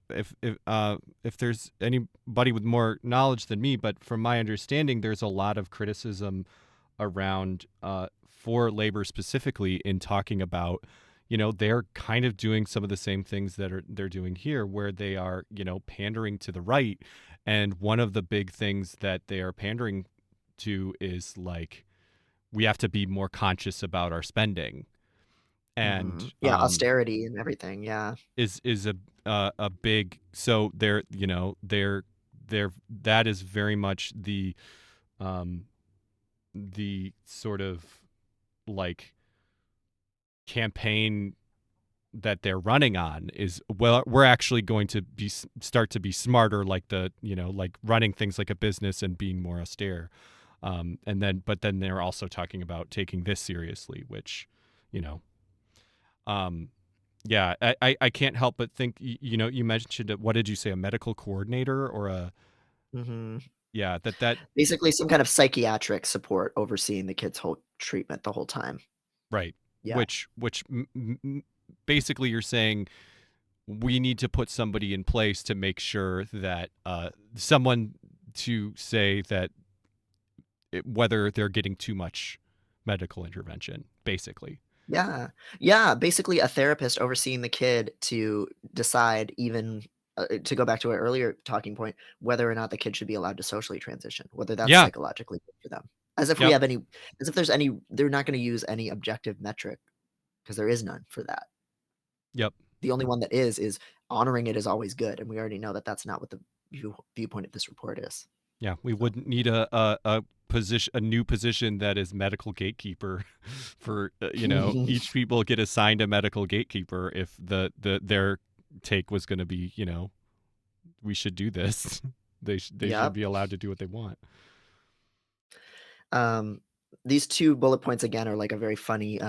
if there's anybody with more knowledge than me, but from my understanding, there's a lot of criticism around for labor specifically in talking about, they're kind of doing some of the same things that they're doing here, where they are, pandering to the right. And one of the big things that they are pandering to is like, we have to be more conscious about our spending. And Yeah, austerity and everything. Yeah. is a big, so they're that is very much the sort of like campaign that they're running on is, well, we're actually going to start to be smarter, like like running things like a business and being more austere. But then they're also talking about taking this seriously, which, yeah, I can't help but think, you mentioned it. What did you say? A medical coordinator or yeah, that Basically some kind of psychiatric support overseeing the kid's whole treatment the whole time. right. Yeah. Which basically you're saying we need to put somebody in place to make sure that someone to say that whether they're getting too much medical intervention, basically. Yeah. Yeah, basically a therapist overseeing the kid to decide, even to go back to an earlier talking point, whether or not the kid should be allowed to socially transition, whether that's Yeah. psychologically good for them. As if Yep. they're not going to use any objective metric, because there is none for that. Yep. The only one that is honoring it is always good, and we already know that that's not what the viewpoint of this report is. Yeah, we wouldn't need a new position that is medical gatekeeper for each people get assigned a medical gatekeeper if their take was going to be, we should do this. They Yep. should be allowed to do what they want. These 2 bullet points again are like a very funny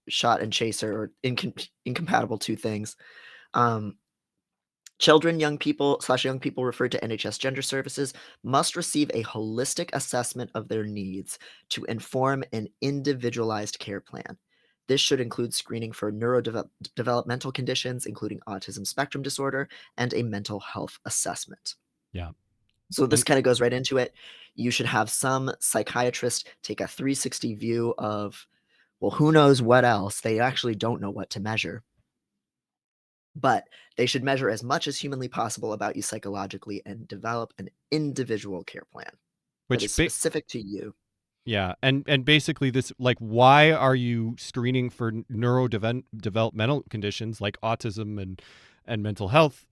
shot and chaser, or incompatible 2 things. Children, young people referred to NHS Gender Services must receive a holistic assessment of their needs to inform an individualized care plan. This should include screening for neurodevelopmental conditions, including autism spectrum disorder, and a mental health assessment. Yeah. So this kind of goes right into it. You should have some psychiatrist take a 360 view of, well, who knows what else? They actually don't know what to measure. But they should measure as much as humanly possible about you psychologically and develop an individual care plan that is specific to you. Yeah, and basically this, like, why are you screening for neurodevelopmental conditions like autism and mental health,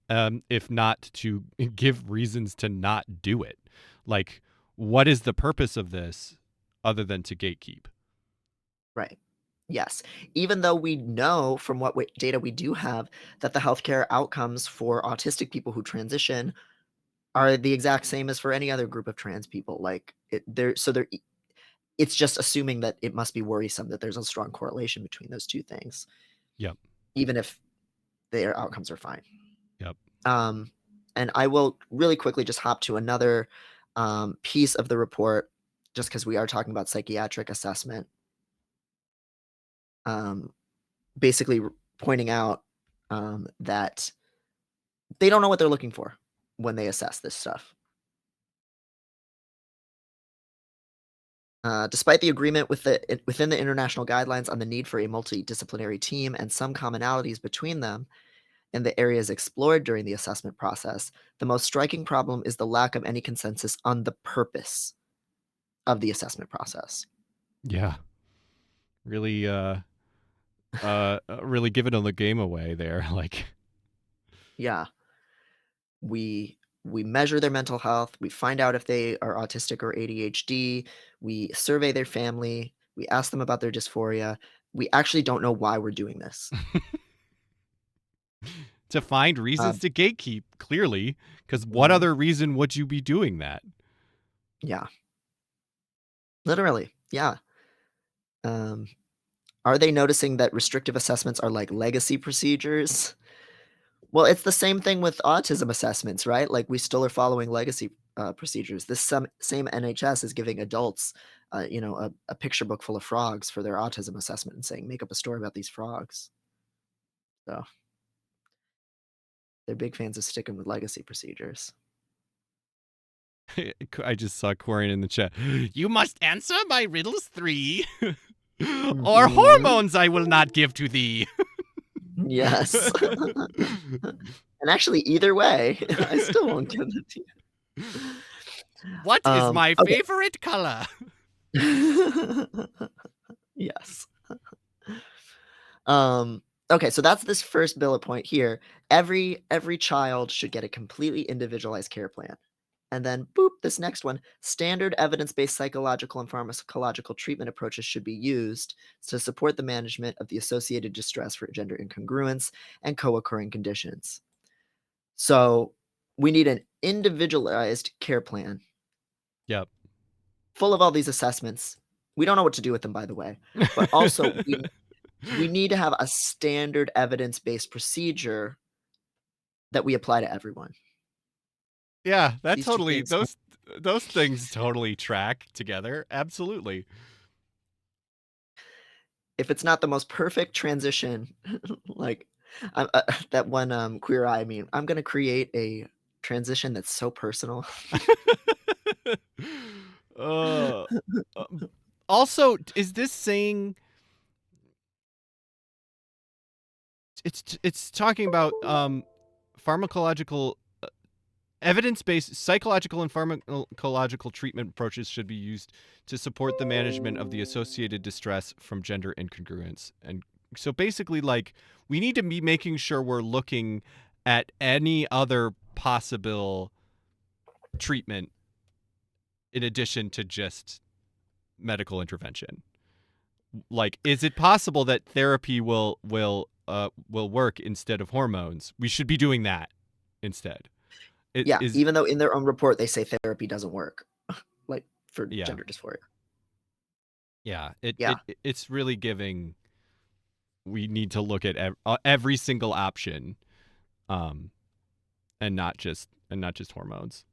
if not to give reasons to not do it? Like, what is the purpose of this other than to gatekeep? Right. Yes. Even though we know from what data we do have that the healthcare outcomes for autistic people who transition are the exact same as for any other group of trans people. Like it's just assuming that it must be worrisome that there's a strong correlation between those 2 things. Yep. Even if their outcomes are fine. Yep. And I will really quickly just hop to another piece of the report, just because we are talking about psychiatric assessment. Basically pointing out that they don't know what they're looking for when they assess this stuff. Despite the agreement within the international guidelines on the need for a multidisciplinary team and some commonalities between them in the areas explored during the assessment process, the most striking problem is the lack of any consensus on the purpose of the assessment process. Yeah. Really really giving them the game away there. Like, yeah, we measure their mental health, we find out if they are autistic or ADHD, we survey their family, we ask them about their dysphoria. We actually don't know why we're doing this. to find reasons to gatekeep, clearly, because what other reason would you be doing that? Yeah. Literally, yeah. Are they noticing that restrictive assessments are like legacy procedures? Well, it's the same thing with autism assessments, right? Like, we still are following legacy procedures. This same NHS is giving adults, a picture book full of frogs for their autism assessment and saying, make up a story about these frogs. So They're big fans of sticking with legacy procedures. I just saw Quarian in the chat. You must answer my riddles 3, or Mhm. hormones I will not give to thee. Yes. And actually, either way, I still won't give it to you. What is my Okay. favorite color? Yes. Okay, so that's this first bullet point here. Every child should get a completely individualized care plan. And then, boop, this next one, standard evidence-based psychological and pharmacological treatment approaches should be used to support the management of the associated distress for gender incongruence and co-occurring conditions. So we need an individualized care plan Yep. full of all these assessments. We don't know what to do with them, by the way. But also, we need to have a standard evidence-based procedure that we apply to everyone. Yeah, that These two totally things those things totally track together. Absolutely. if it's not the most perfect transition, like that one Queer Eye meme, I'm gonna create a transition that's so personal. uh, also, is this saying it's talking about pharmacological evidence-based psychological and pharmacological treatment approaches should be used to support the management of the associated distress from gender incongruence. And so basically, like, we need to be making sure we're looking at any other possible treatment in addition to just medical intervention. Like, is it possible that therapy will work instead of hormones? We should be doing that instead. Yeah, even though in their own report they say therapy doesn't work, like for Yeah. gender dysphoria. Yeah, Yeah. it's really giving. We need to look at every single option, and not just hormones.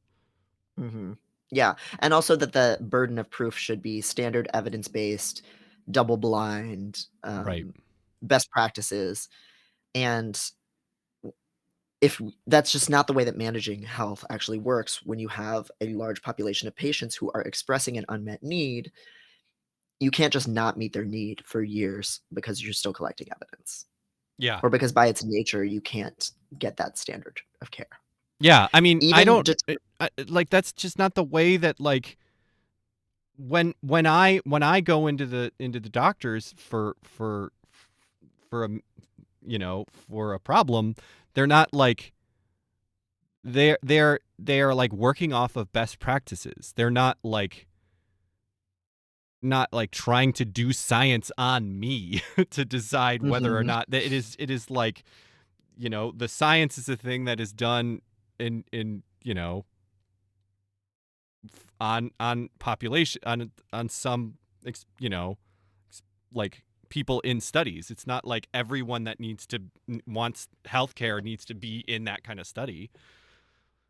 Mm-hmm. Yeah, and also that the burden of proof should be standard evidence-based, double-blind, Right. best practices, and if that's just not the way that managing health actually works when you have a large population of patients who are expressing an unmet need, you can't just not meet their need for years because you're still collecting evidence. Yeah. Or because by its nature you can't get that standard of care. Yeah, I mean, I Even don't like that's just not the way that like when I go into the doctors for a for a problem, they're not like they are like working off of best practices. They're not like trying to do science on me to decide whether or Mhm. not that it is like, the science is a thing that is done in on population on some like people in studies. It's not like everyone that wants healthcare needs to be in that kind of study.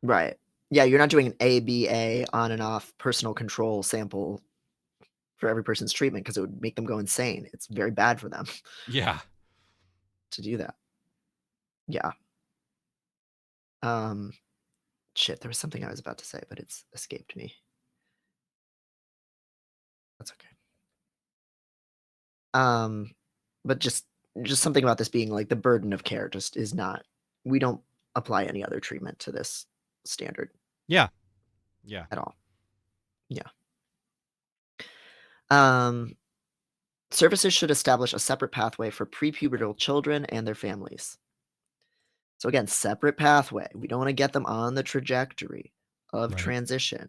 Right. Yeah, you're not doing an ABA on and off personal control sample for every person's treatment because it would make them go insane. It's very bad for them Yeah. to do that. Yeah. Shit, there was something I was about to say, but it's escaped me. That's okay. But just something about this being like the burden of care just is not. We don't apply any other treatment to this standard. Yeah. Yeah. At all. Yeah. Services should establish a separate pathway for prepubertal children and their families. So again, separate pathway. We don't want to get them on the trajectory of Right. transition.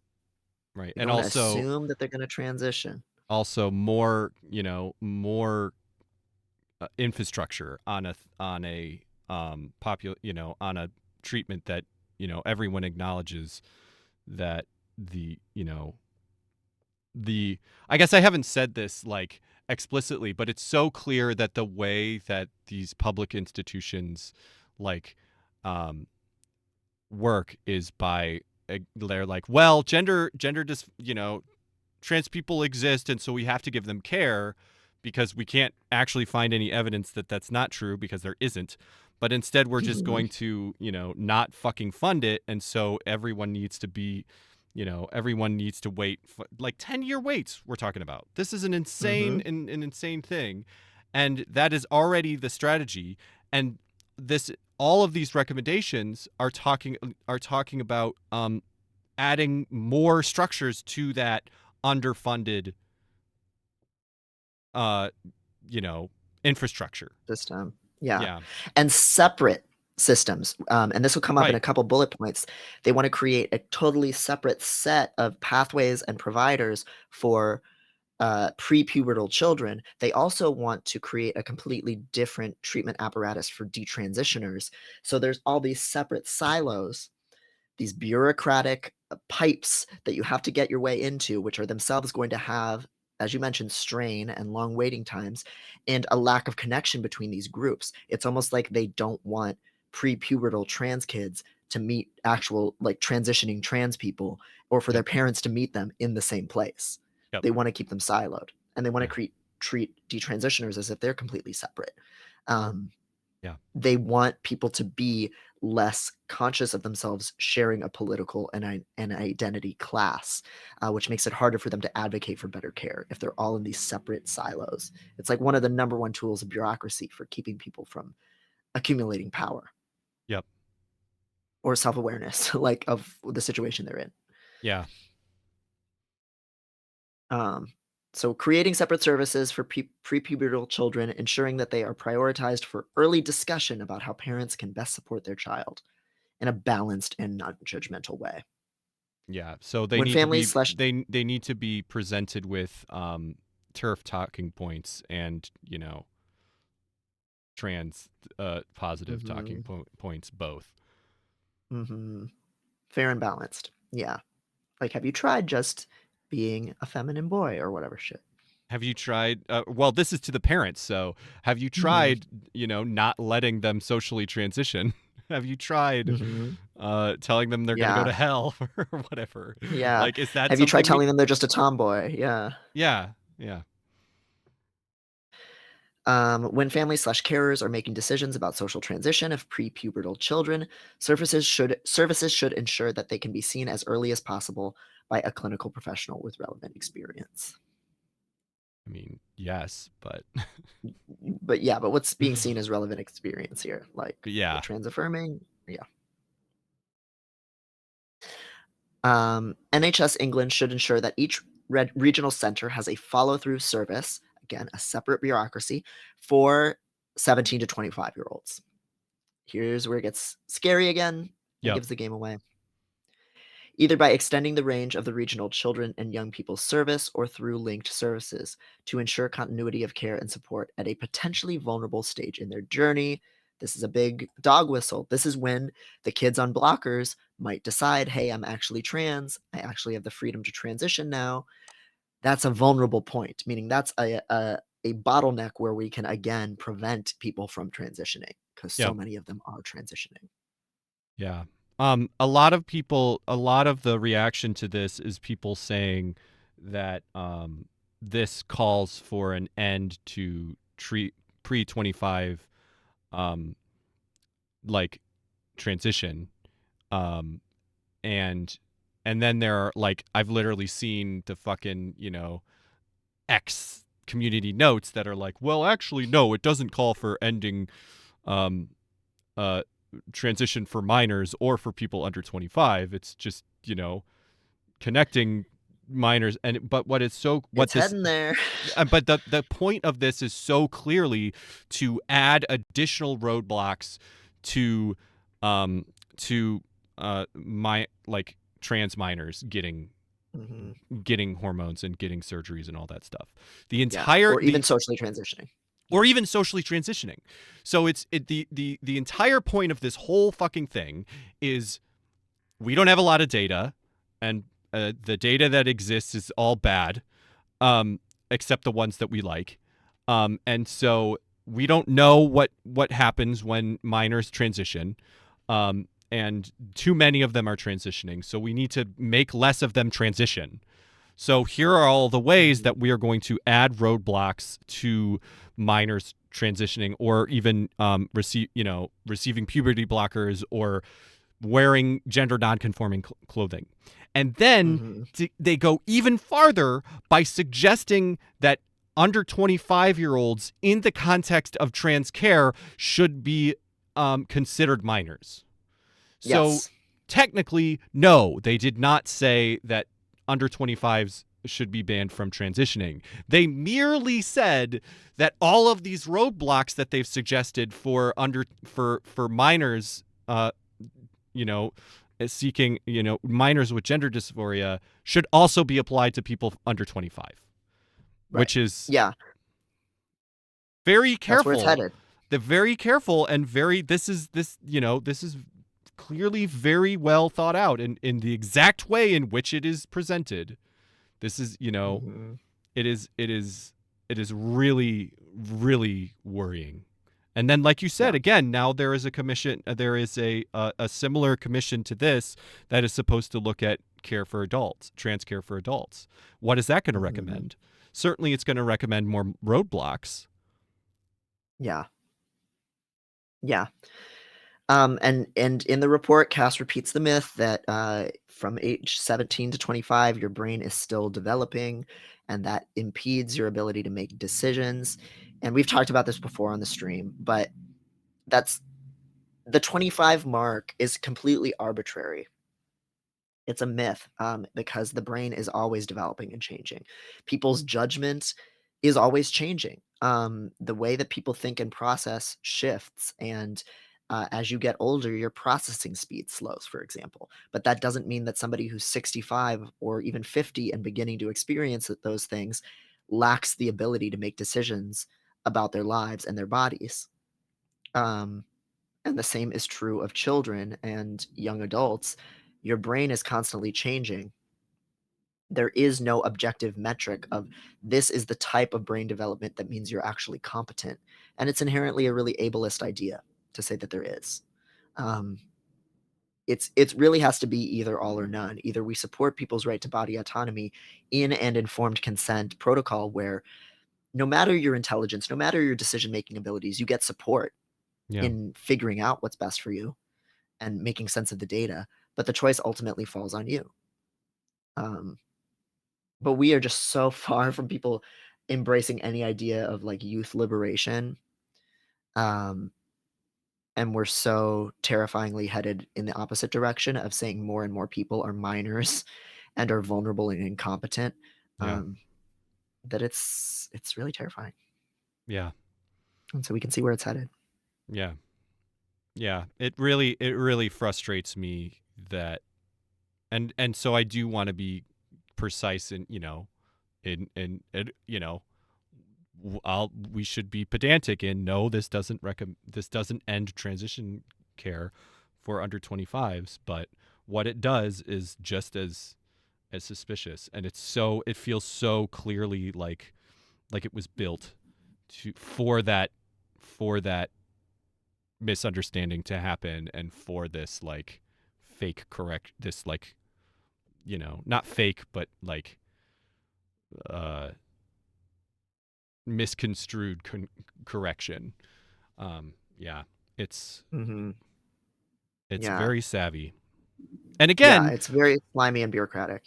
Right. We And don't also assume that they're going to transition. Also more, infrastructure on a on a treatment that, everyone acknowledges that I guess I haven't said this like explicitly, but it's so clear that the way that these public institutions like work is by they're like, well, trans people exist, and so we have to give them care because we can't actually find any evidence that that's not true because there isn't. but instead we're just Mhm. going to, not fucking fund it. And so everyone needs to be, everyone needs to wait like 10-year waits. We're talking about. This is an insane, Mhm. an insane thing. And that is already the strategy. And all of these recommendations are talking about adding more structures to that underfunded uh infrastructure. System. Yeah. Yeah. And separate systems. And this will come up in a Right. couple bullet points. They want to create a totally separate set of pathways and providers for prepubertal children. They also want to create a completely different treatment apparatus for detransitioners. So there's all these separate silos, these bureaucratic pipes that you have to get your way into, which are themselves going to have, as you mentioned, strain and long waiting times and a lack of connection between these groups. It's almost like they don't want prepubertal trans kids to meet actual, like, transitioning trans people, or for their Yep. parents to meet them in the same place. Yep. They want to keep them siloed, and they want Yeah. to treat detransitioners as if they're completely separate. Yeah. They want people to be less conscious of themselves sharing a political and an identity class, which makes it harder for them to advocate for better care if they're all in these separate silos. It's like one of the number one tools of bureaucracy for keeping people from accumulating power Yep. or self-awareness, like, of the situation they're in. Yeah. So creating separate services for prepubertal children, ensuring that they are prioritized for early discussion about how parents can best support their child in a balanced and non-judgmental way. Yeah. So they When need to families be slash they need to be presented with turf talking points and, trans positive talking Mhm, points both. mhm. Fair and balanced. Yeah. Like, have you tried just being a feminine boy or whatever shit? Have you tried well, this is to the parents, so have you Mhm, tried, not letting them socially transition? Have you tried mhm. telling them they're going to go Yeah, to hell or whatever? yeah. Like, is that Have you tried something we telling them they're just a tomboy? Yeah. Yeah. Yeah. When families slash carers are making decisions about social transition of prepubertal children, services should ensure that they can be seen as early as possible by a clinical professional with relevant experience. I mean, yes, but But yeah, but what's being seen as relevant experience here? Like the yeah. trans affirming? Yeah. NHS England should ensure that each regional center has a follow through service, again, a separate bureaucracy, for 17 to 25-year-olds. Here's where it gets scary again and Yep. gives the game away. Either by extending the range of the regional children and young people's service or through linked services to ensure continuity of care and support at a potentially vulnerable stage in their journey. This is a big dog whistle. This is when the kids on blockers might decide, hey, I'm actually trans. I actually have the freedom to transition now. That's a vulnerable point, meaning that's a bottleneck where we can, again, prevent people from transitioning because so Yep. many of them are transitioning. Yeah. A lot of the reaction to this is people saying that this calls for an end to pre-25 um like transition. Um and then there are, like, I've literally seen the fucking, X community notes that are like, well, actually no, it doesn't call for ending um uh transition for minors or for people under 25. It's just, connecting minors. And but what is so what It's this heading there. but the point of this is so clearly to add additional roadblocks to um to my like trans minors Mhm. getting hormones and getting surgeries and all that stuff. The Yeah, entire or even socially transitioning. or even socially transitioning. So the entire point of this whole fucking thing is we don't have a lot of data, and the data that exists is all bad, um, except the ones that we like. And so we don't know what happens when minors transition, and too many of them are transitioning. So we need to make less of them transition. So here are all the ways that we are going to add roadblocks to minors transitioning, or even receiving puberty blockers or wearing gender nonconforming clothing. And then they go even farther by suggesting that under 25-year-olds in the context of trans care should be considered minors. So Yes. technically, no, they did not say that under 25s should be banned from transitioning. They merely said that all of these roadblocks that they've suggested for minors, seeking, minors with gender dysphoria should also be applied to people under 25, which is Yeah. very That's where careful. it's headed. They're very careful and this is clearly very well thought out in the exact way in which it is presented. This is, it is really, really worrying. And then, like you said, again, now there is a commission. There is a similar commission to this that is supposed to look at care for adults, trans care for adults. What is that going to recommend? Certainly, it's going to recommend more roadblocks. Yeah. Yeah. And in the report, Cass repeats the myth that from age 17 to 25, your brain is still developing, and that impedes your ability to make decisions. And we've talked about this before on the stream, but that's the 25 mark is completely arbitrary. It's a myth because the brain is always developing and changing. People's judgment is always changing. The way that people think and process shifts, and as you get older, your processing speed slows, for example. But that doesn't mean that somebody who's 65 or even 50 and beginning to experience those things lacks the ability to make decisions about their lives and their bodies. And the same is true of children and young adults. Your brain is constantly changing. There is no objective metric of this is the type of brain development that means you're actually competent. And it's inherently a really ableist idea to say that there is. It really has to be either all or none. Either we support people's right to body autonomy in an informed consent protocol where no matter your intelligence, no matter your decision-making abilities, you get support in figuring out what's best for you and making sense of the data, but the choice ultimately falls on you. But we are just so far from people embracing any idea of like youth liberation. And we're so terrifyingly headed in the opposite direction of saying more and more people are minors and are vulnerable and incompetent. That it's really terrifying. Yeah. And so we can see where it's headed. Yeah. Yeah. It really frustrates me that, and so I do want to be precise in, we should be pedantic in no, this doesn't end transition care for under 25s, but what it does is just as suspicious, and it feels so clearly like it was built for that misunderstanding to happen, and for this like fake correct, this like, not fake, but like misconstrued correction. It's very savvy. And again, it's very slimy and bureaucratic.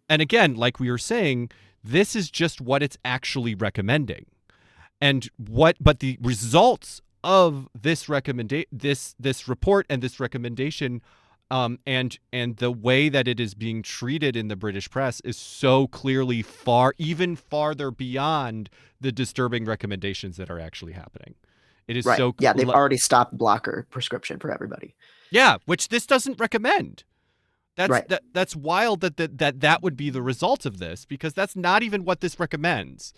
And again, like we were saying, this is just what it's actually recommending. But the results of this this report and this recommendation, and the way that it is being treated in the British press is so clearly even farther beyond the disturbing recommendations that are actually happening. It is so they've already stopped blocker prescription for everybody. Yeah, which this doesn't recommend. That's wild that would be the result of this, because that's not even what this recommends.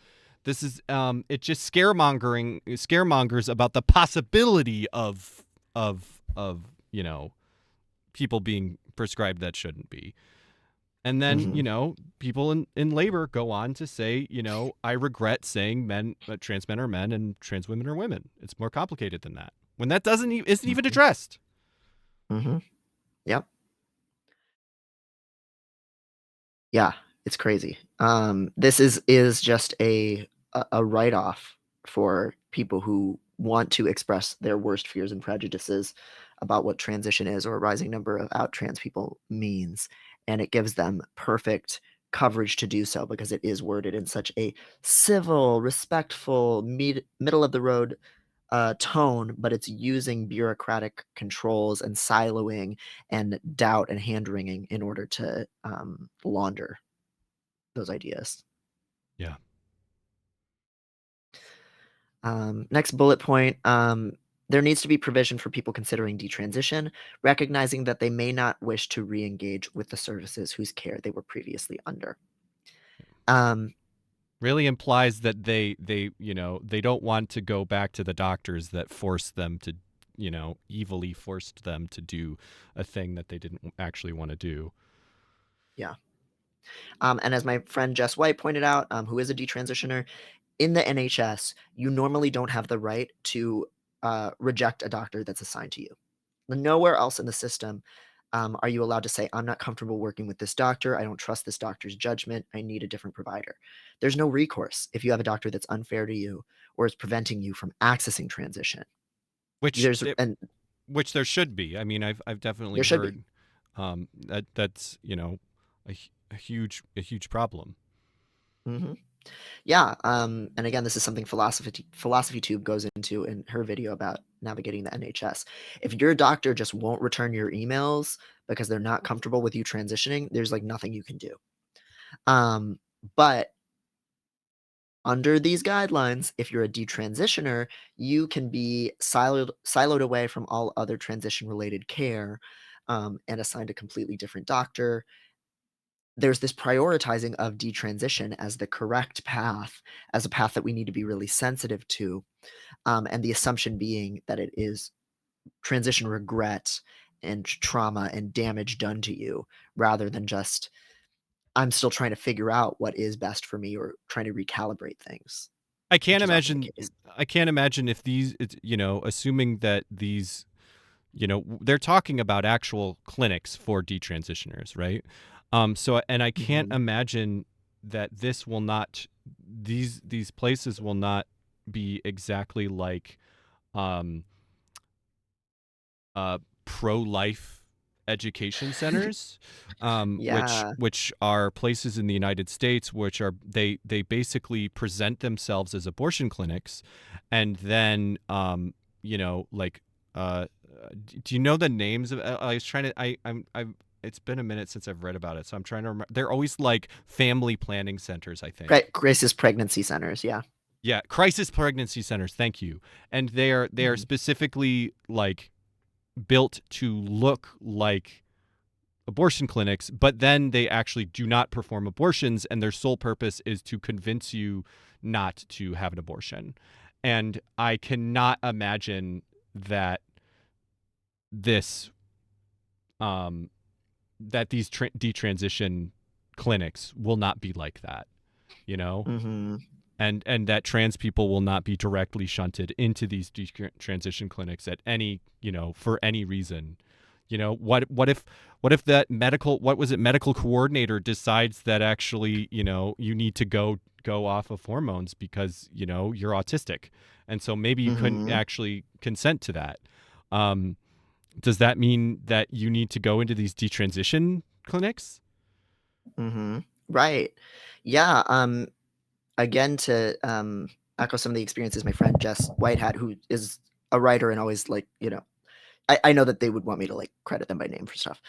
This is it just scaremongers about the possibility of people being prescribed that shouldn't be. And then, people in labor go on to say, I regret saying trans men are men and trans women are women. It's more complicated than that, when that isn't even addressed. Yep. Yeah. It's crazy. This is just a write-off for people who want to express their worst fears and prejudices about what transition is or a rising number of out trans people means, and it gives them perfect coverage to do so because it is worded in such a civil, respectful, middle of the road tone, but it's using bureaucratic controls and siloing and doubt and hand wringing in order to launder those ideas. Yeah. Next bullet point. There needs to be provision for people considering detransition, recognizing that they may not wish to re-engage with the services whose care they were previously under. Really implies that they they don't want to go back to the doctors that forced them to, evilly forced them to do a thing that they didn't actually want to do. Yeah. And as my friend Jess White pointed out, who is a detransitioner, in the NHS, you normally don't have the right to reject a doctor that's assigned to you. Nowhere else in the system are you allowed to say, I'm not comfortable working with this doctor. I don't trust this doctor's judgment. I need a different provider. There's no recourse if you have a doctor that's unfair to you or is preventing you from accessing transition. Which there should be. I mean, I've definitely There should be. heard that's a huge problem. Mm-hmm. Yeah, and again, this is something Philosophy Tube goes into in her video about navigating the NHS. If your doctor just won't return your emails because they're not comfortable with you transitioning, there's like nothing you can do. But under these guidelines, if you're a detransitioner, you can be siloed away from all other transition-related care, and assigned a completely different doctor. There's this prioritizing of detransition as the correct path, as a path that we need to be really sensitive to, and the assumption being that it is transition regret and trauma and damage done to you, rather than just I'm still trying to figure out what is best for me or trying to recalibrate things. I can't Which is often the imagine. case. I can't imagine if these, assuming that these, they're talking about actual clinics for detransitioners, right? So, and I can't Mhm. imagine that this will not, these places will not be exactly like, pro-life education centers, Yeah. which are places in the United States which are they basically present themselves as abortion clinics, and then like do you know the names of? I was trying to I'm it's been a minute since I've read about it, so I'm trying to remember. They're always like family planning centers, I think. Crisis pregnancy centers, yeah. Yeah, crisis pregnancy centers. Thank you. And they are Mhm. specifically like built to look like abortion clinics, but then they actually do not perform abortions, and their sole purpose is to convince you not to have an abortion. And I cannot imagine that this that these detransition clinics will not be like that, you know? Mhm. And that trans people will not be directly shunted into these transition clinics at any, for any reason. What if that medical coordinator decides that actually, you need to go off of hormones because, you're autistic, and so maybe you couldn't Mhm. actually consent to that. Does that mean that you need to go into these detransition clinics? Mhm. Right. Yeah, again, to echo some of the experiences my friend Jess White had, who is a writer and always like, I know that they would want me to like credit them by name for stuff.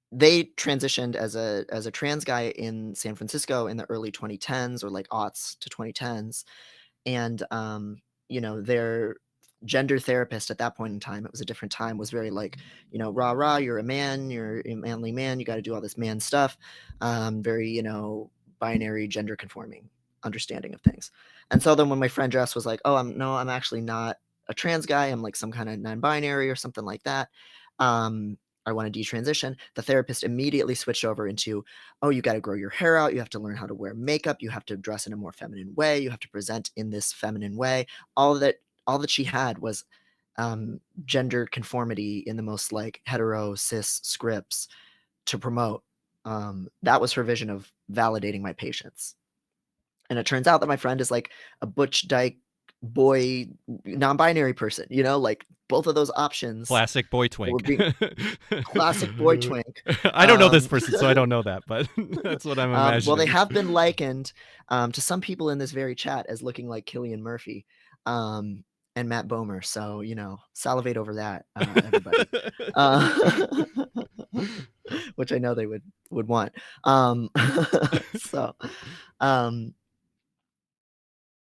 They transitioned as a trans guy in San Francisco in the early 2010s or like aughts to 2010s, and their gender therapist at that point in time, it was a different time, was very like, rah rah, you're a man, you're a manly man, you got to do all this man stuff, very binary gender conforming understanding of things. And so then when my friend Jess was like, oh, I'm actually not a trans guy, I'm like some kind of non-binary or something like that, I want to detransition, the therapist immediately switched over into, oh, you got to grow your hair out, you have to learn how to wear makeup, you have to dress in a more feminine way, you have to present in this feminine way. All that she had was gender conformity in the most like hetero cis scripts to promote that was her vision of validating my patients. And it turns out that my friend is like a butch dyke boy, non-binary person, you know, like both of those options. Classic boy twink. Classic boy twink. I don't know this person, so I don't know that, but that's what I'm imagining. Well, they have been likened to some people in this very chat as looking like Cillian Murphy and Matt Bomer. So, you know, salivate over that, everybody. Which I know they would want. So,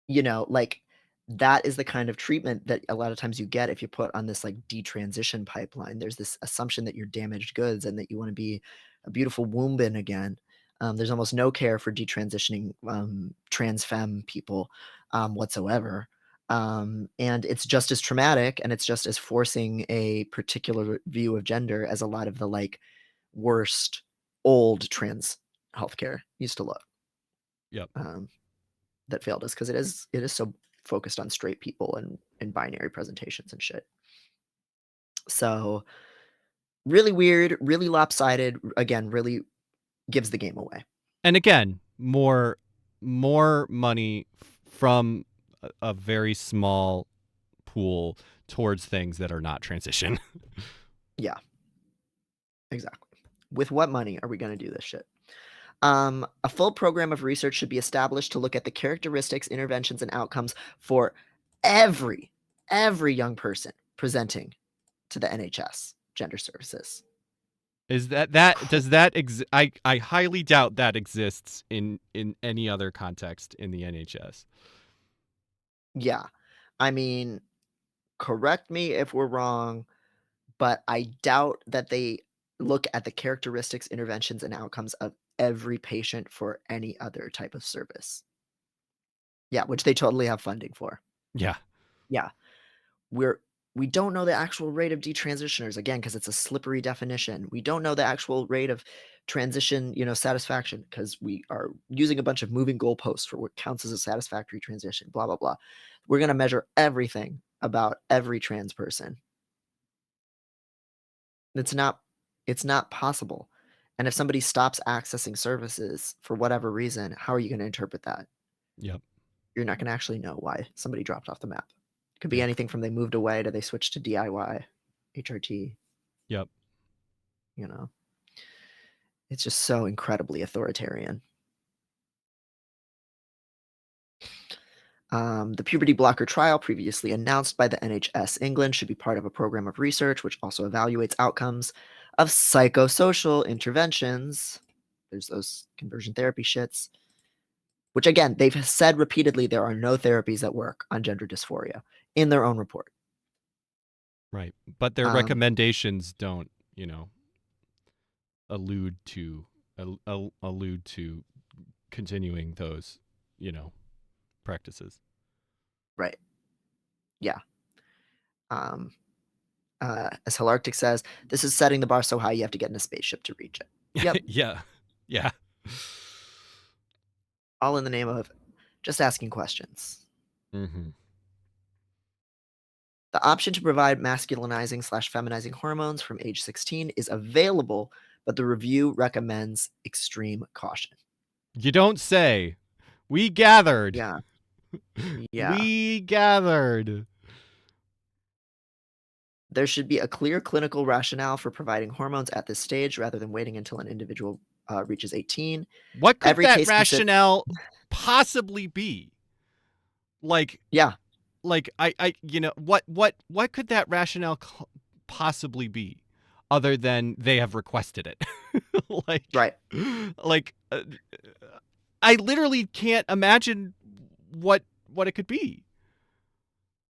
you know, like that is the kind of treatment that a lot of times you get if you put on this like detransition pipeline. There's this assumption that you're damaged goods and that you want to be a beautiful wombin again. There's almost no care for detransitioning trans femme people whatsoever. And it's just as traumatic and it's just as forcing a particular view of gender as a lot of the like worst old trans healthcare used to look. Yep. That failed us because it is so focused on straight people and binary presentations and shit. So really weird, really lopsided, again, really gives the game away. And again, more money from a very small pool towards things that are not transition. Yeah, exactly. With what money are we going to do this shit? A full program of research should be established to look at the characteristics, interventions, and outcomes for every young person presenting to the NHS Gender Services. Is does that exist? I highly doubt that exists in any other context in the NHS. Yeah. I mean, correct me if we're wrong, but I doubt that they look at the characteristics, interventions, and outcomes of every patient for any other type of service. Yeah, which they totally have funding for. Yeah. Yeah. We don't know the actual rate of detransitioners, again, because it's a slippery definition. We don't know the actual rate of transition, you know, satisfaction, because we are using a bunch of moving goalposts for what counts as a satisfactory transition, blah, blah, blah. We're going to measure everything about every trans person. It's not possible. And if somebody stops accessing services for whatever reason, how are you going to interpret that? Yep. You're not going to actually know why somebody dropped off the map. It could be anything from they moved away to they switched to DIY, HRT. Yep. You know, it's just so incredibly authoritarian. The puberty blocker trial previously announced by the NHS England should be part of a program of research which also evaluates outcomes of psychosocial interventions. There's those conversion therapy shits, which again, they've said repeatedly there are no therapies that work on gender dysphoria in their own report. Right. But their recommendations don't, you know, allude to continuing those, you know, practices. Right. Yeah. As Hilarctic says, this is setting the bar so high you have to get in a spaceship to reach it. Yep. Yeah. Yeah. All in the name of just asking questions. Mm-hmm. The option to provide masculinizing/feminizing hormones from age 16 is available, but the review recommends extreme caution. You don't say. We gathered. Yeah. Yeah. We gathered. There should be a clear clinical rationale for providing hormones at this stage rather than waiting until an individual reaches 18. What could that rationale possibly be? Like, yeah. Like I you know, what could that rationale possibly be other than they have requested it? Like, right. Like I literally can't imagine what it could be.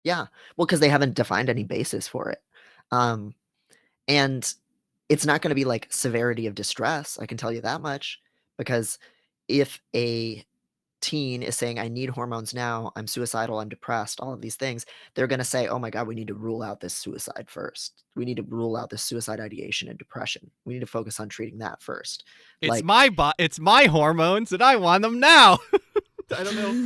Yeah. Well, because they haven't defined any basis for it. And it's not going to be like severity of distress. I can tell you that much, because if a teen is saying, I need hormones now, I'm suicidal, I'm depressed, all of these things, they're going to say, oh my God, we need to rule out this suicide first. We need to rule out this suicide ideation and depression. We need to focus on treating that first. It's it's my hormones and I want them now. I don't know if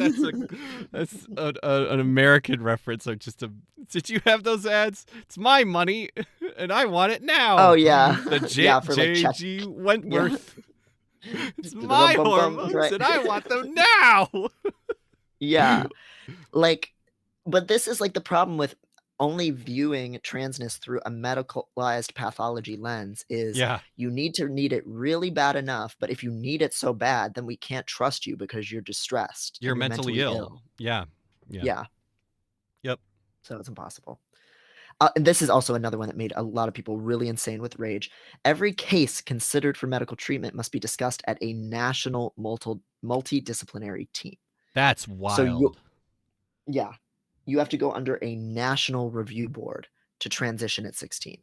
that's an American reference or just did you have those ads? It's my money and I want it now. Oh yeah. The J.G. Wentworth. It's my hormones Right? and I want them now. Yeah. Like, but this is like the problem with only viewing transness through a medicalized pathology lens is Yeah. you need it really bad enough, but if you need it so bad, then we can't trust you because you're distressed. and You're mentally ill. Yeah. Yeah. Yep. So it's impossible. And this is also another one that made a lot of people really insane with rage. Every case considered for medical treatment must be discussed at a national multidisciplinary team. That's So wild. you have to go under a national review board to transition at 16.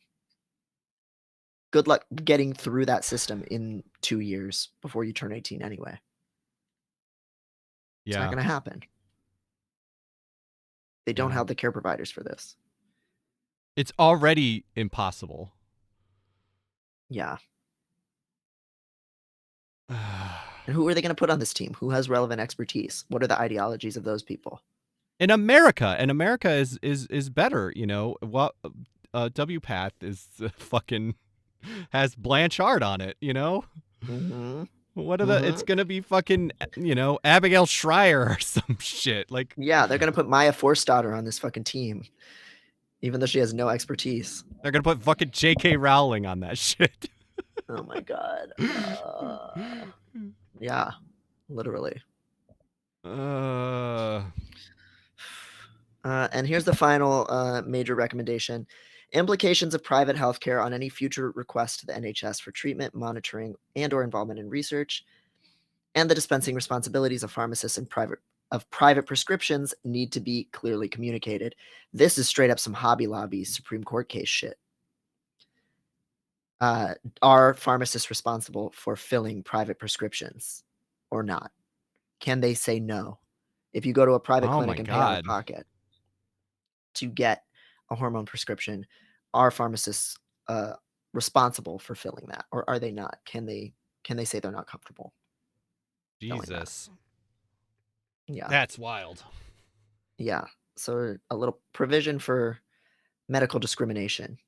Good luck getting through that system in 2 years before you turn 18 anyway. It's not Yeah. going to happen. They don't Yeah. have the care providers for this. It's already impossible. Yeah. And who are they going to put on this team? Who has relevant expertise? What are the ideologies of those people? In America, is better, you know. Well, WPATH is fucking has Blanchard on it, you know. Mm-hmm. What are the? It's gonna be fucking, you know, Abigail Schreier or some shit. Like, Yeah, they're going to put Maya Forstadter on this fucking team, even though she has no expertise. they're gonna put fucking J.K. Rowling on that shit. Oh my god. Yeah, literally. And here's the final major recommendation. Implications of private healthcare on any future request to the NHS for treatment, monitoring, and or involvement in research, and the dispensing responsibilities of pharmacists and private prescriptions need to be clearly communicated. This is straight up some Hobby Lobby Supreme Court case shit. Are pharmacists responsible for filling private prescriptions or not? Can they say no? If you go to a private Oh clinic my and pay out God. of pocket to get a hormone prescription, are pharmacists responsible for filling that, or are they not? Can they say they're not comfortable? Jesus. Yeah. That's wild. Yeah. So a little provision for medical discrimination,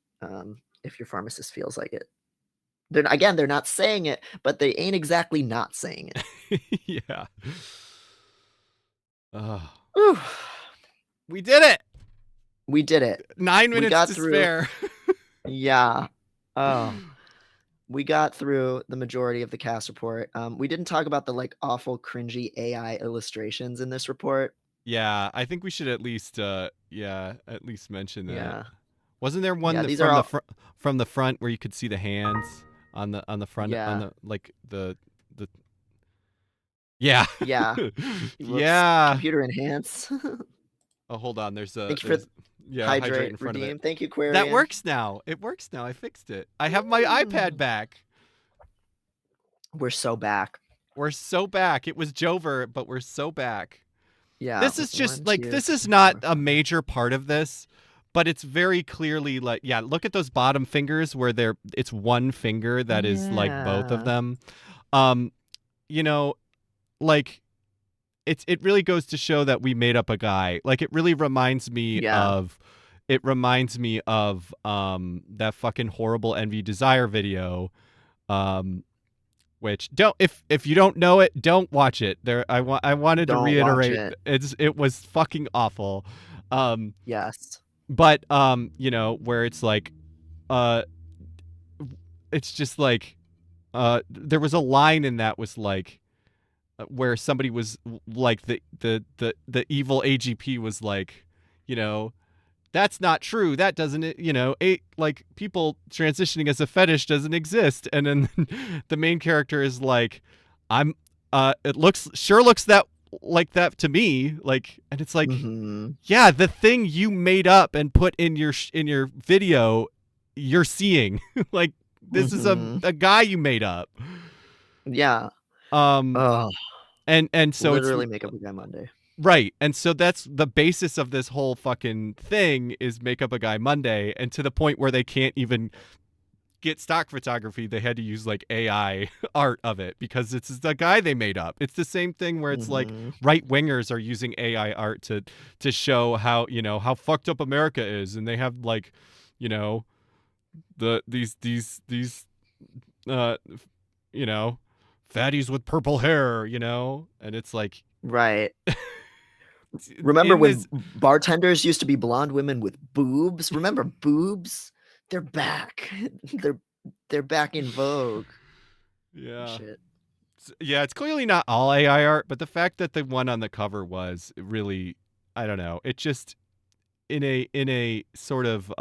if your pharmacist feels like it. They're not saying it, but they ain't exactly not saying it. Yeah. Whew. We did it. We did it. 9 minutes got to through. spare. Yeah. Oh. We got through the majority of the cast report. We didn't talk about the like awful cringy AI illustrations in this report. Yeah, I think we should at least mention that. Yeah. Wasn't there one these from are from the front where you could see the hands on the front on Yeah. the like the Yeah. Yeah. Yeah. Computer enhance. Oh, hold on. There's Thank you for hydrate in front redeem. of it. Thank you, Quarian. That works now. It works now. I fixed it. I have my iPad back. We're so back. We're so back. It was Jover, but we're so back. Yeah. This is just this is not a major part of this, but it's very clearly like, yeah, look at those bottom fingers where it's one finger that is like both of them. You know, like it really goes to show that we made up a guy. Like it really reminds me of that fucking horrible Envy Desire video. Which if you don't know it, don't watch it. I wanted to reiterate it was fucking awful. Yes. But you know, where it's like it's just like there was a line in that was like where somebody was like the evil AGP was like, you know, that's not true. That doesn't, you know, like people transitioning as a fetish doesn't exist. And then the main character is like, it looks that like that to me. Like, and it's like, yeah, the thing you made up and put in your video, you're seeing like, this is a guy you made up. Yeah. And so literally make up a guy Monday. Right. And so that's the basis of this whole fucking thing is make up a guy Monday. And to the point where they can't even get stock photography, they had to use like AI art of it because it's the guy they made up. It's the same thing where it's like right wingers are using AI art to show how, you know, how fucked up America is. And they have like, you know, these you know, fatties with purple hair, you know? And it's like Right. Remember in when this bartenders used to be blonde women with boobs? Remember boobs? They're back. They're back in vogue. yeah. Shit. Yeah, it's clearly not all AI art, but the fact that the one on the cover was really, I don't know, it just in a sort of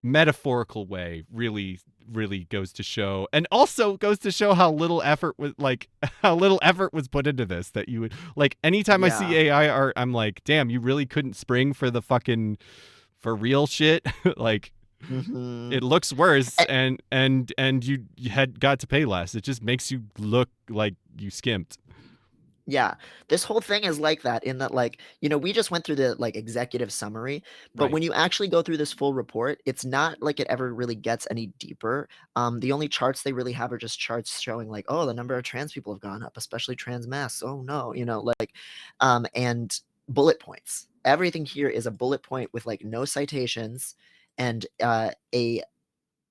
metaphorical way really goes to show, and also goes to show how little effort was put into this. That you would like anytime I see Yeah. AI art, I'm like, damn, you really couldn't spring for the fucking for real shit. Like Mhm. it looks worse, and you had got to pay less. It just makes you look like you skimped. Yeah, this whole thing is like that in that, like, we just went through the like executive summary, but Right. when you actually go through this full report, it's not like it ever really gets any deeper. The only charts they really have are just charts showing like, oh, the number of trans people have gone up, especially trans masks. Oh no, like, and bullet points. Everything here is a bullet point with like no citations and a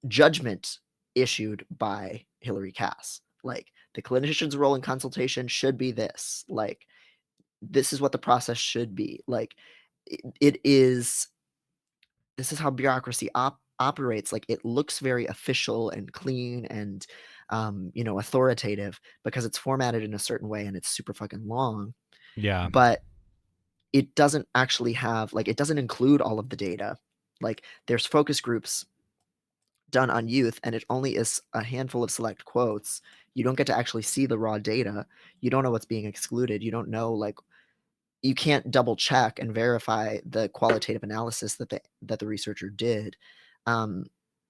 judgment issued by Hillary Cass. Like the clinician's role in consultation should be this. Like this is what the process should be. Like it is. This is how bureaucracy operates. Like it looks very official and clean and authoritative because it's formatted in a certain way and it's super fucking long. Yeah. But it doesn't actually have like it doesn't include all of the data. Like there's focus groups done on youth and it only is a handful of select quotes. You don't get to actually see the raw data. You don't know what's being excluded. You don't know like you can't double check and verify the qualitative analysis that the researcher did. Um,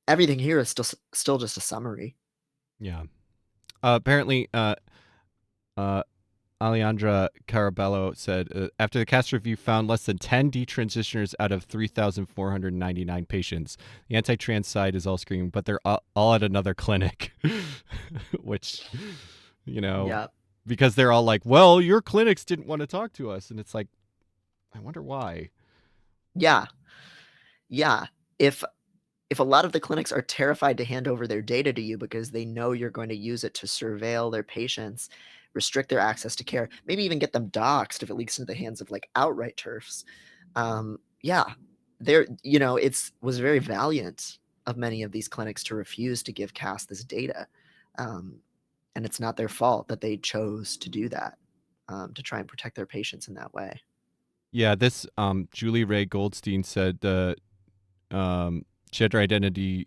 Everything here is still just a summary. Yeah. Apparently, Alejandra Carabello said after the cast review found less than 10 detransitioners out of 3,499 patients. The anti-trans side is all screaming, but they're all at another clinic, which, Yeah. because they're all like, well, your clinics didn't want to talk to us. And it's like, I wonder why. Yeah. Yeah. If a lot of the clinics are terrified to hand over their data to you because they know you're going to use it to surveil their patients, restrict their access to care, maybe even get them doxxed if it leaks into the hands of like outright turfs. Yeah, it was very valiant of many of these clinics to refuse to give Cass this data. And it's not their fault that they chose to do that, to try and protect their patients in that way. Yeah, this Julie Ray Goldstein said the gender identity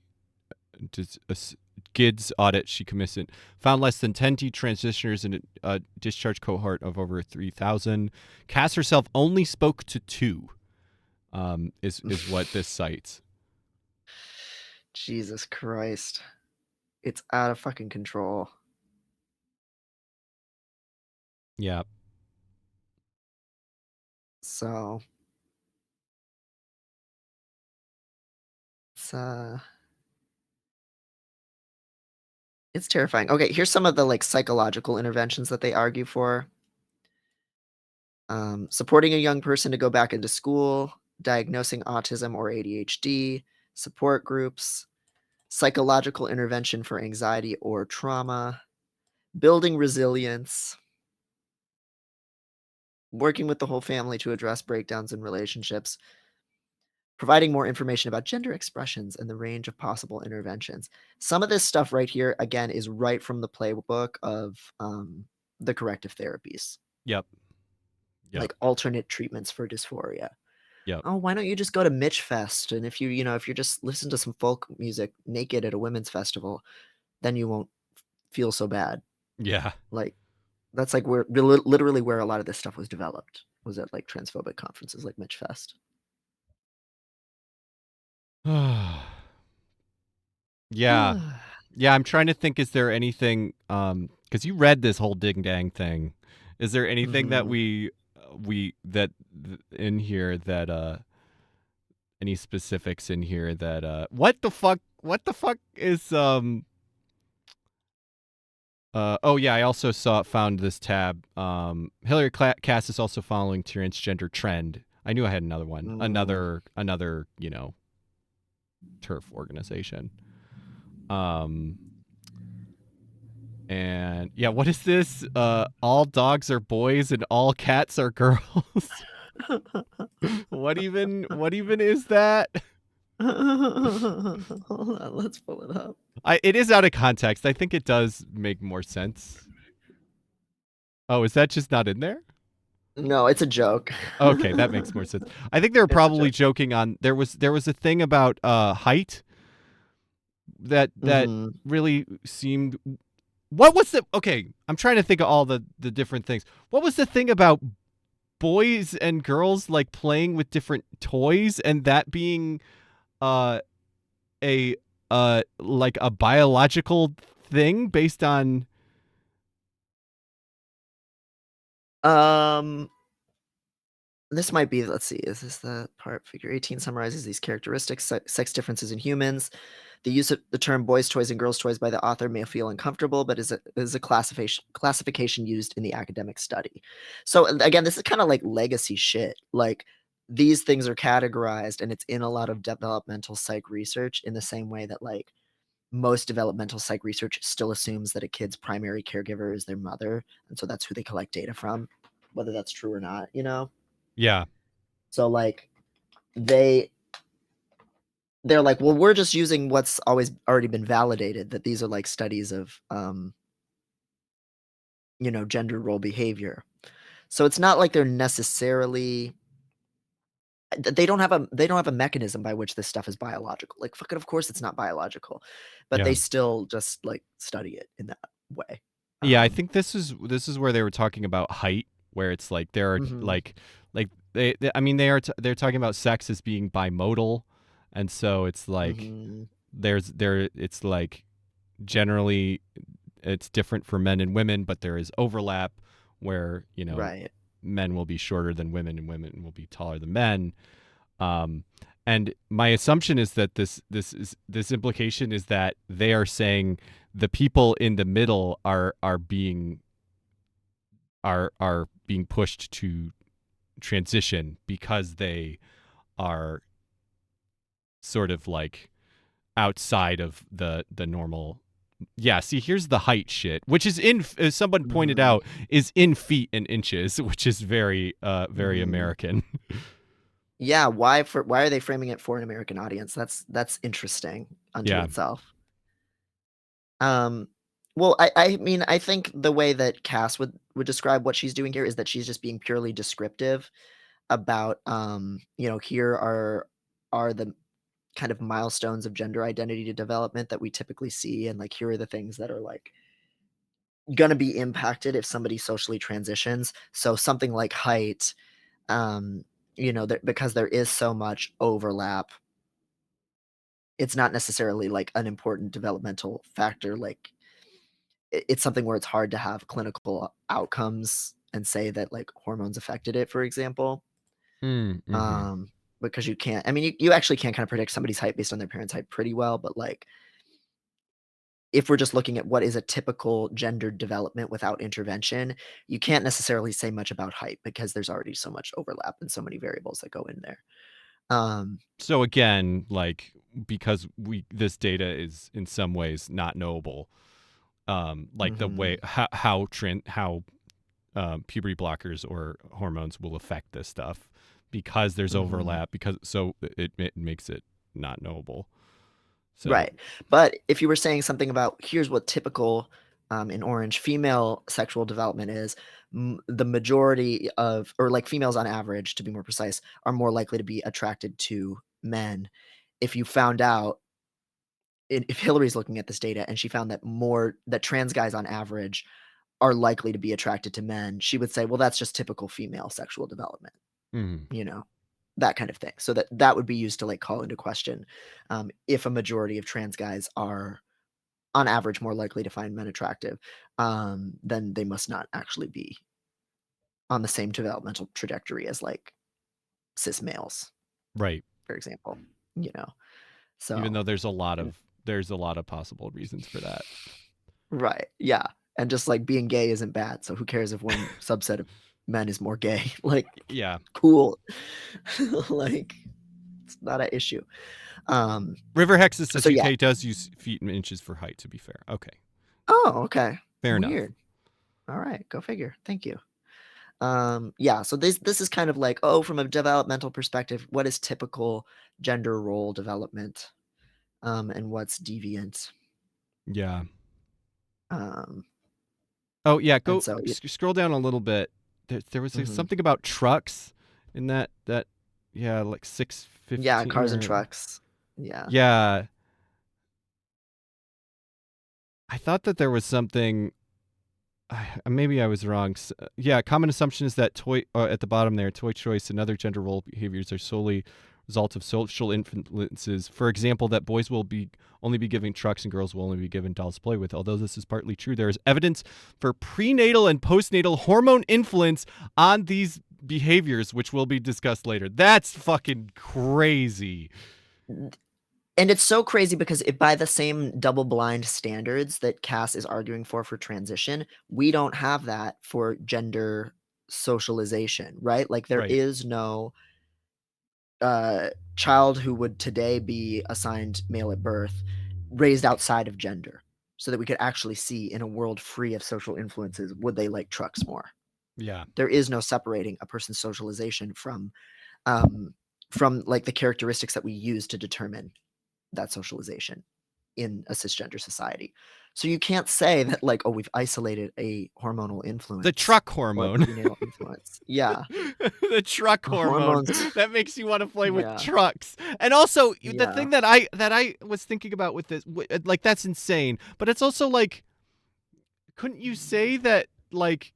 GIDS audit she commissioned found less than 10 detransitioners in a discharge cohort of over 3,000. Cass herself only spoke to 2, is what this cites. Jesus Christ. It's out of fucking control. Yeah. So it's terrifying. Okay, here's some of the like psychological interventions that they argue for. Supporting a young person to go back into school, diagnosing autism or ADHD, support groups, psychological intervention for anxiety or trauma, building resilience, working with the whole family to address breakdowns in relationships, providing more information about gender expressions and the range of possible interventions. Some of this stuff right here, again, is right from the playbook of the corrective therapies. Yep. Like alternate treatments for dysphoria. Yep. Oh, why don't you just go to Mitch Fest? And if you're just listen to some folk music naked at a women's festival, then you won't feel so bad. Yeah. Like that's like where literally where a lot of this stuff was developed, was at like transphobic conferences like Mitch Fest. Yeah. Yeah, I'm trying to think, is there anything because you read this whole ding dang thing. Is there anything that we in here that any specifics in here that what the fuck is oh yeah, I also found this tab. Hillary Cass is also following transgender trend. I knew I had another one. Another turf organization. And yeah, what is this? All dogs are boys and all cats are girls. What even is that? Hold on, let's pull it up. It is out of context. I think it does make more sense. Oh, is that just not in there? No, it's a joke. Okay, that makes more sense. I think they were It's a probably joke. joking on there was a thing about height that Mhm. really seemed. What was the okay? I'm trying to think of all the different things. What was the thing about boys and girls like playing with different toys and that being uh a like a biological thing based on Um, this might be, let's see, is this the part? Figure 18 summarizes these characteristics, sex differences in humans. The use of the term boys' toys and girls' toys by the author may feel uncomfortable, but is a classification used in the academic study. So again, this is kind of like legacy shit. Like these things are categorized, and it's in a lot of developmental psych research in the same way that like most developmental psych research still assumes that a kid's primary caregiver is their mother, and so that's who they collect data from, whether that's true or not, you know? yeah. So like they're like, well, we're just using what's always already been validated, that these are like studies of gender role behavior. So it's not like they're necessarily they don't have a mechanism by which this stuff is biological. Like fuck it, of course it's not biological, but Yeah. they still just like study it in that way. Yeah, I think this is where they were talking about height, where it's like there are Mhm. like I mean they're talking about sex as being bimodal, and so it's like Mhm. it's like generally it's different for men and women, but there is overlap where Right. men will be shorter than women and women will be taller than men. Um, and my assumption is that this implication is that they are saying the people in the middle are being pushed to transition because they are sort of like outside of the normal. Yeah, see, here's the height shit, which is as someone pointed Mhm. out, is in feet and inches, which is very very Mhm. American. Yeah, why are they framing it for an American audience? That's interesting unto Yeah. itself. Um, well, I mean, I think the way that Cass would describe what she's doing here is that she's just being purely descriptive about, here are the kind of milestones of gender identity development that we typically see, and like here are the things that are like gonna be impacted if somebody socially transitions. So something like height, because there is so much overlap, it's not necessarily like an important developmental factor. Like it's something where it's hard to have clinical outcomes and say that like hormones affected it, for example. Mm-hmm. Um, because you can't, I mean, you actually can kind of predict somebody's height based on their parents' height pretty well, but like if we're just looking at what is a typical gender development without intervention, you can't necessarily say much about height because there's already so much overlap and so many variables that go in there. Um, So again, like because this data is in some ways not knowable, like the way mhm, how puberty blockers or hormones will affect this stuff because there's mhm. overlap because so it makes it not knowable. So Right. But if you were saying something about here's what typical in orange female sexual development is, the majority of, or like females on average, to be more precise, are more likely to be attracted to men. If you found out, if Hillary's looking at this data and she found that trans guys on average are likely to be attracted to men, she would say, well, that's just typical female sexual development, mm, you know, that kind of thing. So that would be used to like call into question if a majority of trans guys are on average more likely to find men attractive, then they must not actually be on the same developmental trajectory as like cis males, right. for example. You know, Even so though there's a lot of possible reasons for that. right, yeah, and just like being gay isn't bad. So who cares if one subset of men is more gay? Like, Yeah. cool, like it's not an issue. River Hexes says So yeah. UK does use feet and inches for height. To be fair, okay. Oh, okay. Fair enough. Weird. All right, go figure. Thank you. Yeah, so this is kind of like, oh, from a developmental perspective, what is typical gender role development, and what's deviant. Yeah. Um, Oh yeah, and go so it, scroll down a little bit. There was mhm. something about trucks in that yeah, like 615 Yeah, cars and or trucks. Yeah. yeah. I thought that there was something. Maybe I was wrong. Yeah, common assumption is that at the bottom there, toy choice and other gender role behaviors are solely result of social influences. For example, that boys will only be given trucks and girls will only be given dolls to play with. Although this is partly true, there is evidence for prenatal and postnatal hormone influence on these behaviors, which will be discussed later. That's fucking crazy. And it's so crazy because by the same double-blind standards that Cass is arguing for transition, we don't have that for gender socialization, right? Like there Right. is no child who would today be assigned male at birth raised outside of gender, so that we could actually see in a world free of social influences, would they like trucks more? Yeah. There is no separating a person's socialization from like the characteristics that we use to determine that socialization in a cisgender society. So you can't say that like, oh, we've isolated a hormonal influence. The truck Or hormone. prenatal influence. Yeah. The truck hormone Hormones. that makes you want to play with Yeah. trucks. And also the Yeah. thing that I was thinking about with this, like that's insane. But it's also like, couldn't you say that like?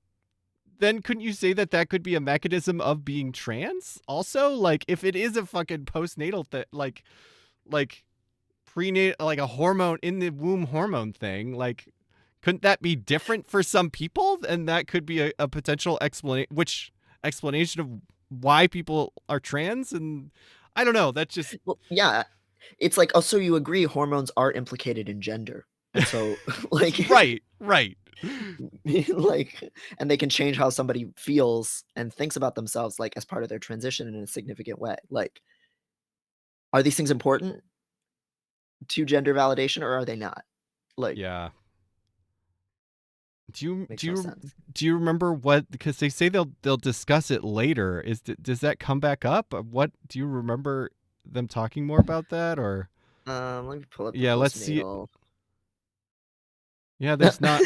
Then couldn't you say that could be a mechanism of being trans? Also, like if it is a fucking postnatal like prenatal, like a hormone in the womb hormone thing, like couldn't that be different for some people? And that could be a potential explanation of why people are trans. And I don't know. That's just Well, yeah. It's like, oh, so you agree hormones are implicated in gender. And so like right. like, and they can change how somebody feels and thinks about themselves, like as part of their transition in a significant way. Like, are these things important to gender validation or are they not? Like, Yeah. Do makes no you sense. do you remember what? Because they say they'll discuss it later. Does that come back up? What do you remember them talking more about that? Or Let me pull up the yeah, let's see. postnatal. Yeah, there's not.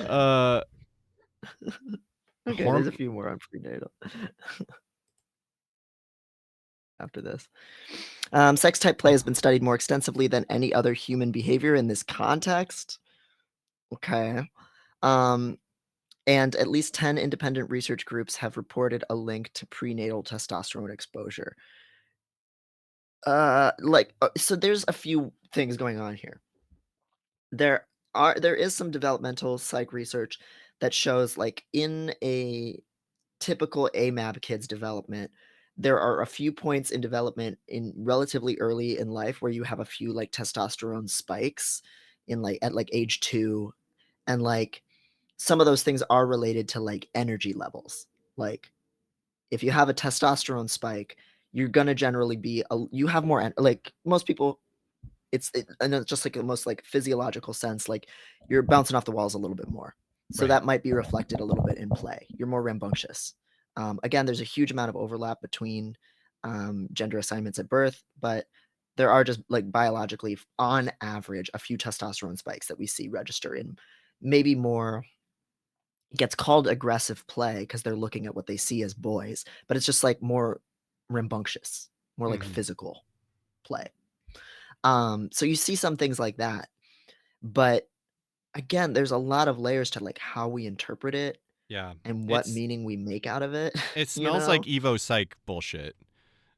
uh, Okay, there's a few more on prenatal after this. Sex type play has been studied more extensively than any other human behavior in this context. Okay. And at least 10 independent research groups have reported a link to prenatal testosterone exposure. So there's a few things going on here. There is some developmental psych research that shows like in a typical AMAB kid's development, there are a few points in development in relatively early in life where you have a few like testosterone spikes in like at like age 2, and like some of those things are related to like energy levels. Like if you have a testosterone spike, you're gonna generally be you have more like most people. And it's just like the most like physiological sense, like you're bouncing off the walls a little bit more. So Right. that might be reflected a little bit in play. You're more rambunctious. Again, there's a huge amount of overlap between gender assignments at birth, but there are just like biologically, on average, a few testosterone spikes that we see register in maybe more. It gets called aggressive play because they're looking at what they see as boys, but it's just like more rambunctious, more like physical play. So you see some things like that, but again, there's a lot of layers to like how we interpret it Yeah. and what meaning we make out of it. It smells like Evo psych bullshit,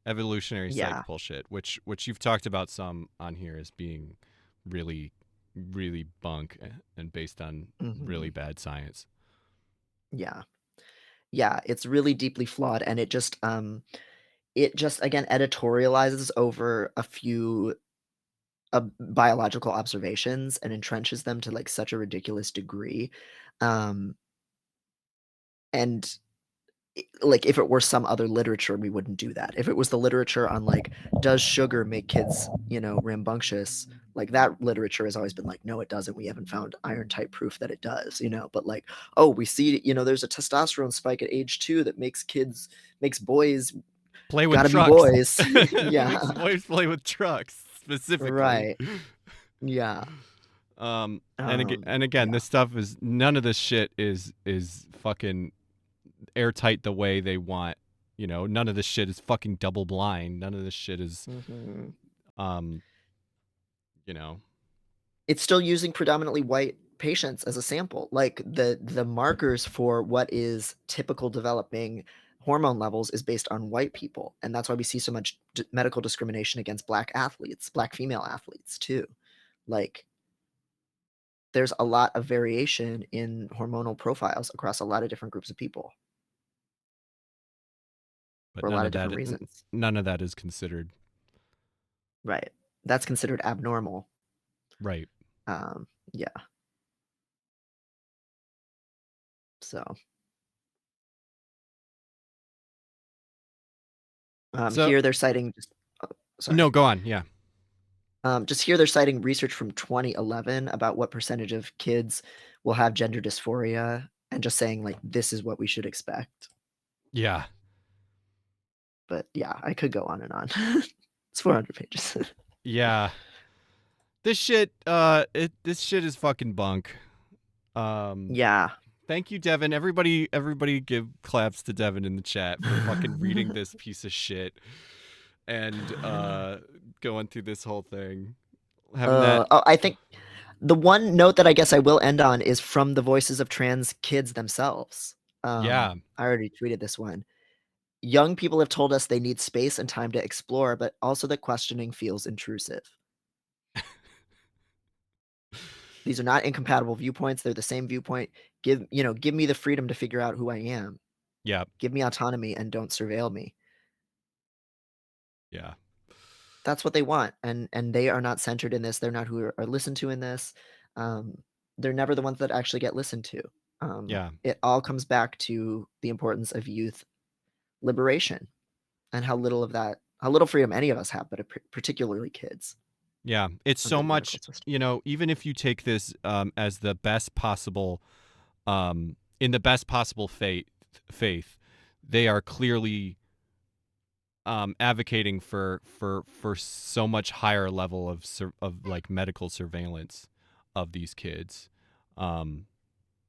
evolutionary Yeah. psych bullshit, which you've talked about some on here as being really, really bunk and based on really bad science. Yeah. Yeah, it's really deeply flawed, and it just again editorializes over a few biological observations and entrenches them to like such a ridiculous degree. And like if it were some other literature, we wouldn't do that. If it was the literature on like, does sugar make kids, rambunctious? Like that literature has always been like, no, it doesn't. We haven't found iron type proof that it does, But like, oh, we see, there's a testosterone spike at age 2 that makes boys Play with gotta be trucks. boys. Yeah. Makes boys play with trucks specifically. Right. Yeah. And Yeah. again, this stuff is, none of this shit is fucking airtight the way they want. None of this shit is fucking double blind. None of this shit is It's still using predominantly white patients as a sample. Like the markers for what is typical developing hormone levels is based on white people, and that's why we see so much medical discrimination against black female athletes too. Like there's a lot of variation in hormonal profiles across a lot of different groups of people but for a lot of different reasons. none of that is considered. Right. That's considered abnormal. Right. Yeah. So here they're citing sorry. No, go on. Yeah. Just here they're citing research from 2011 about what percentage of kids will have gender dysphoria, and just saying like this is what we should expect. Yeah. But yeah, I could go on and on. It's 400 pages. Yeah. This shit this shit is fucking bunk. Yeah. Thank you, Devin. Everybody give claps to Devin in the chat for fucking reading this piece of shit and going through this whole thing. I think the one note that I guess I will end on is from the voices of trans kids themselves. Yeah. I already tweeted this one. Young people have told us they need space and time to explore, but also that questioning feels intrusive. These are not incompatible viewpoints. They're the same viewpoint. Give me the freedom to figure out who I am. Yeah. Give me autonomy and don't surveil me. Yeah. That's what they want. And they are not centered in this. They're not who are listened to in this. They're never the ones that actually get listened to. Yeah. It all comes back to the importance of youth liberation and how little freedom any of us have, but particularly kids. Yeah, it's so much, even if you take this as the best possible, in the best possible faith, they are clearly advocating for so much higher level of like medical surveillance of these kids,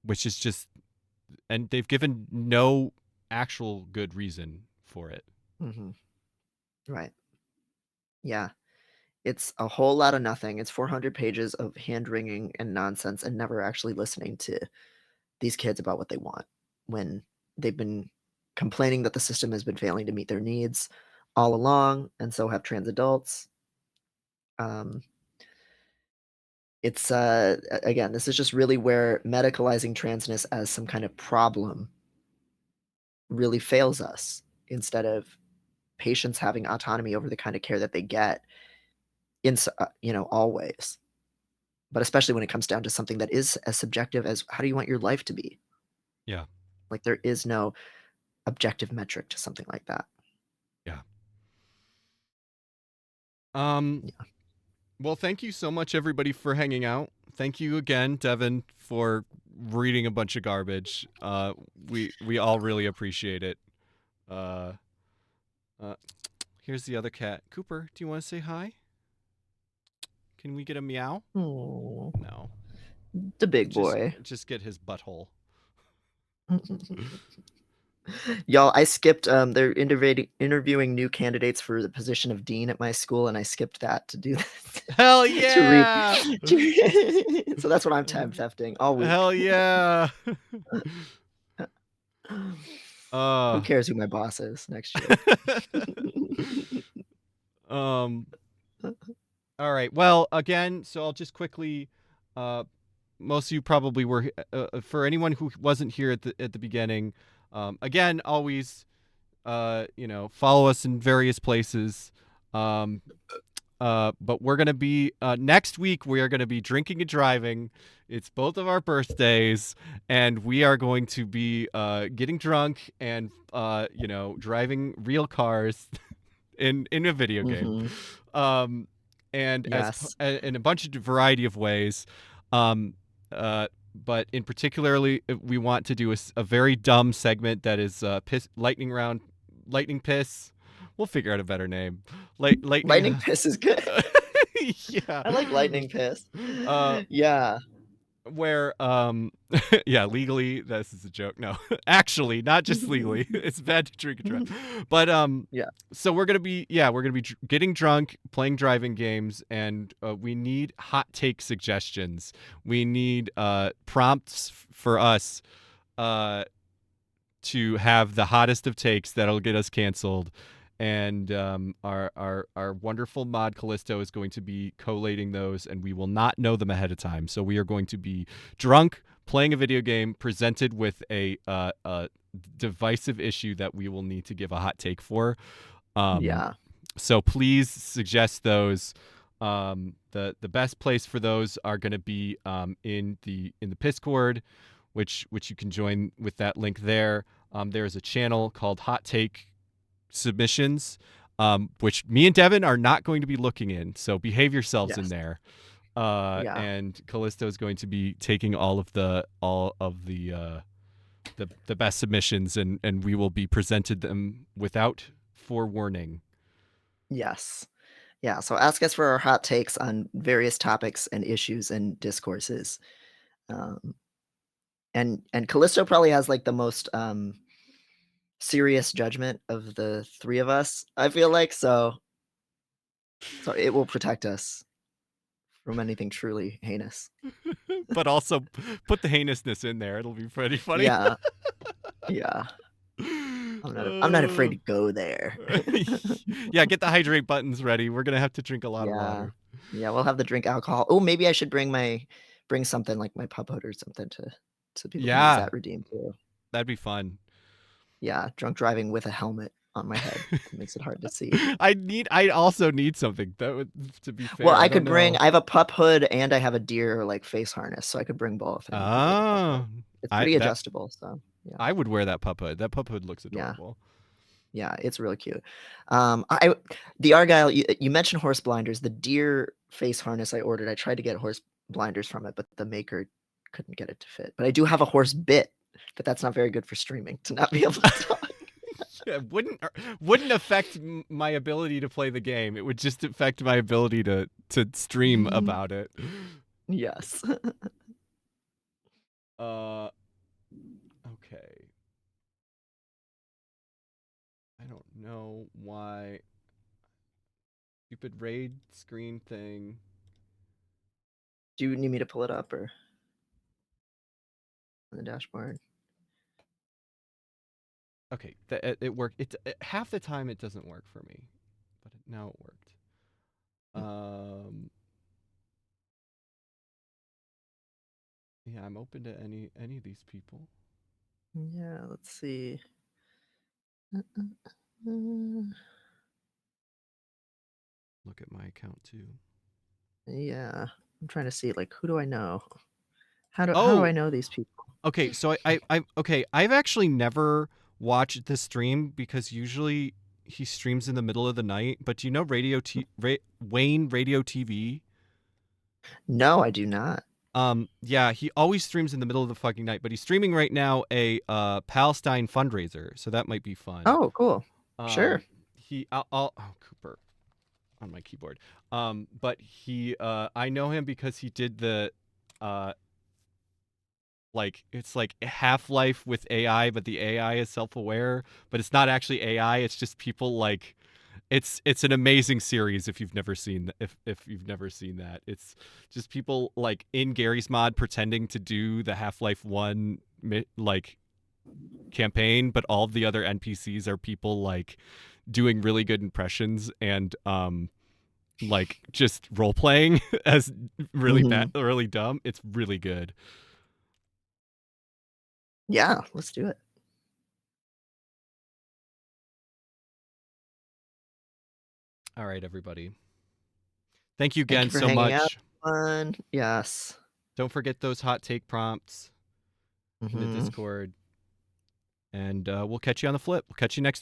which is just, and they've given no actual good reason for it. Mm-hmm. Right. Yeah. It's a whole lot of nothing. It's 400 pages of hand-wringing and nonsense and never actually listening to these kids about what they want when they've been complaining that the system has been failing to meet their needs all along, and so have trans adults. It's again, this is just really where medicalizing transness as some kind of problem really fails us, instead of patients having autonomy over the kind of care that they get in always, but especially when it comes down to something that is as subjective as how do you want your life to be. Yeah, like there is no objective metric to something like that. Yeah. Yeah. Well, thank you so much, everybody, for hanging out. Thank you again, Devin, for reading a bunch of garbage. We all really appreciate it. Here's the other cat. Cooper, do you want to say hi? Can we get a meow? Oh, No. the big boy. Just get his butthole. Y'all, I skipped. They're interviewing new candidates for the position of dean at my school, and I skipped that to do this. Hell yeah! So that's what I'm time thefting all week. Hell yeah! Who cares who my boss is next year? All right. Well, again, so I'll just quickly. Most of you probably were. For anyone who wasn't here at the beginning. Again, always, follow us in various places. but we're gonna be next week. We are gonna be drinking and driving. It's both of our birthdays, and we are going to be getting drunk and driving real cars in a video game. And Yes. in a bunch of variety of ways. But in particularly, we want to do a very dumb segment that is lightning piss. We'll figure out a better name. Lightning piss is good. Yeah. I like lightning piss. Uh, Yeah. Where yeah, legally, this is a joke. No, actually, not just legally. It's bad to drink and drive. But Yeah. so we're gonna be getting drunk, playing driving games, and we need hot take suggestions. We need prompts for us to have the hottest of takes that'll get us canceled. And our wonderful mod Callisto is going to be collating those, and we will not know them ahead of time. So we are going to be drunk, playing a video game, presented with a divisive issue that we will need to give a hot take for. Yeah. So please suggest those. The best place for those are going to be in the Discord, which you can join with that link there. There is a channel called Hot Take Submissions, which me and Devin are not going to be looking in. So behave yourselves in Yes. there. Yeah. And Callisto is going to be taking all of the best submissions, and we will be presented them without forewarning. Yes. Yeah. So ask us for our hot takes on various topics and issues and discourses. And Callisto probably has like the most serious judgment of the three of us, I feel like. So it will protect us from anything truly heinous. But also put the heinousness in there. It'll be pretty funny. Yeah. Yeah. I'm not afraid to go there. Yeah, get the hydrate buttons ready. We're gonna have to drink a lot of water. Yeah, we'll have to drink alcohol. Oh, maybe I should bring something like my pub hood or something so people can use that redeem too. That'd be fun. Yeah, drunk driving with a helmet on my head. It makes it hard to see. I also need something. That would, to be fair. Well, I could bring. I have a pup hood and I have a deer like face harness, so I could bring both. It's pretty adjustable. So yeah. I would wear that pup hood. That pup hood looks adorable. Yeah, it's really cute. The Argyle, you mentioned horse blinders. The deer face harness I ordered, I tried to get horse blinders from it, but the maker couldn't get it to fit. But I do have a horse bit, but that's not very good for streaming, to not be able to talk. Yeah, wouldn't affect my ability to play the game. It would just affect my ability to stream about it. Yes. Okay. I don't know why. Stupid raid screen thing. Do you need me to pull it up or on the dashboard? Okay, it worked. Half the time it doesn't work for me, but now it worked. Yeah, I'm open to any of these people. Yeah, let's see. Look at my account too. Yeah, I'm trying to see like who do I know? How do I know these people? Okay, so I've actually never watched the stream because usually he streams in the middle of the night. But do you know Wayne Radio TV? No, I do not. Yeah, he always streams in the middle of the fucking night, but he's streaming right now a Palestine fundraiser, so that might be fun. Oh, cool. Sure. Cooper on my keyboard. But he I know him because he did the it's like Half-Life with AI, but the AI is self-aware, but it's not actually AI, it's just people like it's an amazing series if you've never seen if you've never seen that. It's just people like in Gary's mod pretending to do the Half-Life 1 like campaign, but all of the other NPCs are people like doing really good impressions and like just role playing as really bad, really dumb. It's really good. Yeah, let's do it. All right, everybody. Thank you Thank again you for so hanging out. much. Fun. Yes. Don't forget those hot take prompts in the Mhm. Discord. And we'll catch you on the flip. We'll catch you next